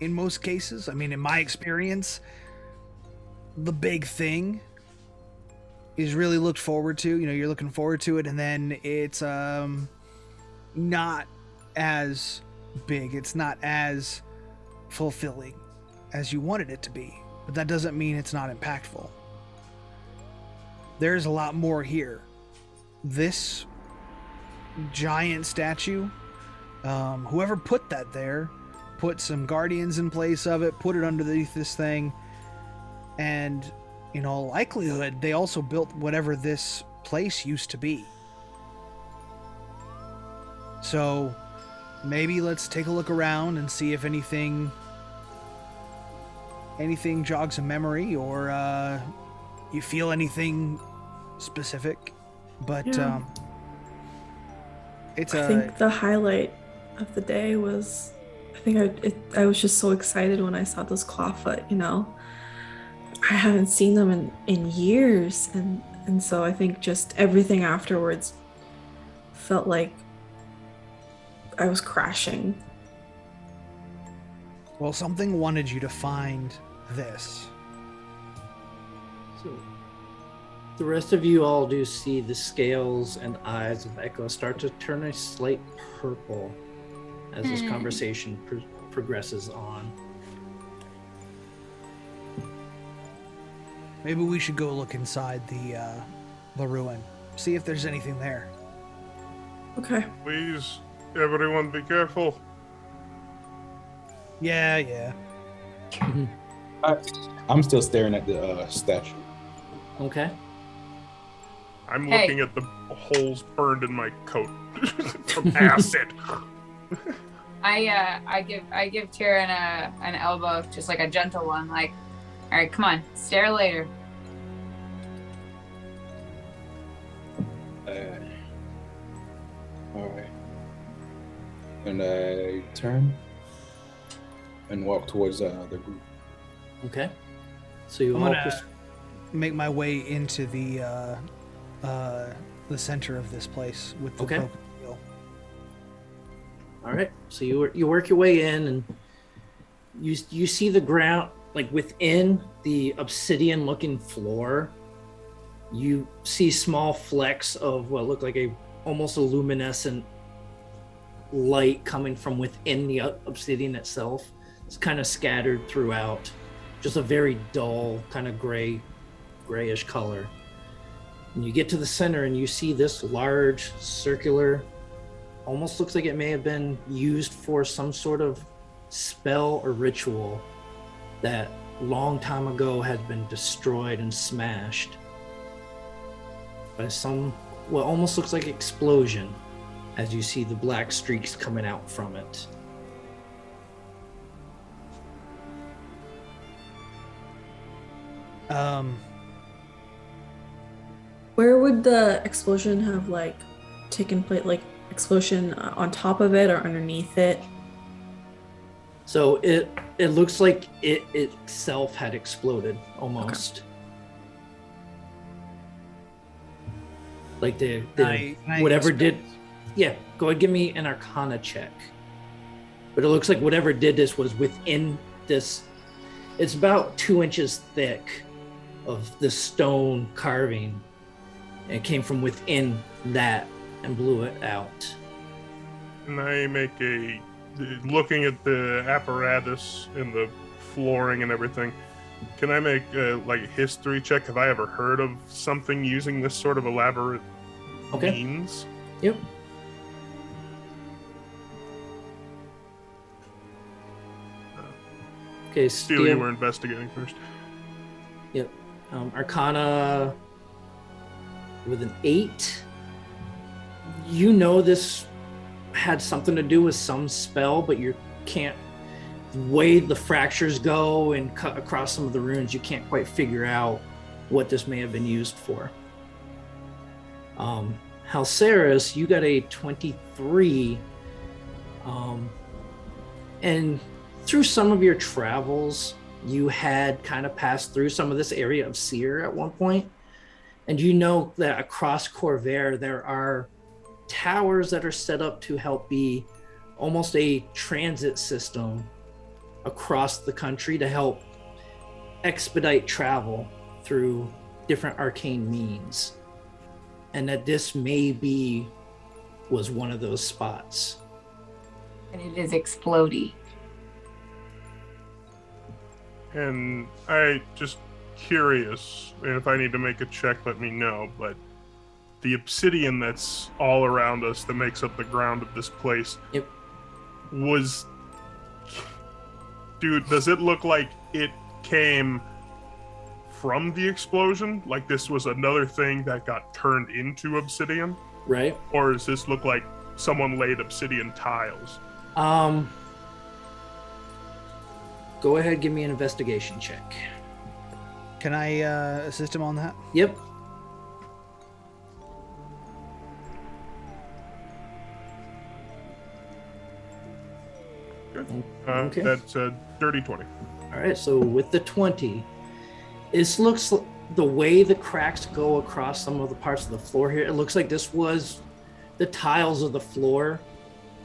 in most cases. I mean, in my experience, the big thing is really looked forward to. You're looking forward to it, and then it's not as big. It's not as fulfilling as you wanted it to be. But that doesn't mean it's not impactful. There's a lot more here. This giant statue, whoever put that there, put some guardians in place of it, put it underneath this thing, and in all likelihood, they also built whatever this place used to be. So maybe let's take a look around and see if anything jogs a memory, or you feel anything specific. But Yeah. it's I think the highlight of the day was, I was just so excited when I saw those clawfoot. I haven't seen them in years, and so I think just everything afterwards felt like I was crashing. well, something wanted you to find this. So the rest of you all do see the scales and eyes of Echo start to turn a slight purple as this conversation progresses on. Maybe we should go look inside the ruin, see if there's anything there. Okay. Please, everyone, be careful. Yeah. I'm still staring at the statue. Okay. I'm Hey. looking at the holes burned in my coat from acid. I give Tyrion an elbow, just like a gentle one. Like, all right, come on, stare later. All right. And I turn and walk towards the group. Okay. So you I'm all gonna make my way into the center of this place with the Okay. broken wheel. all right. So you work your way in, and you see the ground, like within the obsidian looking floor. You see small flecks of what look like almost a luminescent light coming from within the obsidian itself. It's kind of scattered throughout, just a very dull kind of grayish color. And you get to the center and you see this large circular, almost looks like it may have been used for some sort of spell or ritual that long time ago had been destroyed and smashed by what almost looks like explosion, as you see the black streaks coming out from it. Where would the explosion have like taken place? Like explosion on top of it or underneath it? So it looks like it itself had exploded almost. Like the Can I whatever inspect? did. Yeah, go ahead, give me an Arcana check. But it looks like whatever did this was within this. It's about 2 inches thick of the stone carving. And it came from within that and blew it out. Can I make looking at the apparatus and the flooring and everything, can I make a history check? Have I ever heard of something using this sort of elaborate means? Yep. Okay, Steele, you were investigating first. Yep. Arcana with an 8. You know this had something to do with some spell, but you can't. The way the fractures go and cut across some of the runes, you can't quite figure out what this may have been used for. Halceris, you got a 23. And through some of your travels, you had kind of passed through some of this area of Seer at one point. And you know that across Corvair, there are towers that are set up to help be almost a transit system across the country to help expedite travel through different arcane means. And that this was one of those spots. And it is explodey. And I just curious, and if I need to make a check, let me know, but the obsidian that's all around us that makes up the ground of this place. Yep. Dude, does it look like it came from the explosion? Like this was another thing that got turned into obsidian? Right. Or does this look like someone laid obsidian tiles? Go ahead, give me an investigation check. Can I assist him on that? Yep. Okay. That's a dirty 20. All right, so with the 20, this looks the way the cracks go across some of the parts of the floor here. It looks like this was the tiles of the floor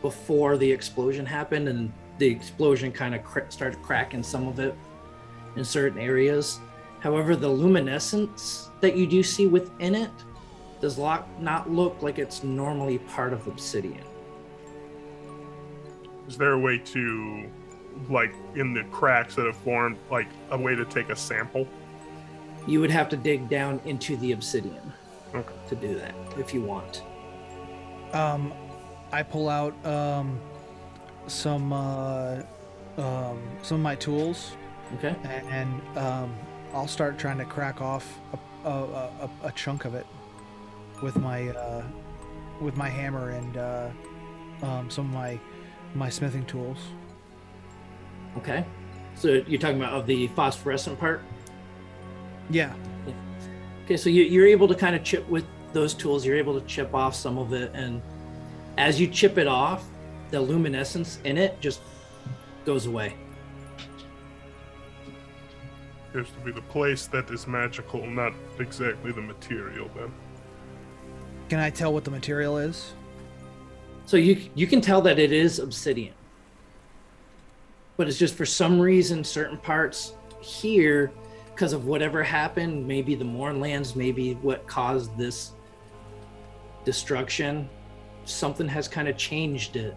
before the explosion happened, and the explosion kind of started cracking some of it in certain areas. However, the luminescence that you do see within it does not look like it's normally part of obsidian. Is there a way to, in the cracks that have formed, a way to take a sample? You would have to dig down into the obsidian Okay. to do that if you want. I pull out some of my tools. Okay. And I'll start trying to crack off a chunk of it with my hammer and some of my smithing tools. Okay. So you're talking about of the phosphorescent part? Yeah. Okay, so you're able to kind of chip with those tools. You're able to chip off some of it, and as you chip it off, the luminescence in it just goes away. Appears to be the place that is magical, not exactly the material then. Can I tell what the material is? So you can tell that it is obsidian. But it's just for some reason, certain parts here, because of whatever happened, maybe the Mournlands, maybe what caused this destruction, something has kind of changed it.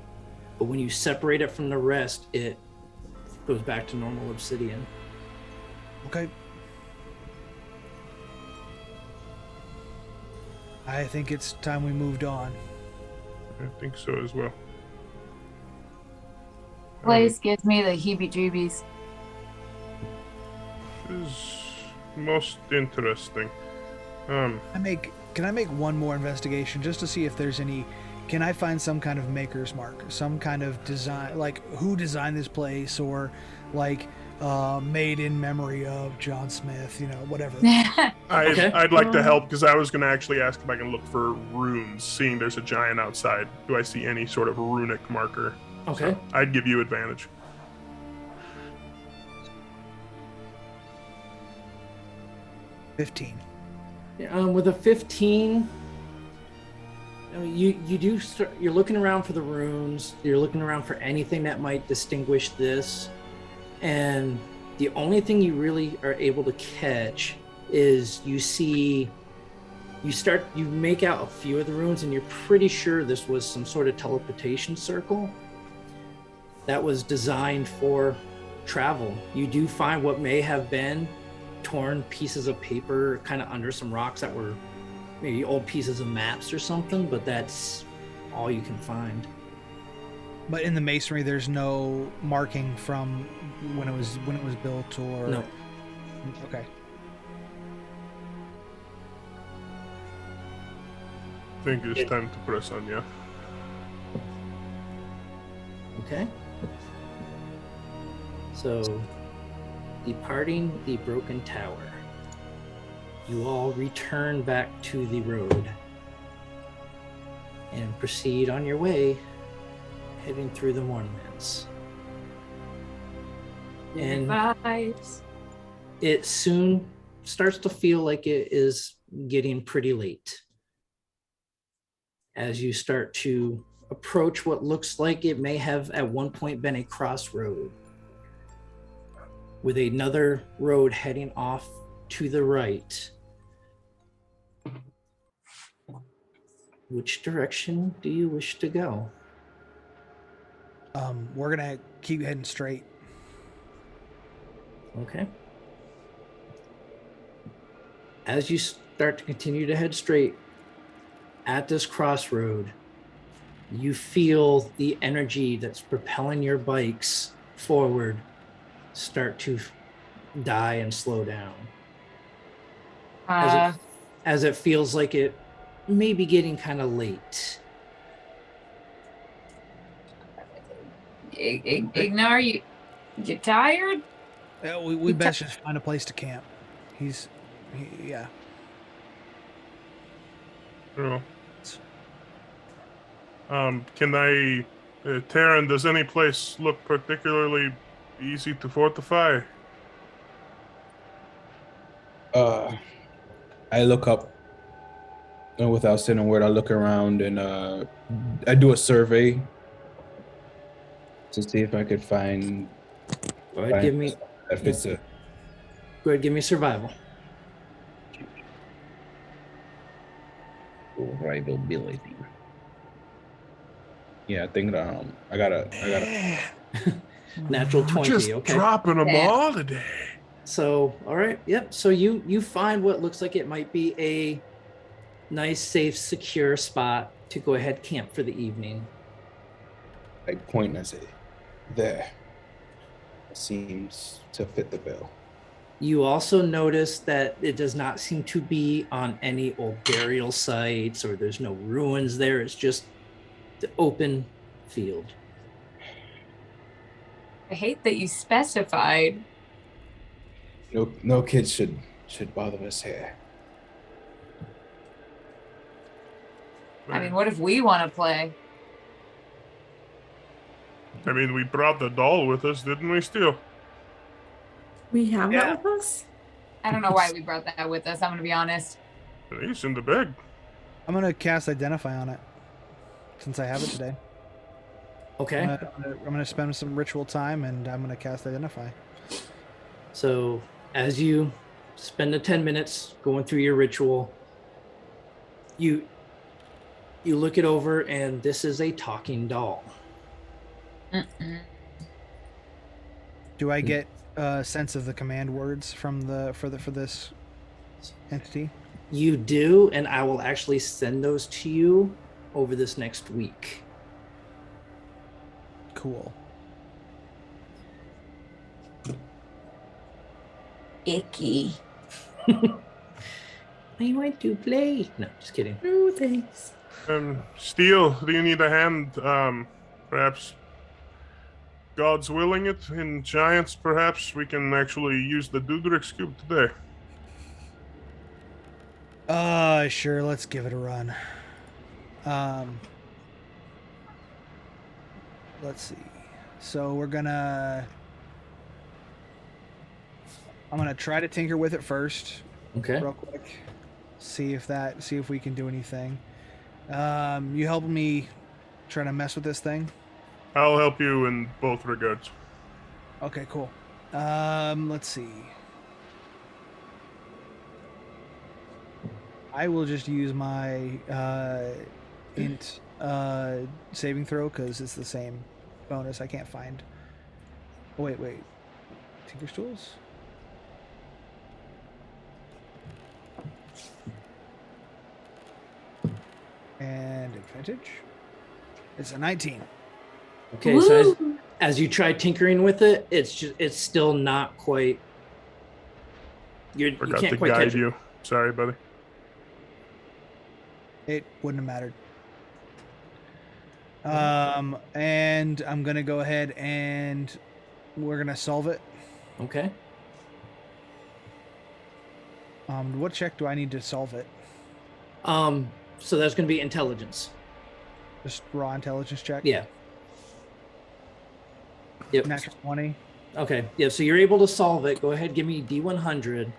But when you separate it from the rest, it goes back to normal obsidian. Okay. I think it's time we moved on. I think so as well. Place gives me the heebie-jeebies. Is most interesting. Can I make one more investigation just to see if there's any? Can I find some kind of maker's mark, some kind of design, like who designed this place, or like made in memory of John Smith, whatever. I'd like to help because I was going to actually ask if I can look for runes, seeing there's a giant outside. Do I see any sort of runic marker? Okay. So I'd give you advantage. 15. With a 15, I mean, you do start, you're looking around for the runes, you're looking around for anything that might distinguish this, and the only thing you really are able to catch is you make out a few of the runes, and you're pretty sure this was some sort of teleportation circle that was designed for travel. You do find what may have been torn pieces of paper kind of under some rocks that were maybe old pieces of maps or something, but that's all you can find. But in the masonry, there's no marking from when it was built, or No. Okay. I think it's time to press on, yeah. Okay. So, departing the broken tower, you all return back to the road and proceed on your way, heading through the Mournlands. And Vibes. it soon starts to feel like it is getting pretty late as you start to approach what looks like it may have at one point been a crossroad, with another road heading off to the right. Which direction do you wish to go? We're gonna keep heading straight. Okay. As you start to continue to head straight at this crossroad, you feel the energy that's propelling your bikes forward start to die and slow down. As it feels like it may be getting kind of late. Ignore you. You tired? We best just find a place to camp. Yeah. Oh. Can I, Tavern, does any place look particularly easy to fortify? I look up, and without saying a word, I look around and I do a survey to see if I could find. Go ahead, give me. If it's a. Go ahead, give me survival. Survivability. Yeah, I think I got a Natural 20. Just okay. dropping them all today. So, all right, yep. So you find what looks like it might be a nice, safe, secure spot to go ahead camp for the evening. I point and I say, there. It seems to fit the bill. You also notice that it does not seem to be on any old burial sites, or there's no ruins there. It's just the open field. I hate that you specified. No kids should bother us here. I mean, what if we want to play? I mean, we brought the doll with us, didn't we, still? We have Yeah. that with us? I don't know why we brought that with us. I'm gonna be honest. He's in the bag. I'm gonna cast Identify on it since I have it today. Okay. I'm gonna spend some ritual time and I'm gonna cast Identify. So as you spend the 10 minutes going through your ritual, you look it over, and this is a talking doll. Do I get a sense of the command words from for this entity? You do, and I will actually send those to you over this next week. Cool. Icky. I want to play. No, just kidding. No, thanks. Steel, do you need a hand? Perhaps God's willing it in Giants, perhaps we can actually use the Dudrix cube today. Sure, let's give it a run. Let's see. So I'm gonna try to tinker with it first. Okay. Real quick. See if we can do anything. You helping me try to mess with this thing? I'll help you in both regards. Okay, cool. Let's see. I will just use my int saving throw because it's the same bonus. I can't find. Oh, wait. Tinker's tools. And advantage. It's a 19. Okay, Woo! so as you try tinkering with it, it's still not quite. You Forgot can't to quite guide catch it. you. Sorry, buddy. It wouldn't have mattered. And I'm gonna go ahead and we're gonna solve it. Okay. What check do I need to solve it? So that's going to be intelligence. Just raw intelligence check. Yeah. Yep. Natural 20. Okay. Yeah. So you're able to solve it. Go ahead, give me D100.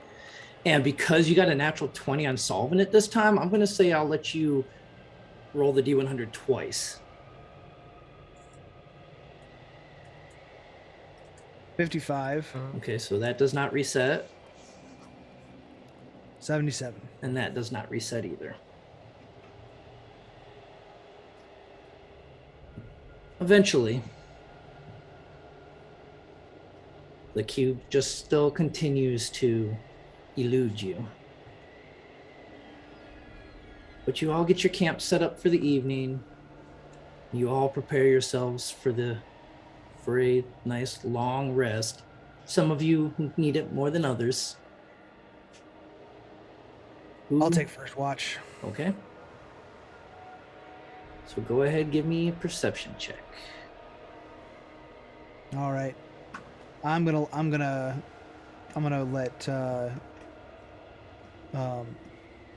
And because you got a natural 20 on solving it this time, I'm going to say I'll let you roll the D100 twice. 55. Okay. So that does not reset. 77. And that does not reset either. Eventually, the cube just still continues to elude you. But you all get your camp set up for the evening. You all prepare yourselves for a nice long rest. Some of you need it more than others. I'll take first watch. Okay. So go ahead, give me a perception check. All right. I'm gonna let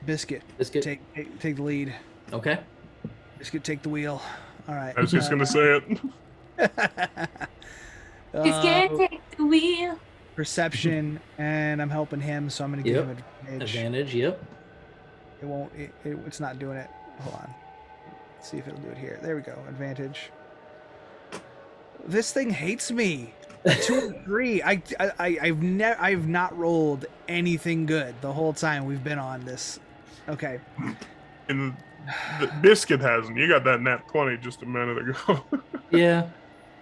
Biscuit take the lead. Okay. Biscuit take the wheel. All right. I was just gonna say it. He's gonna take the wheel. Perception, and I'm helping him, so I'm gonna give him advantage. Advantage, yep. It won't. It's not doing it. Hold on. Let's see if it'll do it here. There we go. Advantage. This thing hates me. 2 and 3. I've not rolled anything good the whole time we've been on this. Okay. And the Biscuit hasn't. You got that nat 20 just a minute ago. Yeah.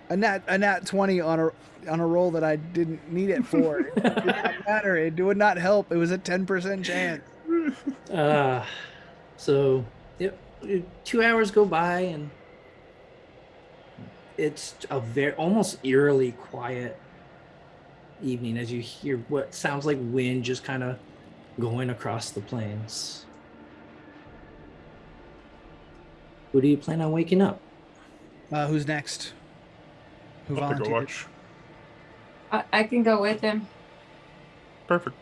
A nat 20 on a roll that I didn't need it for. It did not matter. It would not help. It was a 10% chance. So yep, 2 hours go by and it's a very almost eerily quiet evening as you hear what sounds like wind just kind of going across the plains. Who do you plan on waking up? Who's next? Who I'll take a volunteered? watch. I can go with him. Perfect.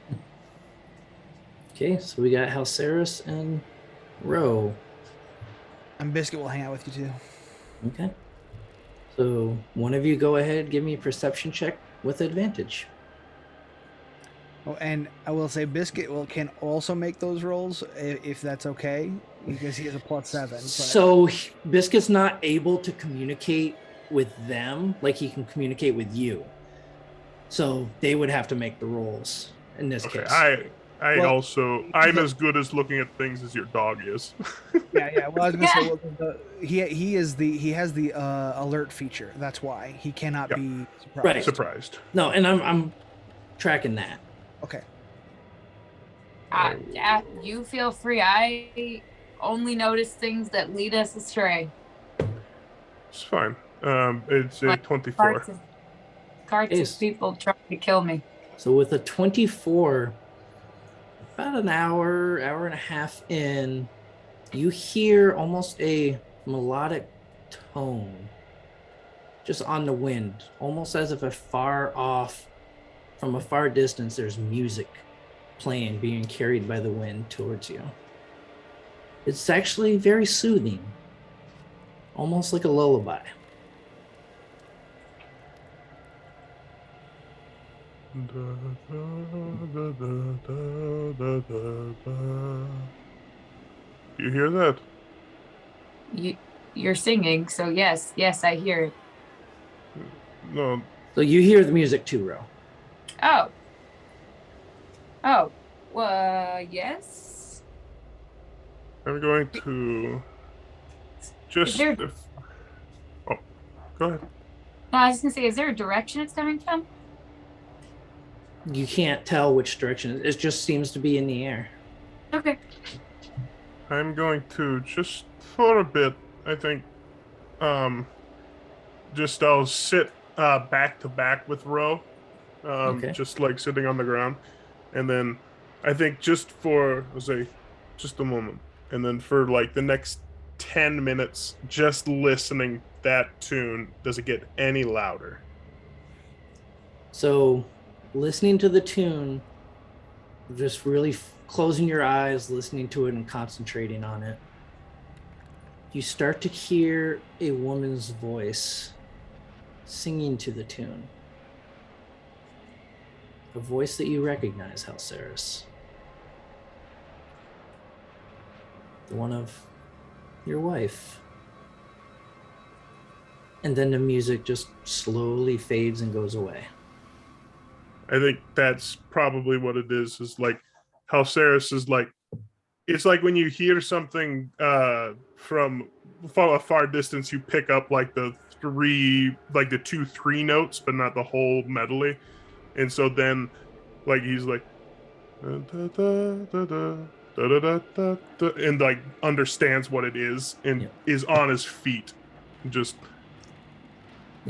Okay, so we got Halceris and Ro. And Biscuit will hang out with you too. Okay. So one of you go ahead, give me a perception check with advantage. Oh, and I will say Biscuit can also make those rolls if that's okay, because he has a +7. But... So Biscuit's not able to communicate with them like he can communicate with you. So they would have to make the rolls in this Okay, case. I'm as good as looking at things as your dog is. Yeah. Well, I was gonna say, Yeah. he has the alert feature. That's why he cannot Yep. be surprised. Right. Surprised. No, and I'm tracking that. Okay. You feel free. I only notice things that lead us astray. It's fine. It's a Like 24. Carts Yes. of people trying to kill me. So with a 24, about an hour and a half in, you hear almost a melodic tone just on the wind, almost as if from a far distance, there's music playing, being carried by the wind towards you. It's actually very soothing, almost like a lullaby. You hear that? You're singing, so yes, I hear it. No. So you hear the music too, Ro. Oh, yes. I'm going to just. Go ahead. No, I was gonna say, is there a direction it's coming from? You can't tell which direction. It just seems to be in the air. Okay. I'm going to just for a bit, I think, just I'll sit back to back with Ro, Okay. just like sitting on the ground, and then I think just for just a moment, and then for like the next 10 minutes, just listening that tune. Does it get any louder? So listening to the tune, just really closing your eyes, listening to it and concentrating on it, you start to hear a woman's voice singing to the tune. A voice that you recognize, Halceris. The one of your wife. And then the music just slowly fades and goes away. I think that's probably what it is like Halceris is like, it's like when you hear something from a far distance, you pick up like the 2-3 notes, but not the whole medley. And so then like he's like and like understands what it is and is on his feet. Just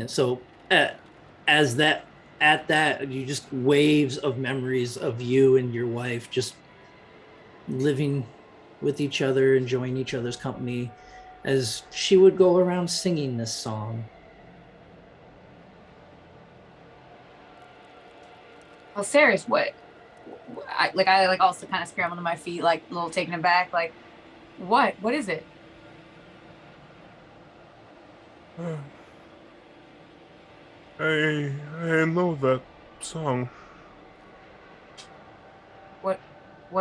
so at that, you just waves of memories of you and your wife just living with each other, enjoying each other's company, as she would go around singing this song. Well, Sarah's what? I also kind of scrambled to my feet, like a little taken aback. Like, what? What is it? I know that song. What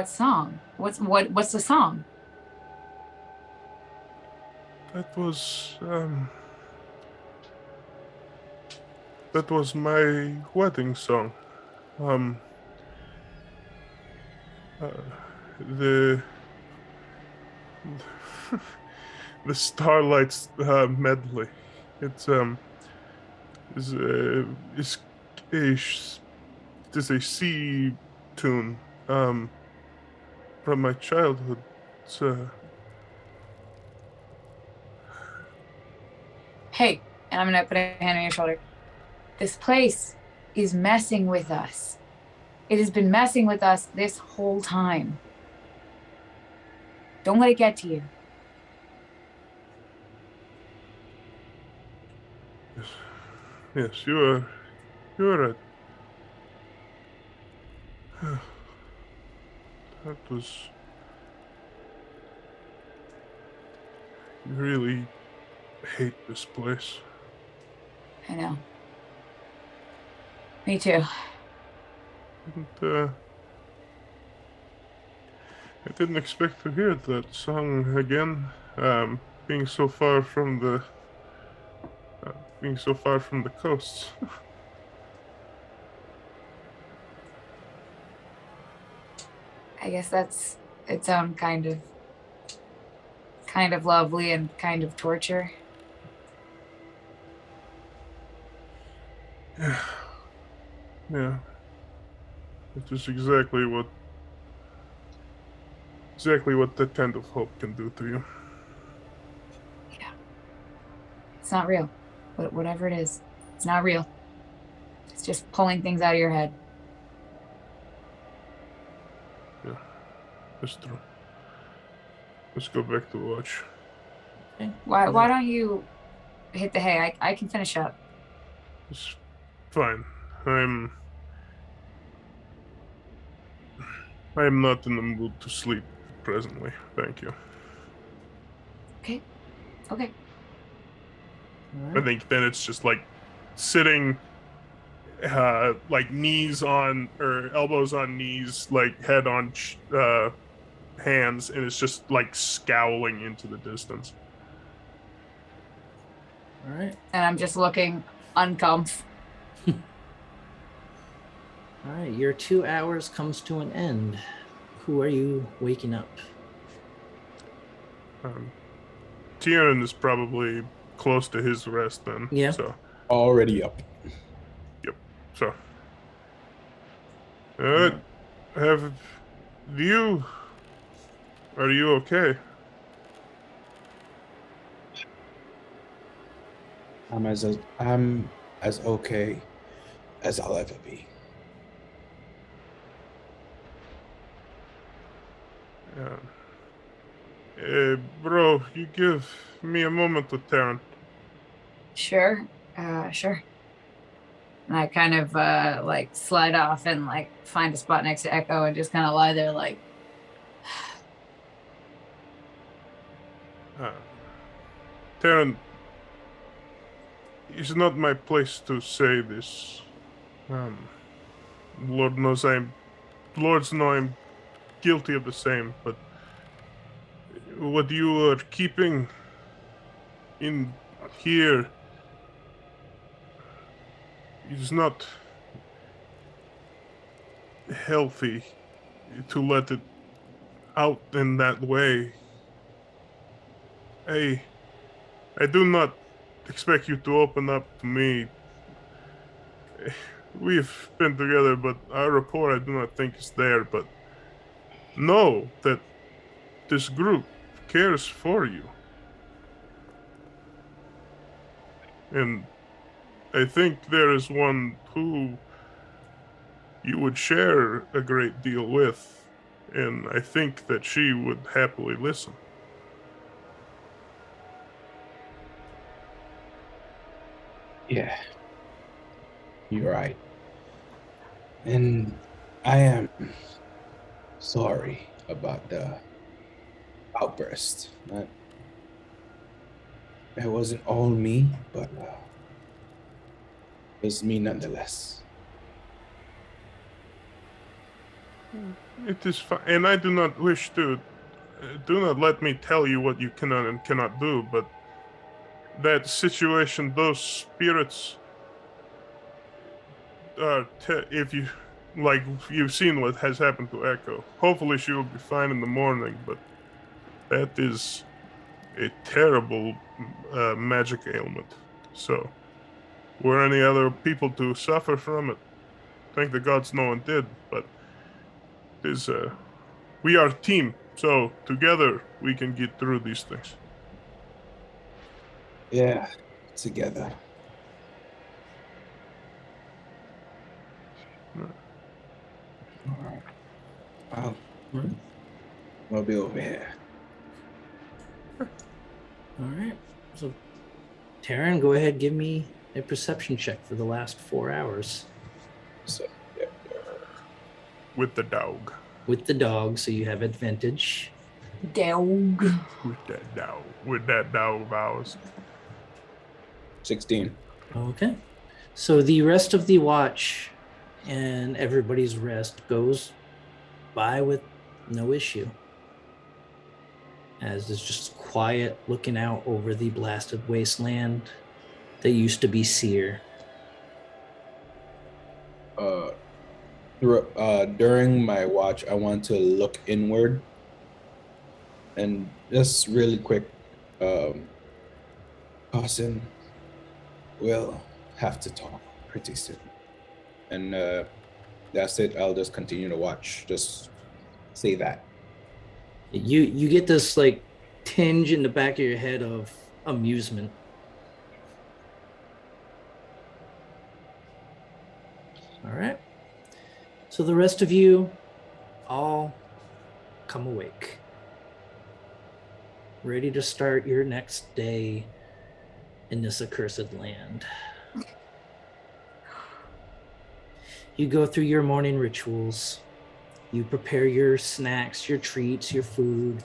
song? What's the song? That was my wedding song. The the Starlight's medley. It's a C tune from my childhood. It's Hey, and I'm gonna put a hand on your shoulder. This place is messing with us. It has been messing with us this whole time. Don't let it get to you. Yes, you are right. That was really hate this place. I know. Me too. I didn't expect to hear that song again. Being so far from the coast. I guess that's its own kind of lovely and kind of torture. Yeah. It is exactly what that kind of hope can do to you. Yeah. It's not real. Whatever it is, it's not real. It's just pulling things out of your head. Yeah. That's true. Let's go back to watch. Okay. Why don't you hit the hay? I can finish up. It's fine. I'm not in the mood to sleep presently. Thank you. Okay. All I right. think then it's just like sitting like knees on or elbows on knees, like head on hands, and it's just like scowling into the distance. All right. And I'm just looking uncomf. All right. Your 2 hours comes to an end. Who are you waking up? Tieran is probably close to his rest then. Yeah. So Already up. so Alright. are you okay? I'm as okay as I'll ever be. Bro, you give me a moment to turn. Sure. Sure. And I kind of like slide off and like find a spot next to Echo and just kind of lie there like, Taryn, it's not my place to say this. Lords know I'm guilty of the same, but what you are keeping in here is not healthy to let it out in that way. I do not expect you to open up to me. We've been together, but our rapport I do not think is there, but know that this group cares for you. And I think there is one who you would share a great deal with, and I think that she would happily listen. Yeah, you're right. And I am sorry about the outburst. That wasn't all me, but it was me nonetheless. It is fine, and I do not wish to. Do not let me tell you what you cannot and cannot do, but that situation, those spirits, if you like, you've seen what has happened to Echo. Hopefully, she will be fine in the morning, but that is a terrible magic ailment. So, were any other people to suffer from it? Thank the gods no one did, but it is we are a team, so together we can get through these things. Yeah, together. All right. I'll be over here. All right. So, Taryn, go ahead. Give me a perception check for the last 4 hours. So, yeah. With the dog. With the dog, so you have advantage. dog. With that dog of ours. 16. Okay. So the rest of the watch and everybody's rest goes by with no issue. As it's just quiet looking out over the blasted wasteland that used to be Seer. During my watch, I want to look inward and just really quick, Carson, we'll have to talk pretty soon. And that's it. I'll just continue to watch. Just say that. You get this like tinge in the back of your head of amusement. All right. So the rest of you all come awake. Ready to start your next day in this accursed land. You go through your morning rituals. You prepare your snacks, your treats, your food.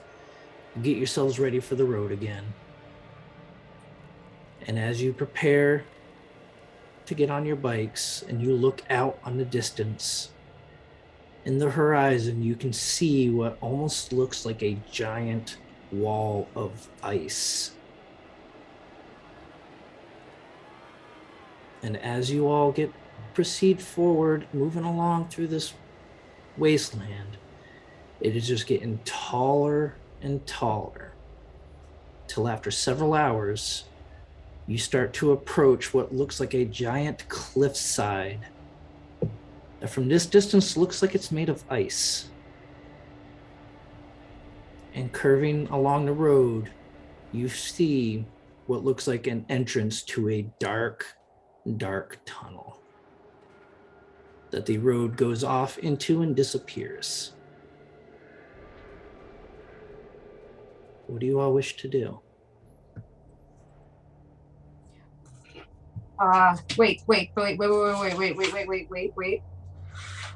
You get yourselves ready for the road again. And as you prepare to get on your bikes and you look out on the distance, in the horizon, you can see what almost looks like a giant wall of ice. And as you all proceed forward, moving along through this wasteland, it is just getting taller and taller, till after several hours, you start to approach what looks like a giant cliffside that from this distance looks like it's made of ice. And curving along the road, you see what looks like an entrance to a dark, dark tunnel that the road goes off into and disappears. What do you all wish to do? Wait.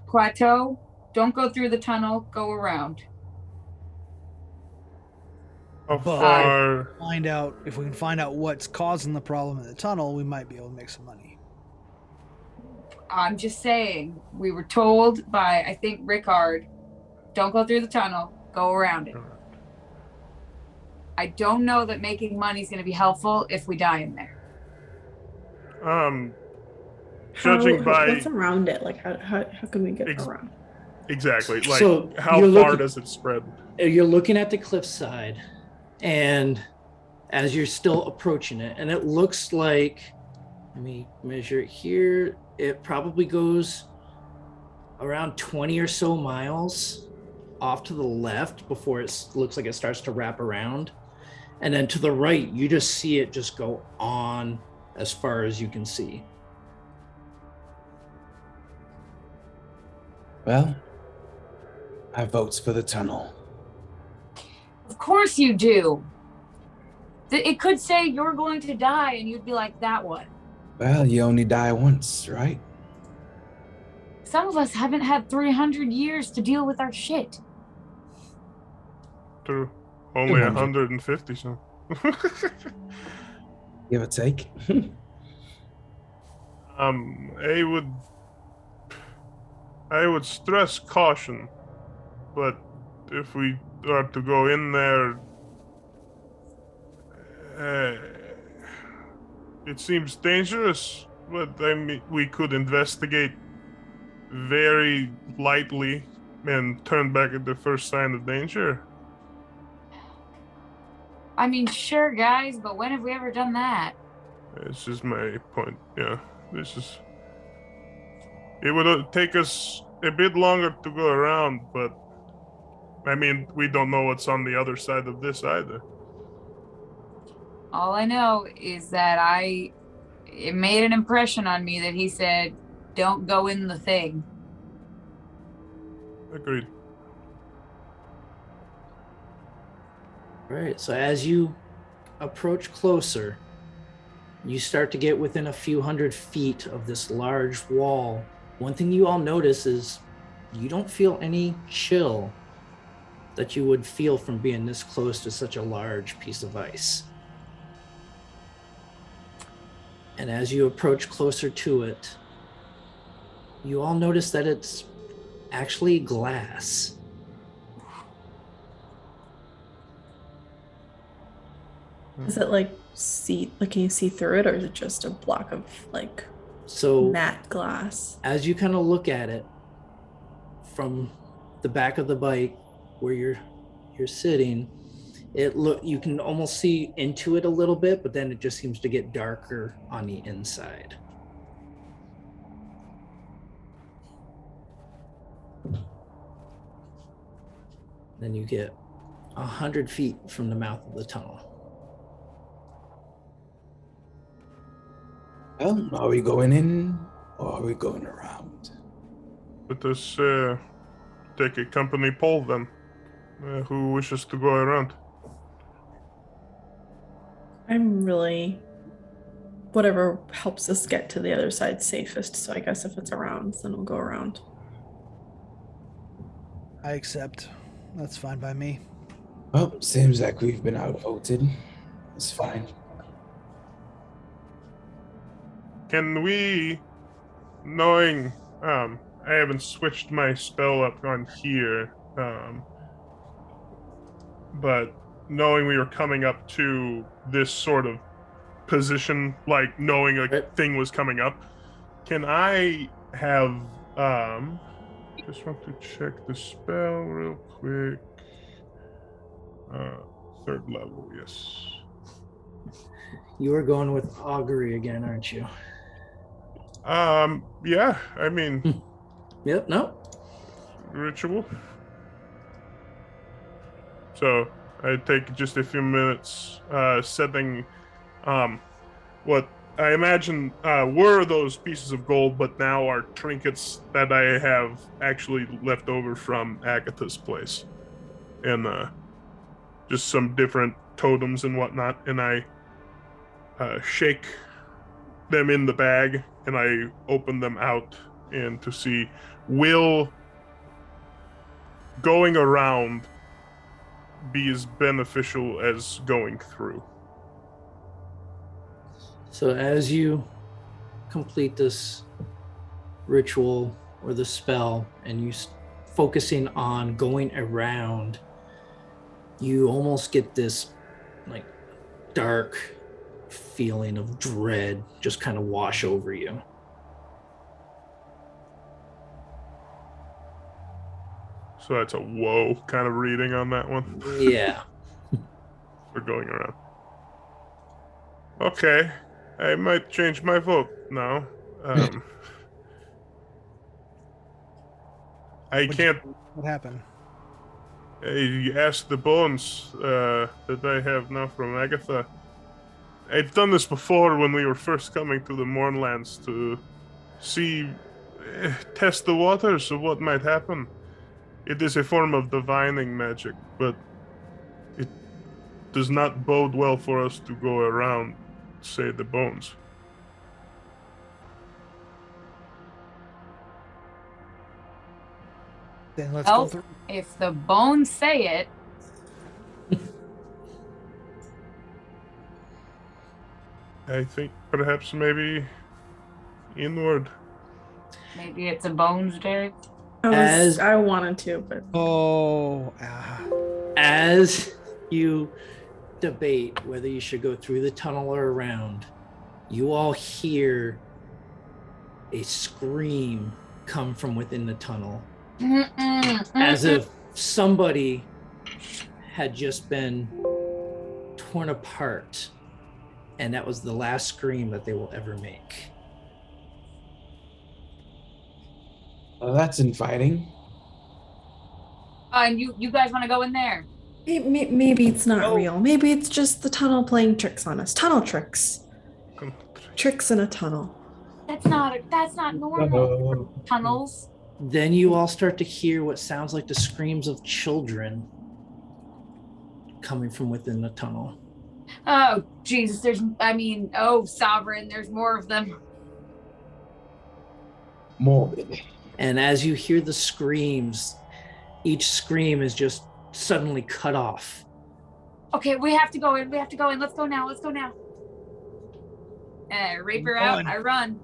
Plateau, don't go through the tunnel, go around. How But far? if we can find out what's causing the problem in the tunnel, we might be able to make some money. I'm just saying, we were told by, I think, Rickard, don't go through the tunnel, go around it. I don't know that making money is going to be helpful if we die in there. Judging by what's around it? Like how can we get around? exactly, like So how you're far looking- does it spread? You're looking at the cliffside, and as you're still approaching it, and it looks like, let me measure it here, it probably goes around 20 or so miles off to the left before it looks like it starts to wrap around. And then to the right, you just see it just go on as far as you can see. Well, I votes for the tunnel. Of course you do. It could say you're going to die and you'd be like, that one. Well, you only die once, right? Some of us haven't had 300 years to deal with our shit. True. Only 200. 150, so. Give or take. I would stress caution, but if we are to go in there, it seems dangerous. But I mean, we could investigate very lightly and turn back at the first sign of danger. I mean, sure, guys, but when have we ever done that? It's just my point. Yeah, it would take us a bit longer to go around, but I mean, we don't know what's on the other side of this either. All I know is that it made an impression on me that he said, don't go in the thing. Agreed. All right, so as you approach closer, you start to get within a few hundred feet of this large wall. One thing you all notice is you don't feel any chill that you would feel from being this close to such a large piece of ice. And as you approach closer to it, you all notice that it's actually glass. Is it like can you see through it, or is it just a block of like So matte glass? as you kind of look at it from the back of the bike where you're sitting, you can almost see into it a little bit, but then it just seems to get darker on the inside. Then you get 100 feet from the mouth of the tunnel. Well, are we going in or are we going around? Let us take a company poll then. Who wishes to go around? I'm really whatever helps us get to the other side safest. So I guess if it's around, then we'll go around. I accept. That's fine by me. Well, seems like we've been outvoted. It's fine. Can we, knowing I haven't switched my spell up on here, but knowing we were coming up to this sort of position, like knowing a thing was coming up, can I have just want to check the spell real quick. Third level, yes. You are going with augury again, aren't you? Yeah, I mean, Yep, no. ritual. So I take just a few minutes setting what I imagine were those pieces of gold, but now are trinkets that I have actually left over from Agatha's place, and just some different totems and whatnot, and I shake them in the bag and I open them out and to see, will going around be as beneficial as going through? So as you complete this ritual or the spell and you focusing on going around, you almost get this like dark feeling of dread just kind of wash over you. So that's a whoa kind of reading on that one. Yeah. For going around. Okay, I might change my vote now. I can't. What happened? I asked the bones that I have now from Agatha. I've done this before when we were first coming to the Mournlands to see, test the waters of what might happen. It is a form of divining magic, but it does not bode well for us to go around, say, the bones. Then let's go through. If the bones say it. I think perhaps maybe inward. Maybe it's a bones, Derek. I wanted to, but as you debate whether you should go through the tunnel or around, you all hear a scream come from within the tunnel, as if somebody had just been torn apart, and that was the last scream that they will ever make. Well, that's inviting. And you guys want to go in there? maybe it's not real. Maybe it's just the tunnel playing tricks on us. Tunnel tricks. Tricks in a tunnel. That's not normal. Tunnels. Then you all start to hear what sounds like the screams of children coming from within the tunnel. Oh, Jesus, Sovereign, there's more of them. Morbid. And as you hear the screams, each scream is just suddenly cut off. Okay, we have to go in. Let's go now. Rapier out. I run.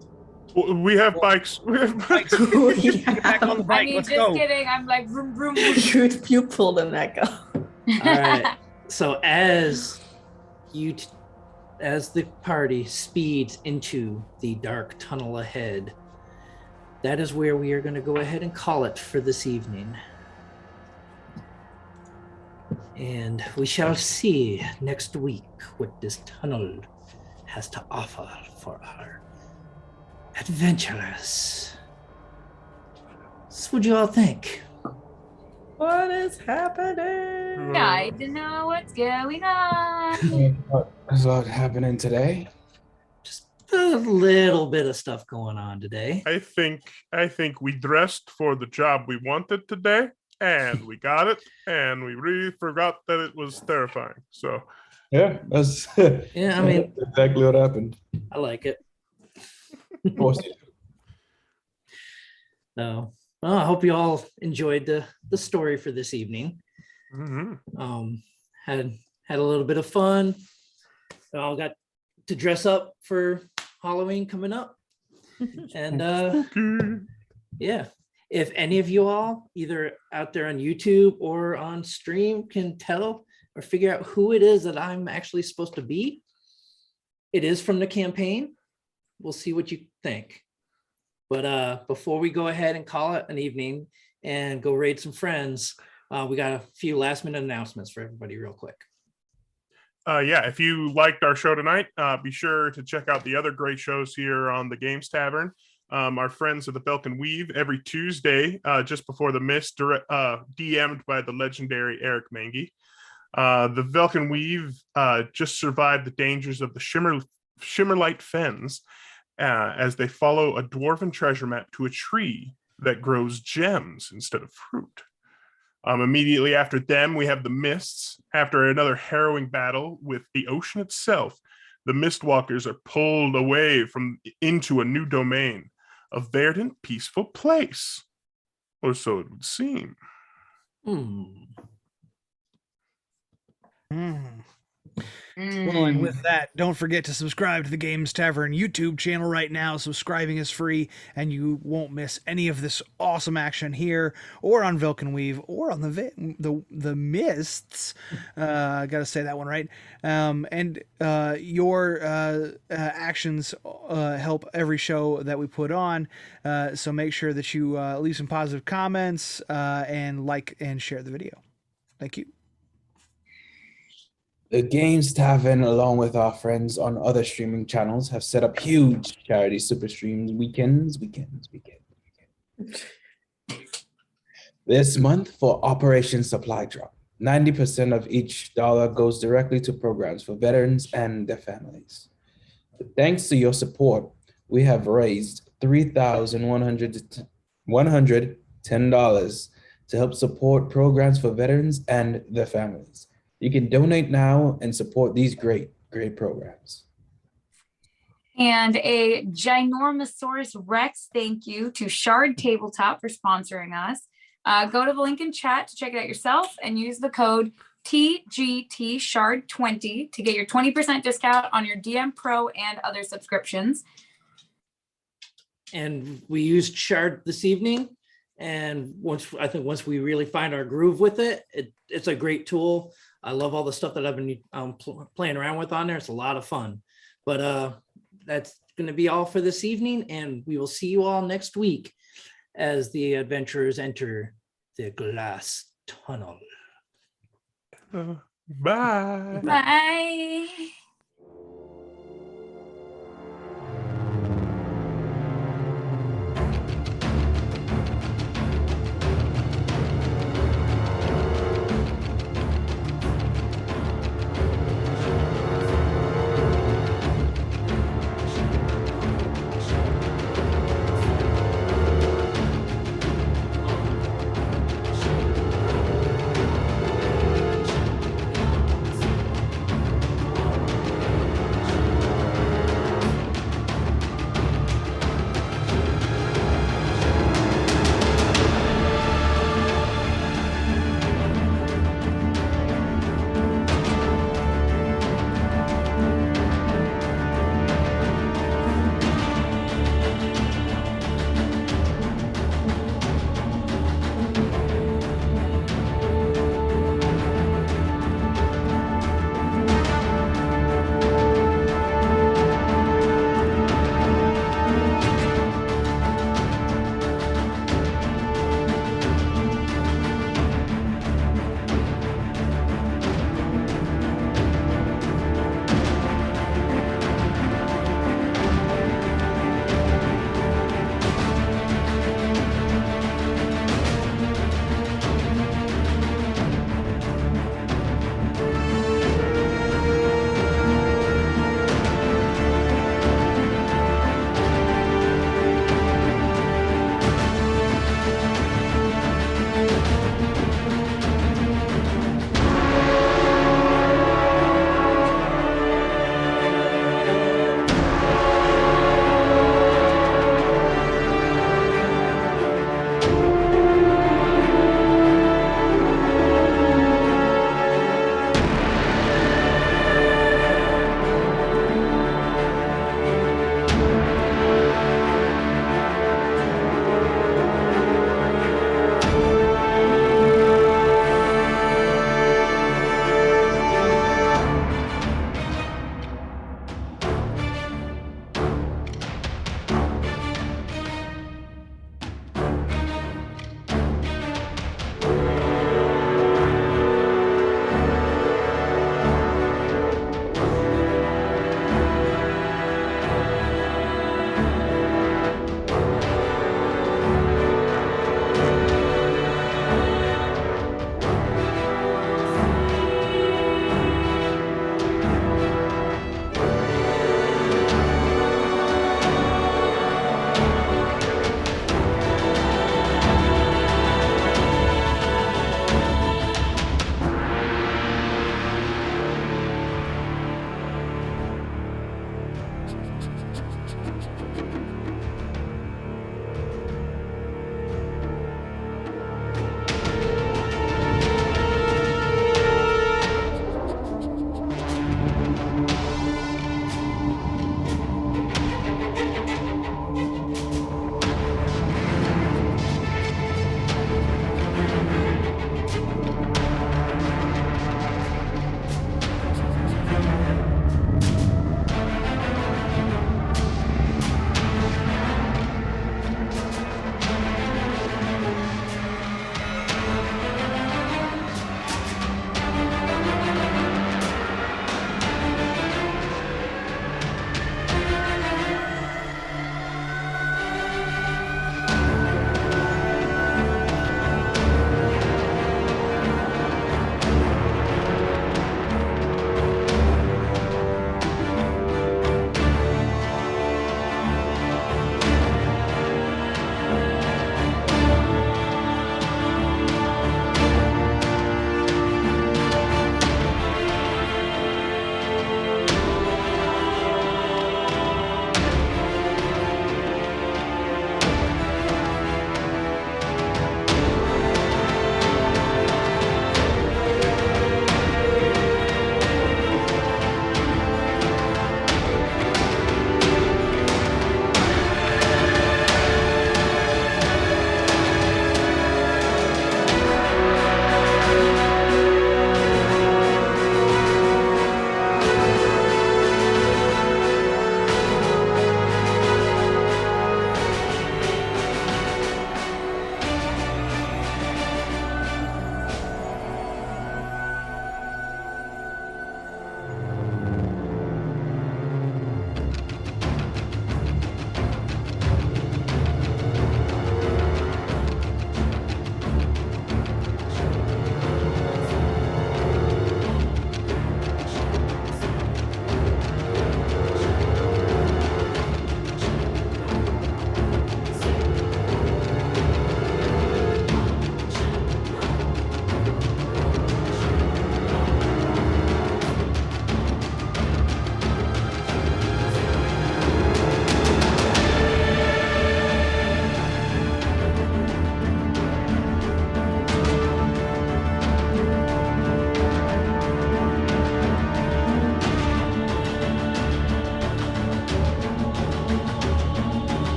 We have bikes. We have bikes. Get back on the I bike. mean, Let's just go. kidding. I'm like, vroom, vroom, vroom. You pulled an echo. All right. So as the party speeds into the dark tunnel ahead, that is where we are going to go ahead and call it for this evening. And we shall see next week what this tunnel has to offer for our adventurers. So what do you all think? What is happening? I don't know what's going on. There's a lot happening today. Just a little bit of stuff going on today. I think we dressed for the job we wanted today, and we got it, and we really forgot that it was terrifying. So Yeah, that's Yeah, I mean, that's exactly what happened. I like it. Of course you do. No. Well, I hope you all enjoyed the story for this evening. mhm. Had a little bit of fun. We all got to dress up for Halloween coming up. And Spooky. yeah, if any of you all, either out there on YouTube or on stream, can tell or figure out who it is that I'm actually supposed to be, it is from the campaign. We'll see what you think. But before we go ahead and call it an evening and go raid some friends, we got a few last minute announcements for everybody real quick. Yeah, if you liked our show tonight, be sure to check out the other great shows here on the Games Tavern. Our friends of the Belkin Weave every Tuesday, just before the Mist, DM'd by the legendary Eric Mangy. The Velkin Weave just survived the dangers of the Shimmerlight Fens as they follow a dwarven treasure map to a tree that grows gems instead of fruit. Immediately after them, we have the Mists. After another harrowing battle with the ocean itself, the Mistwalkers are pulled away into a new domain, a verdant, peaceful place. Or so it would seem. Well, and with that, don't forget to subscribe to the Games Tavern YouTube channel right now. Subscribing is free, and you won't miss any of this awesome action here, or on Velkin Weave, or on the Mists. I gotta say that one right. And your actions help every show that we put on. So make sure that you leave some positive comments and like and share the video. Thank you. The Games Tavern, along with our friends on other streaming channels, have set up huge charity super streams weekends. This month for Operation Supply Drop, 90% of each dollar goes directly to programs for veterans and their families. Thanks to your support, we have raised $3,110 to help support programs for veterans and their families. You can donate now and support these great programs. And a ginormosaurus Rex thank you to Shard Tabletop for sponsoring us. Go to the link in chat to check it out yourself and use the code TGTShard20 to get your 20% discount on your DM Pro and other subscriptions. And we used Shard this evening. And once we really find our groove with it, it's a great tool. I love all the stuff that I've been playing around with on there. It's a lot of fun. But that's going to be all for this evening. And we will see you all next week as the adventurers enter the glass tunnel. Bye. Bye.